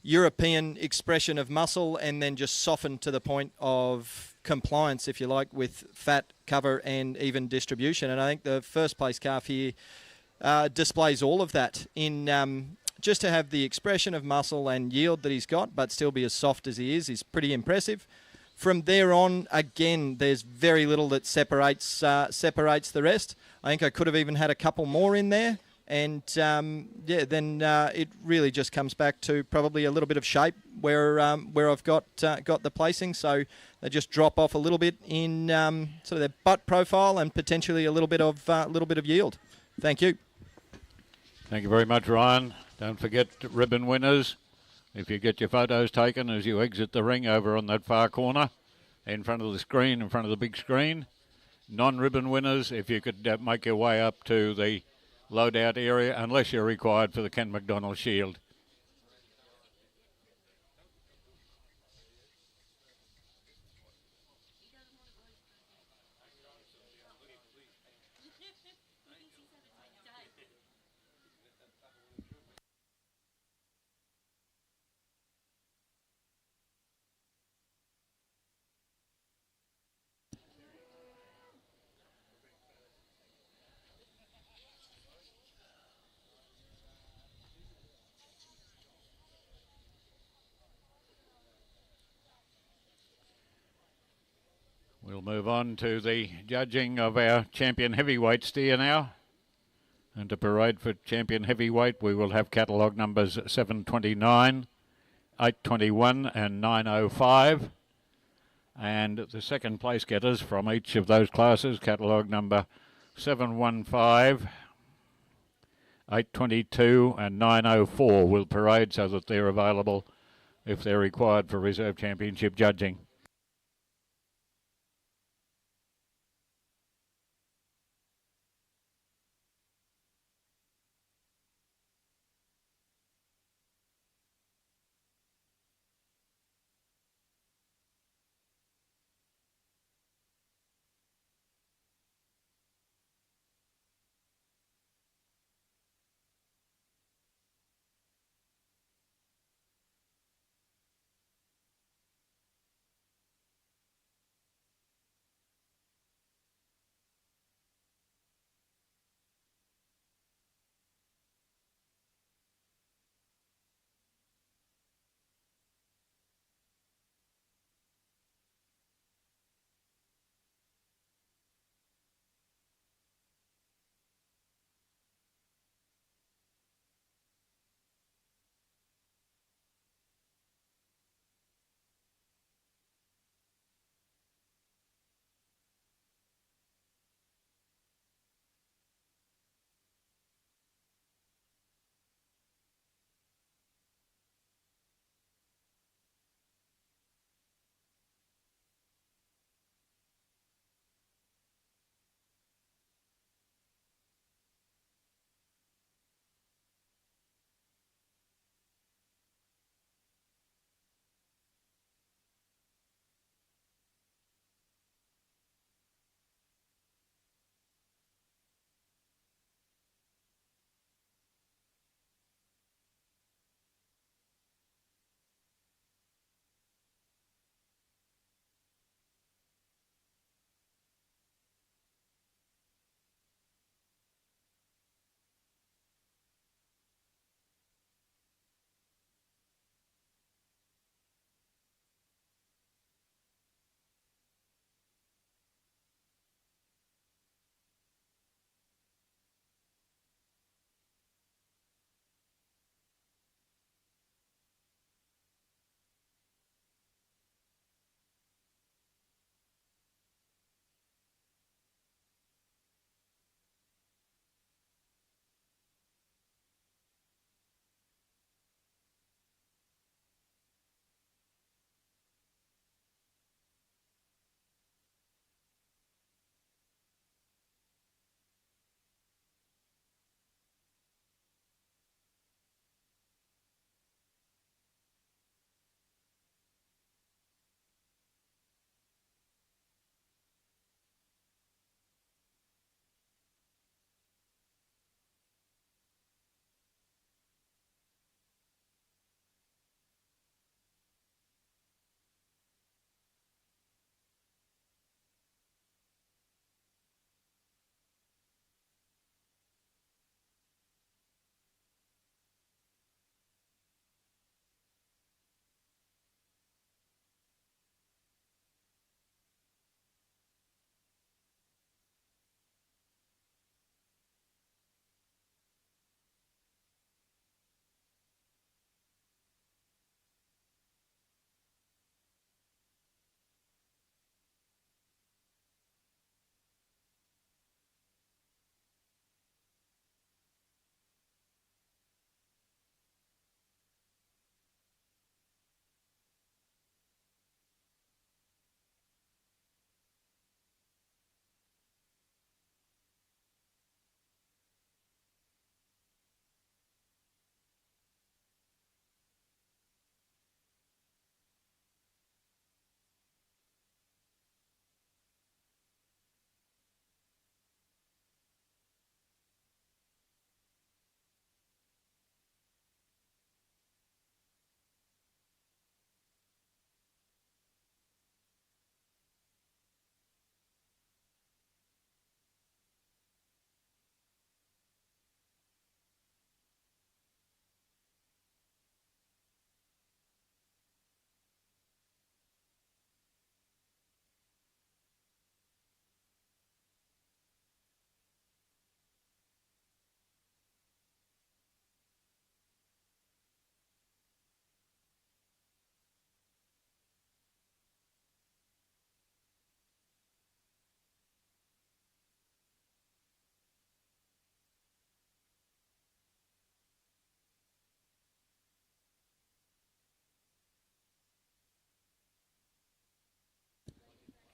European expression of muscle and then just softened to the point of compliance, if you like, with fat, cover and even distribution. And I think the first place calf here displays all of that in just to have the expression of muscle and yield that he's got, but still be as soft as he is pretty impressive. From there on, again, there's very little that separates the rest. I think I could have even had a couple more in there. And, then it really just comes back to probably a little bit of shape where I've got the placing. So they just drop off a little bit in sort of their butt profile and potentially a little bit of yield. Thank you. Thank you very much, Ryan. Don't forget ribbon winners. If you get your photos taken as you exit the ring over on that far corner, in front of the screen, in front of the big screen. Non-ribbon winners, if you could make your way up to the loadout area, unless you're required for the Ken McDonald Shield. We'll move on to the judging of our champion heavyweight steer now. And to parade for champion heavyweight, we will have catalogue numbers 729, 821 and 905. And the second place getters from each of those classes, catalogue number 715, 822 and 904 will parade so that they're available if they're required for reserve championship judging.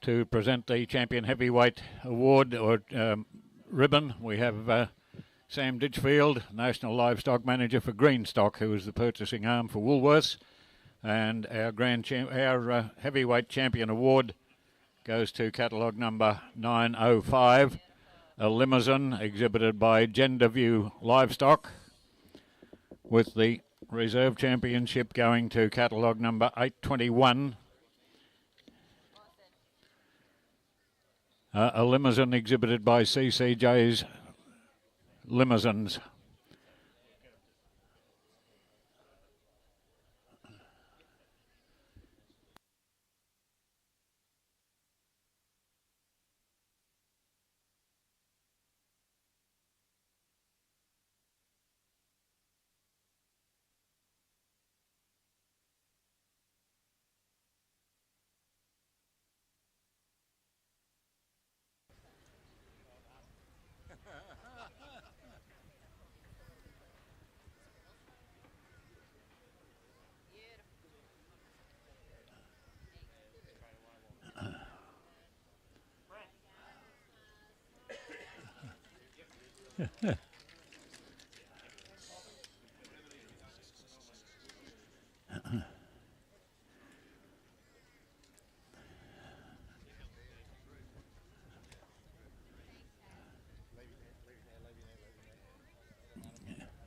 To present the Champion Heavyweight Award or ribbon, we have Sam Ditchfield, National Livestock Manager for Greenstock, who is the purchasing arm for Woolworths. And our Heavyweight Champion Award goes to catalogue number 905, a limousine exhibited by Genderview Livestock, with the Reserve Championship going to catalogue number 821. A limousine exhibited by CCJ's Limousines.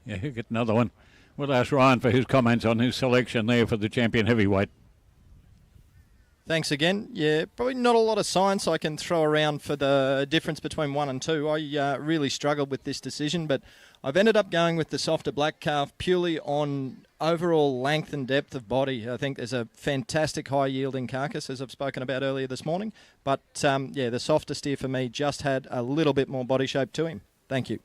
Yeah, you get another one. We'll ask Ryan for his comments on his selection there for the Champion Heavyweight. Thanks again. Yeah, probably not a lot of science I can throw around for the difference between 1 and 2. I really struggled with this decision, but I've ended up going with the softer black calf purely on overall length and depth of body. I think there's a fantastic high-yielding carcass, as I've spoken about earlier this morning. But, yeah, the softer steer for me just had a little bit more body shape to him. Thank you.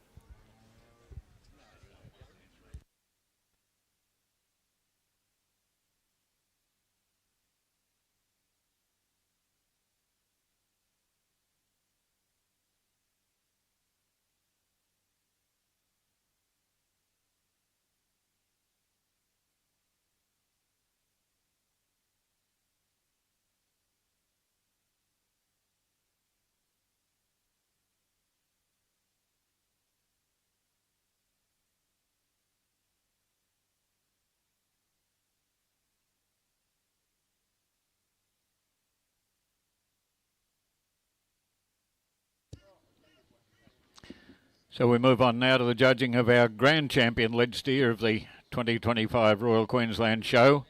So we move on now to the judging of our Grand Champion lead steer of the 2025 Royal Queensland Show.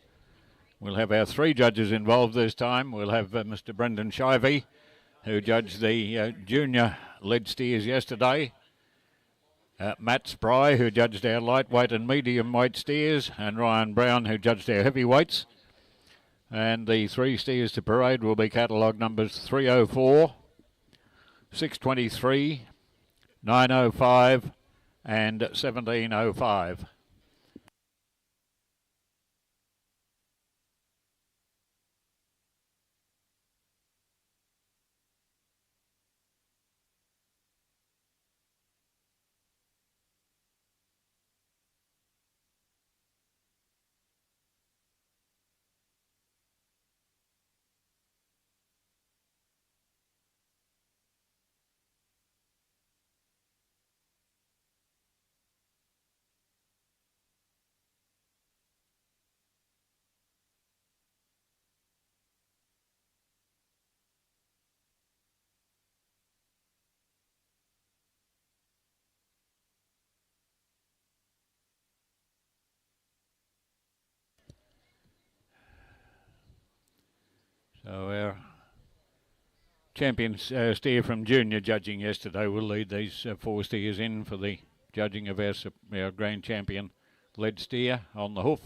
We'll have our 3 judges involved this time. We'll have Mr. Brendan Shivey, who judged the junior lead steers yesterday. Matt Spry, who judged our lightweight and medium weight steers, and Ryan Brown, who judged our heavyweights. And the 3 steers to parade will be catalogue numbers 304, 623, 905 and 1705. So our champion steer from junior judging yesterday will lead these 4 steers in for the judging of our Grand Champion lead steer on the hoof.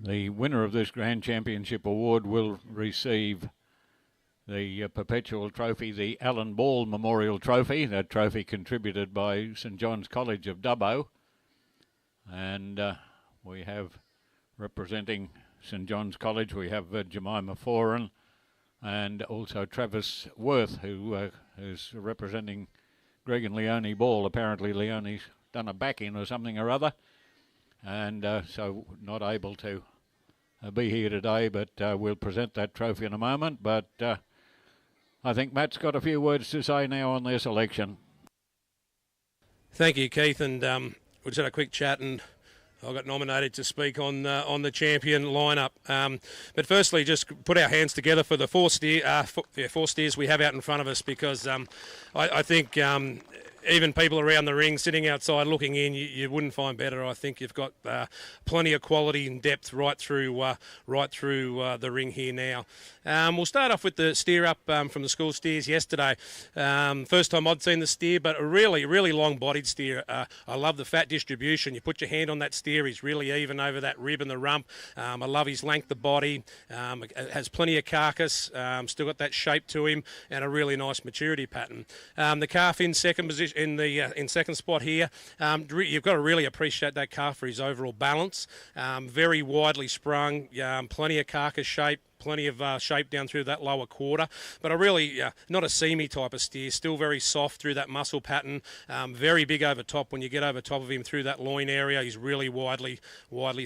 The winner of this Grand Championship Award will receive the perpetual trophy, the Alan Ball Memorial Trophy. That trophy contributed by St John's College of Dubbo. And we have, representing St John's College, we have Jemima Foran and also Travis Worth, who is representing Greg and Leonie Ball. Apparently Leonie's done a back-in or something or other, and so not able to be here today, but we'll present that trophy in a moment. But I think Matt's got a few words to say now on their selection. Thank you, Keith, and we just had a quick chat, and I got nominated to speak on the champion lineup. But firstly, just put our hands together for the four steers we have out in front of us, because I think even people around the ring sitting outside looking in, you wouldn't find better. I think you've got plenty of quality and depth right through the ring here now. We'll start off with the steer up from the school steers yesterday. First time I'd seen the steer, but a really long-bodied steer. I love the fat distribution. You put your hand on that steer, he's really even over that rib and the rump. I love his length of body. Has plenty of carcass, still got that shape to him, and a really nice maturity pattern. The calf in second position, in second spot here. You've got to really appreciate that calf for his overall balance. Very widely sprung, plenty of carcass shape, plenty of shape down through that lower quarter, but a really not a seamy type of steer, still very soft through that muscle pattern, very big over top. When you get over top of him through that loin area, he's really widely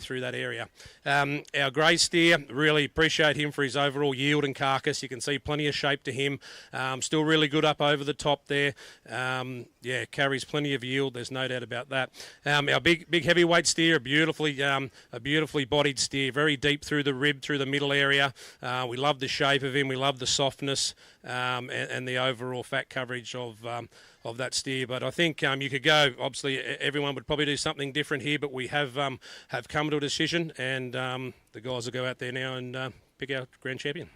through that area. Our grey steer, really appreciate him for his overall yield and carcass. You can see plenty of shape to him, still really good up over the top there. Carries plenty of yield, there's no doubt about that. Our big heavyweight steer, a beautifully bodied steer, very deep through the rib, through the middle area. We love the shape of him, we love the softness and the overall fat coverage of that steer. But I think you could go, obviously everyone would probably do something different here, but we have come to a decision, and the guys will go out there now and pick our grand champion.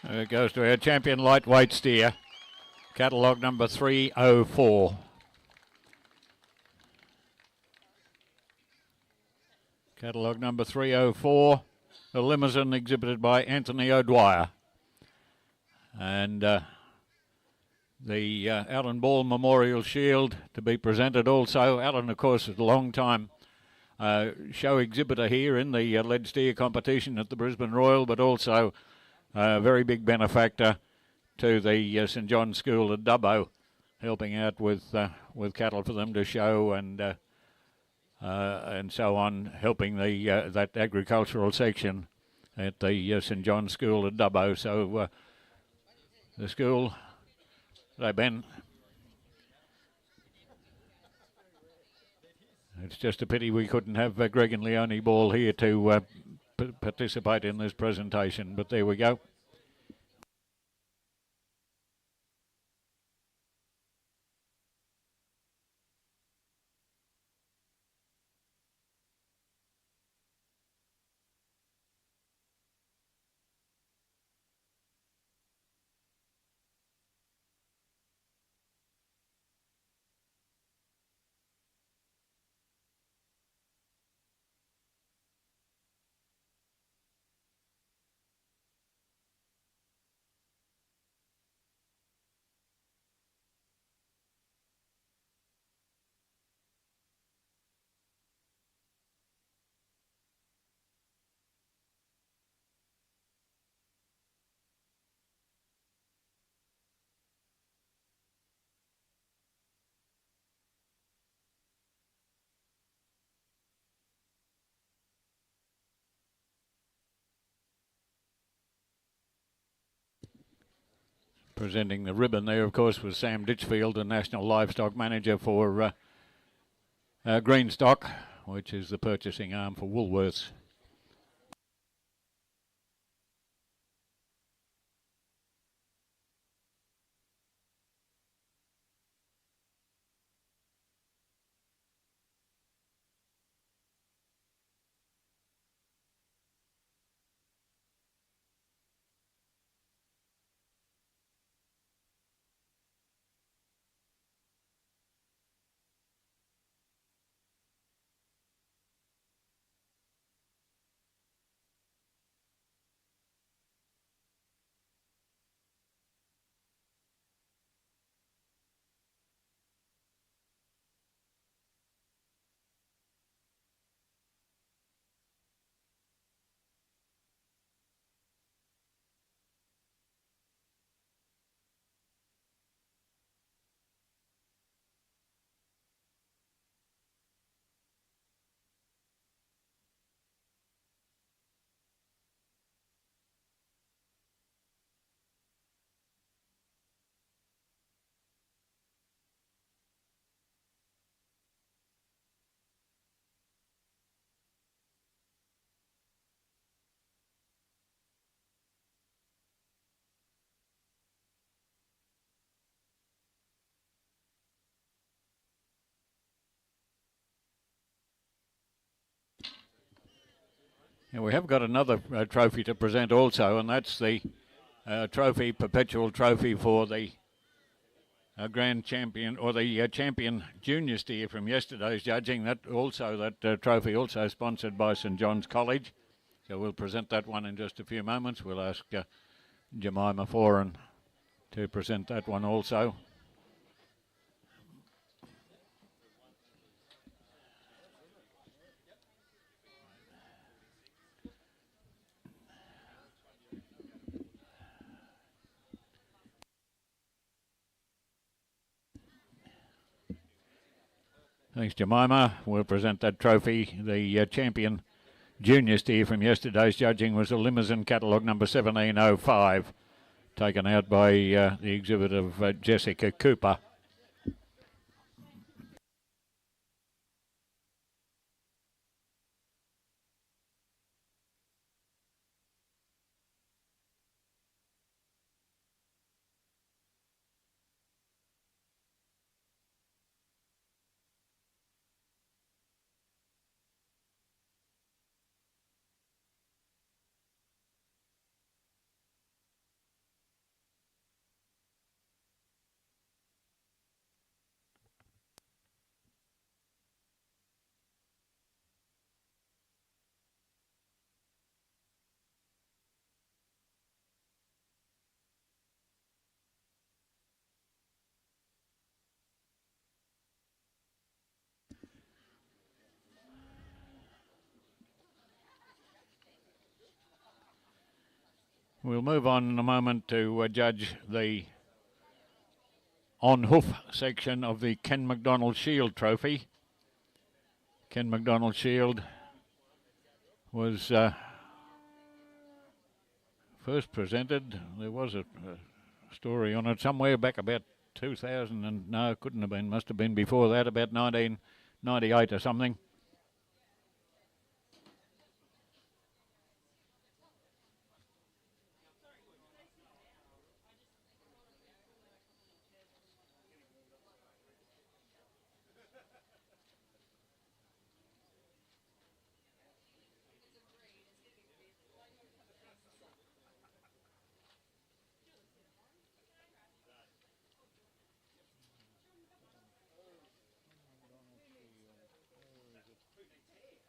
It goes to our champion lightweight steer, catalogue number 304. Catalogue number 304, a limousine exhibited by Anthony O'Dwyer. And the Alan Ball Memorial Shield to be presented also. Alan, of course, is a long time show exhibitor here in the lead steer competition at the Brisbane Royal, but also a very big benefactor to the St John's School at Dubbo, helping out with cattle for them to show and so on, helping the that agricultural section at the St John's School at Dubbo. So the school, hey Ben, it's just a pity we couldn't have Greg and Leonie Ball here to participate in this presentation, but there we go. Presenting the ribbon there, of course, was Sam Ditchfield, the National Livestock Manager for Greenstock, which is the purchasing arm for Woolworths. And we have got another trophy to present also, and that's the trophy, perpetual trophy for the grand champion, or the champion junior steer from yesterday's judging. That trophy also sponsored by St John's College. So we'll present that one in just a few moments. We'll ask Jemima Foran to present that one also. Thanks, Jemima. We'll present that trophy. The champion junior steer from yesterday's judging was a Limousin catalogue number 1705, taken out by the exhibit of Jessica Cooper. We'll move on in a moment to judge the on-hoof section of the Ken McDonald Shield trophy. Ken McDonald Shield was first presented. There was a story on it somewhere back about 2000, and no, it couldn't have been, must have been before that, about 1998 or something.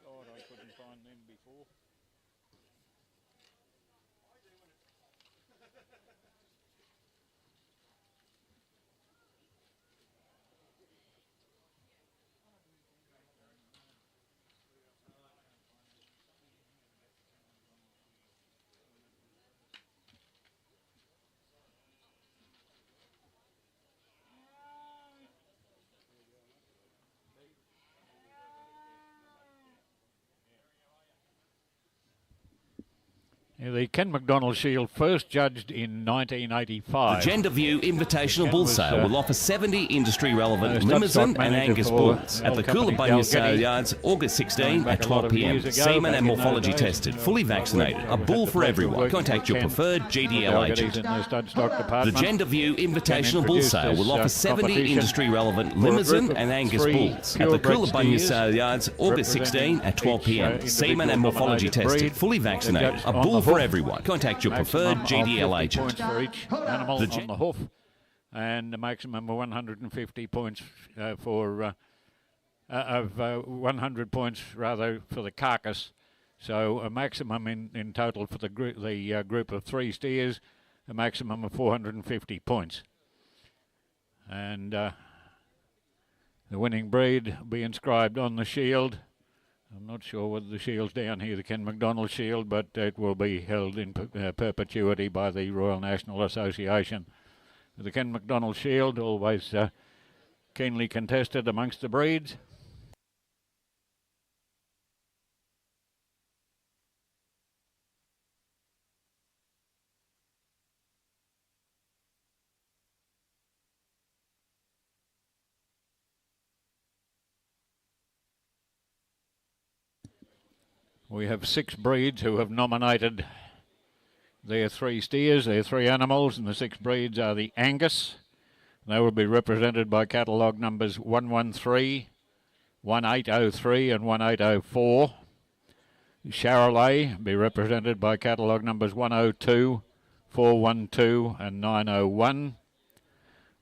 God, I couldn't find them before. The Ken McDonald Shield first judged in 1985. The Gender View Invitational Bull Sale will offer 70 industry-relevant Limousin and Angus bulls at the Coolabunga Sale Yards, August 16 at 12 p.m. Semen and morphology tested, fully vaccinated. A bull for everyone. Contact your preferred GDL agent. The Gender View Invitational Bull Sale will offer 70 industry-relevant Limousin and Angus bulls at the Coolabunga Sale Yards, August 16 at 12 p.m. Semen and morphology tested, fully vaccinated. A bull for everyone. Contact your preferred GDL agent. For each animal on the hoof, and a maximum of 150 points for 100 points rather for the carcass. So a maximum in total for the group of 3 steers, a maximum of 450 points. And the winning breed will be inscribed on the shield. I'm not sure whether the shield's down here, the Ken McDonald Shield, but it will be held in perpetuity by the Royal National Association. The Ken McDonald Shield, always keenly contested amongst the breeds. We have 6 breeds who have nominated their 3 steers, their 3 animals, and the 6 breeds are the Angus. They will be represented by catalogue numbers 113, 1803 and 1804. Charolais be represented by catalogue numbers 102, 412 and 901.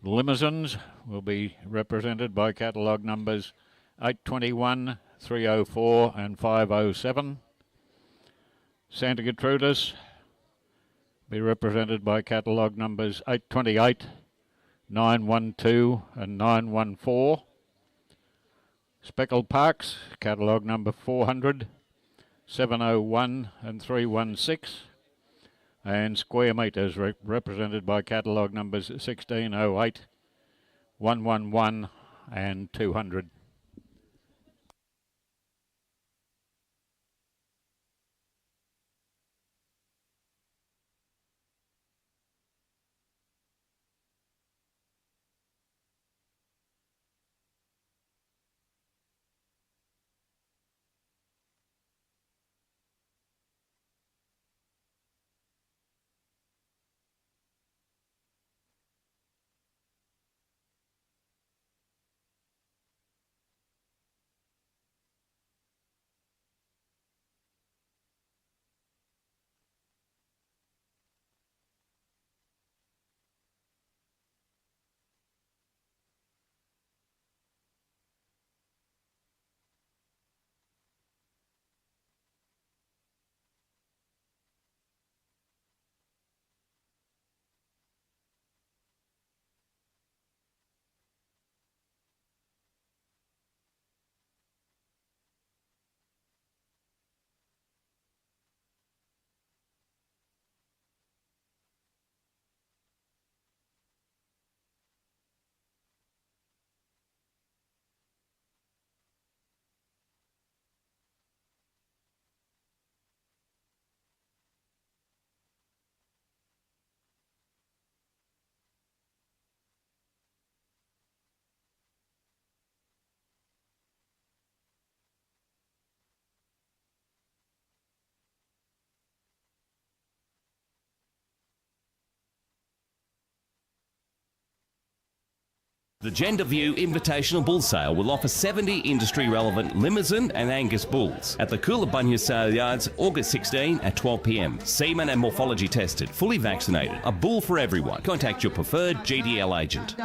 Limousines will be represented by catalogue numbers 821, 304 and 507. Santa Gertrudis be represented by catalogue numbers 828, 912 and 914. Speckled Parks, catalogue number 400, 701 and 316. And Square Meters represented by catalogue numbers 1608, 111 and 200. The Gender View Invitational Bull Sale will offer 70 industry-relevant Limousin and Angus bulls at the Coolabunga Sale Yards, August 16 at 12 p.m. Semen and morphology tested, fully vaccinated. A bull for everyone. Contact your preferred GDL agent.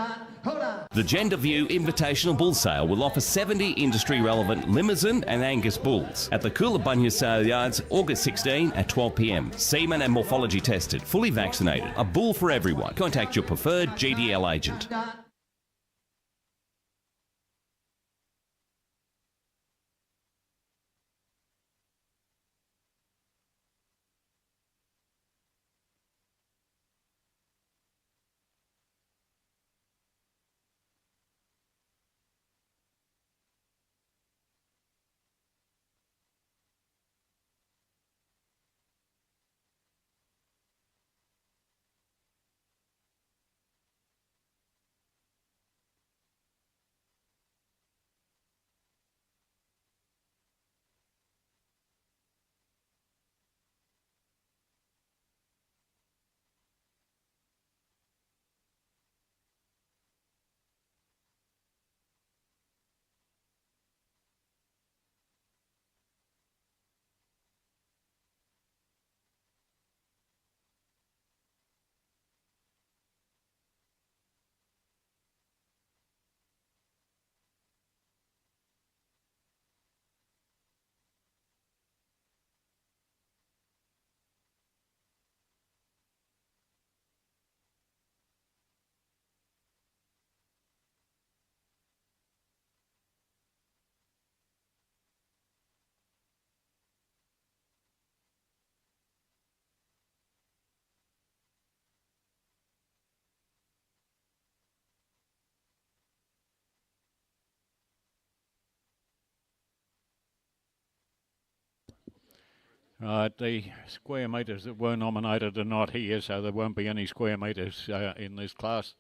The Gender View Invitational Bull Sale will offer 70 industry-relevant Limousin and Angus bulls at the Coolabunga Sale Yards, August 16 at 12 p.m. Semen and morphology tested, fully vaccinated. A bull for everyone. Contact your preferred GDL agent. Right, the square metres that were nominated are not here, so there won't be any square metres in this class.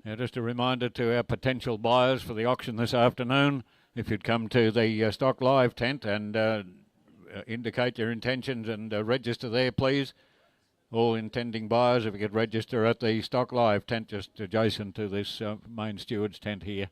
Now, just a reminder to our potential buyers for the auction this afternoon, if you'd come to the Stock Live tent and indicate your intentions and register there, please. All intending buyers, if you could register at the Stock Live tent just adjacent to this main steward's tent here.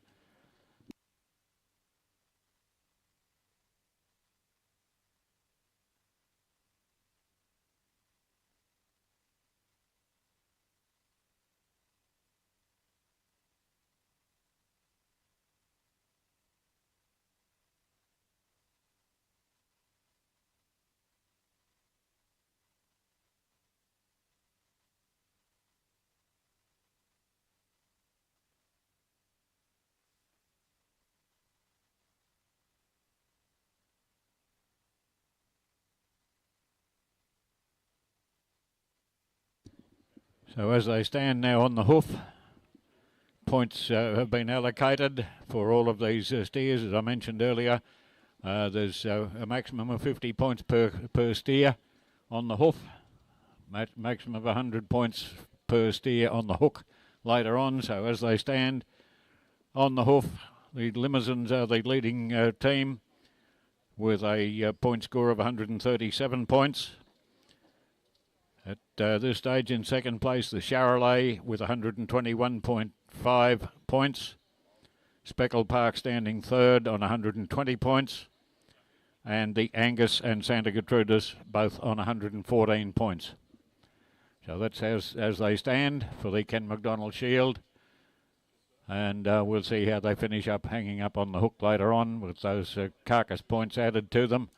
So as they stand now on the hoof, points have been allocated for all of these steers, as I mentioned earlier. There's a maximum of 50 points per steer on the hoof, maximum of 100 points per steer on the hook later on. So as they stand on the hoof, the Limousines are the leading team with a point score of 137 points. At this stage in second place, the Charolais with 121.5 points. Speckle Park standing third on 120 points. And the Angus and Santa Gertrudis both on 114 points. So that's as they stand for the Ken McDonald Shield. And we'll see how they finish up hanging up on the hook later on with those carcass points added to them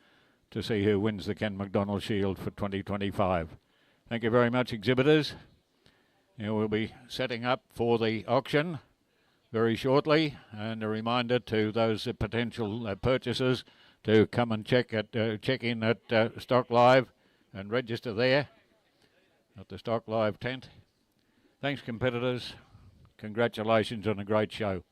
to see who wins the Ken McDonald Shield for 2025. Thank you very much, exhibitors. Now we'll be setting up for the auction very shortly, and a reminder to those potential purchasers to come and check in at Stock Live and register there at the Stock Live tent. Thanks, competitors. Congratulations on a great show.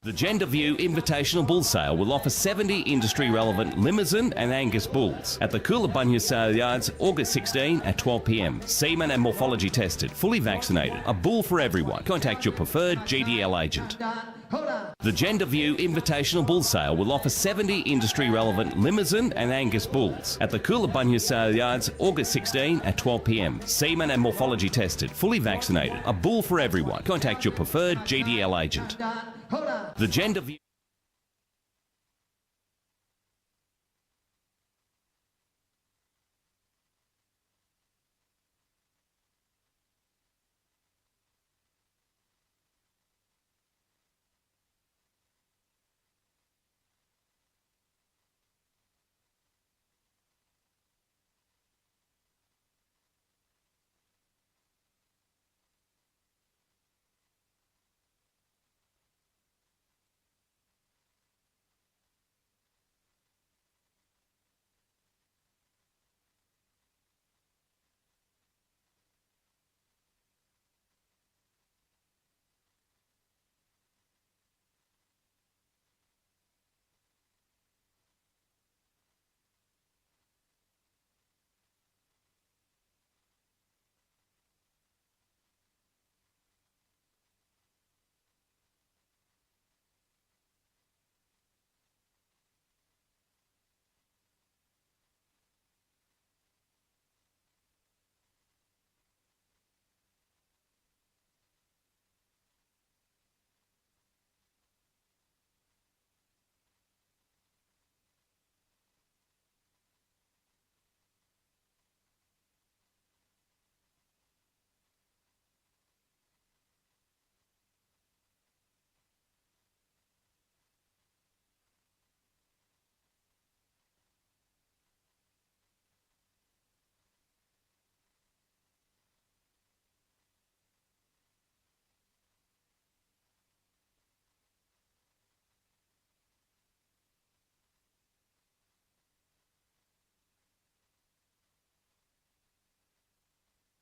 The Gender View Invitational Bull Sale will offer 70 industry-relevant Limousin and Angus bulls at the Coolabunga Sale Yards, August 16 at 12 p.m. Semen and morphology tested, fully vaccinated. A bull for everyone. Contact your preferred GDL agent. The Gender View Invitational Bull Sale will offer 70 industry-relevant Limousin and Angus bulls at the Coolabunga Sale Yards, August 16 at 12 p.m. Semen and morphology tested, fully vaccinated. A bull for everyone. Contact your preferred GDL agent. The Gender View...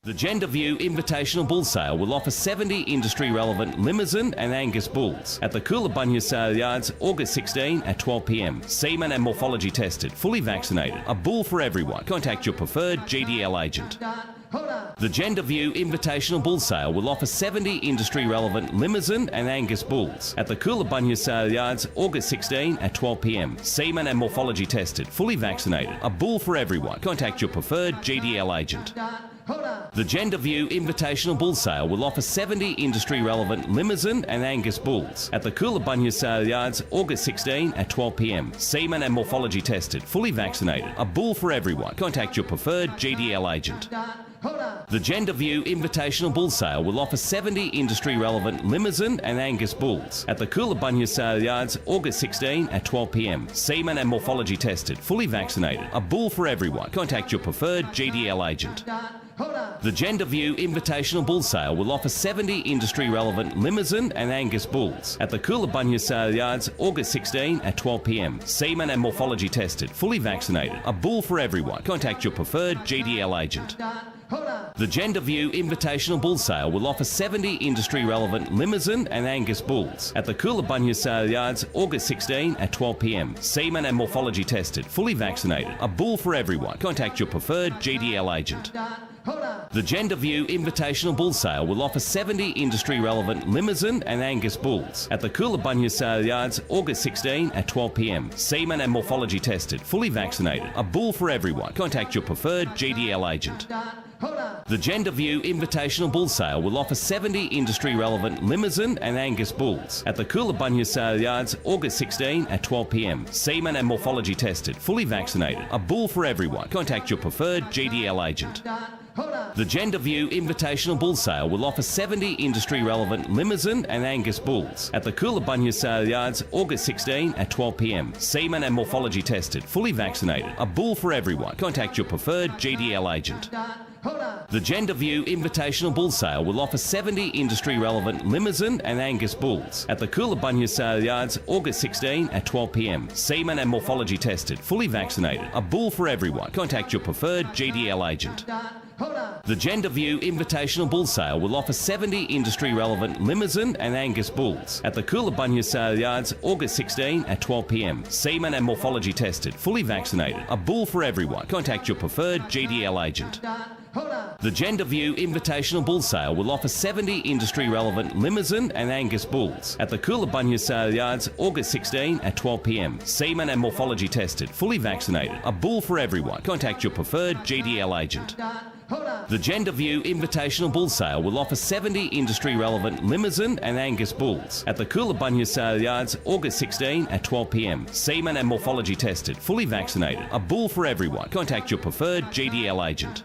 The Gender View Invitational Bull Sale will offer 70 industry-relevant Limousin and Angus bulls at the Coolabunga Sale Yards, August 16 at 12 p.m. Semen and morphology tested, fully vaccinated. A bull for everyone. Contact your preferred GDL agent. The Gender View Invitational Bull Sale will offer 70 industry-relevant Limousin and Angus bulls at the Coolabunga Sale Yards, August 16 at 12 p.m. Semen and morphology tested, fully vaccinated. A bull for everyone. Contact your preferred GDL agent. The Gender View Invitational Bull Sale will offer 70 industry-relevant Limousin and Angus bulls at the Coolabunga Sale Yards, August 16 at 12 p.m. Semen and morphology tested, fully vaccinated. A bull for everyone. Contact your preferred GDL agent. The Gender View Invitational Bull Sale will offer 70 industry-relevant Limousin and Angus bulls at the Coolabunga Sale Yards, August 16 at 12 p.m. Semen and morphology tested, fully vaccinated. A bull for everyone. Contact your preferred GDL agent. The Gender View Invitational Bull Sale will offer 70 industry-relevant Limousin and Angus bulls at the Coolabunga Sale Yards, August 16 at 12 p.m. Semen and morphology tested, fully vaccinated. A bull for everyone. Contact your preferred GDL agent. The Gender View Invitational Bull Sale will offer 70 industry-relevant Limousin and Angus bulls at the Coolabunga Sale Yards, August 16 at 12 p.m. Semen and morphology tested, fully vaccinated. A bull for everyone. Contact your preferred GDL agent. The Gender View Invitational Bull Sale will offer 70 industry-relevant Limousin and Angus bulls at the Coolabunga Sale Yards, August 16 at 12 p.m. Semen and morphology tested, fully vaccinated. A bull for everyone. Contact your preferred GDL agent. The Gender View Invitational Bull Sale will offer 70 industry-relevant Limousin and Angus bulls at the Coolabunga Sale Yards, August 16 at 12 p.m. Semen and morphology tested, fully vaccinated. A bull for everyone. Contact your preferred GDL agent. The Gender View Invitational Bull Sale will offer 70 industry-relevant Limousin and Angus bulls at the Coolabunga Sale Yards, August 16 at 12 p.m. Semen and morphology tested, fully vaccinated. A bull for everyone. Contact your preferred GDL agent. The Gender View Invitational Bull Sale will offer 70 industry-relevant Limousin and Angus bulls at the Coolabunga Sale Yards, August 16 at 12 p.m. Semen and morphology tested, fully vaccinated. A bull for everyone. Contact your preferred GDL agent. The Gender View Invitational Bull Sale will offer 70 industry-relevant Limousin and Angus bulls at the Coolabunga Sale Yards, August 16 at 12 p.m. Semen and morphology tested, fully vaccinated. A bull for everyone. Contact your preferred GDL agent. The Gender View Invitational Bull Sale will offer 70 industry-relevant Limousin and Angus bulls at the Coolabunga Sale Yards, August 16 at 12 p.m. Semen and morphology tested, fully vaccinated. A bull for everyone. Contact your preferred GDL agent. The Gender View Invitational Bull Sale will offer 70 industry-relevant Limousin and Angus bulls at the Coolabunga Sale Yards, August 16 at 12 p.m. Semen and morphology tested, fully vaccinated. A bull for everyone. Contact your preferred GDL agent.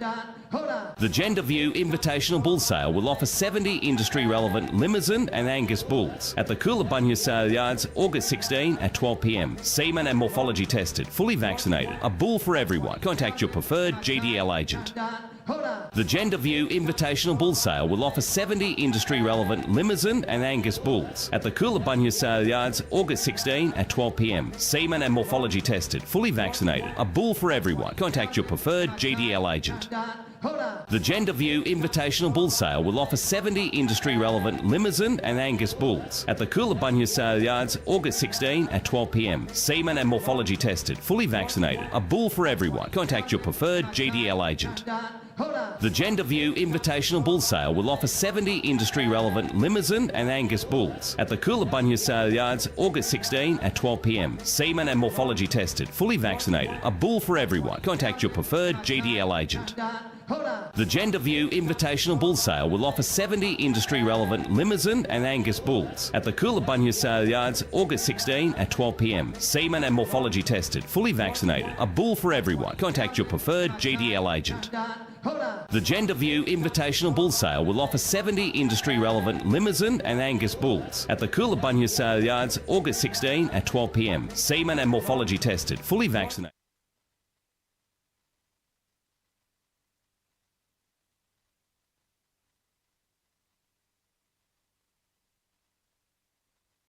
The Gender View Invitational Bull Sale will offer 70 industry-relevant Limousin and Angus bulls at the Coolabunga Sale Yards, August 16 at 12 p.m. Semen and morphology tested, fully vaccinated. A bull for everyone. Contact your preferred GDL agent. The Gender View Invitational Bull Sale will offer 70 industry-relevant Limousin and Angus bulls at the Coolabunga Sale Yards, August 16 at 12 p.m. Semen and morphology tested, fully vaccinated. A bull for everyone. Contact your preferred GDL agent. The Gender View Invitational Bull Sale will offer 70 industry-relevant Limousin and Angus bulls at the Coolabunga Sale Yards, August 16 at 12 p.m. Semen and morphology tested, fully vaccinated. A bull for everyone. Contact your preferred GDL agent. The Gender View Invitational Bull Sale will offer 70 industry-relevant Limousin and Angus bulls at the Coolabunga Sale Yards, August 16 at 12 p.m. Semen and morphology tested, fully vaccinated. A bull for everyone. Contact your preferred GDL agent. The Gender View Invitational Bull Sale will offer 70 industry-relevant Limousin and Angus bulls at the Coolabunga Sale Yards, August 16 at 12 p.m. Semen and morphology tested, fully vaccinated. A bull for everyone. Contact your preferred GDL agent. The Gender View Invitational Bull Sale will offer 70 industry-relevant Limousin and Angus bulls at the Coolabunga Sale Yards, August 16 at 12 p.m. Semen and morphology tested, fully vaccinated.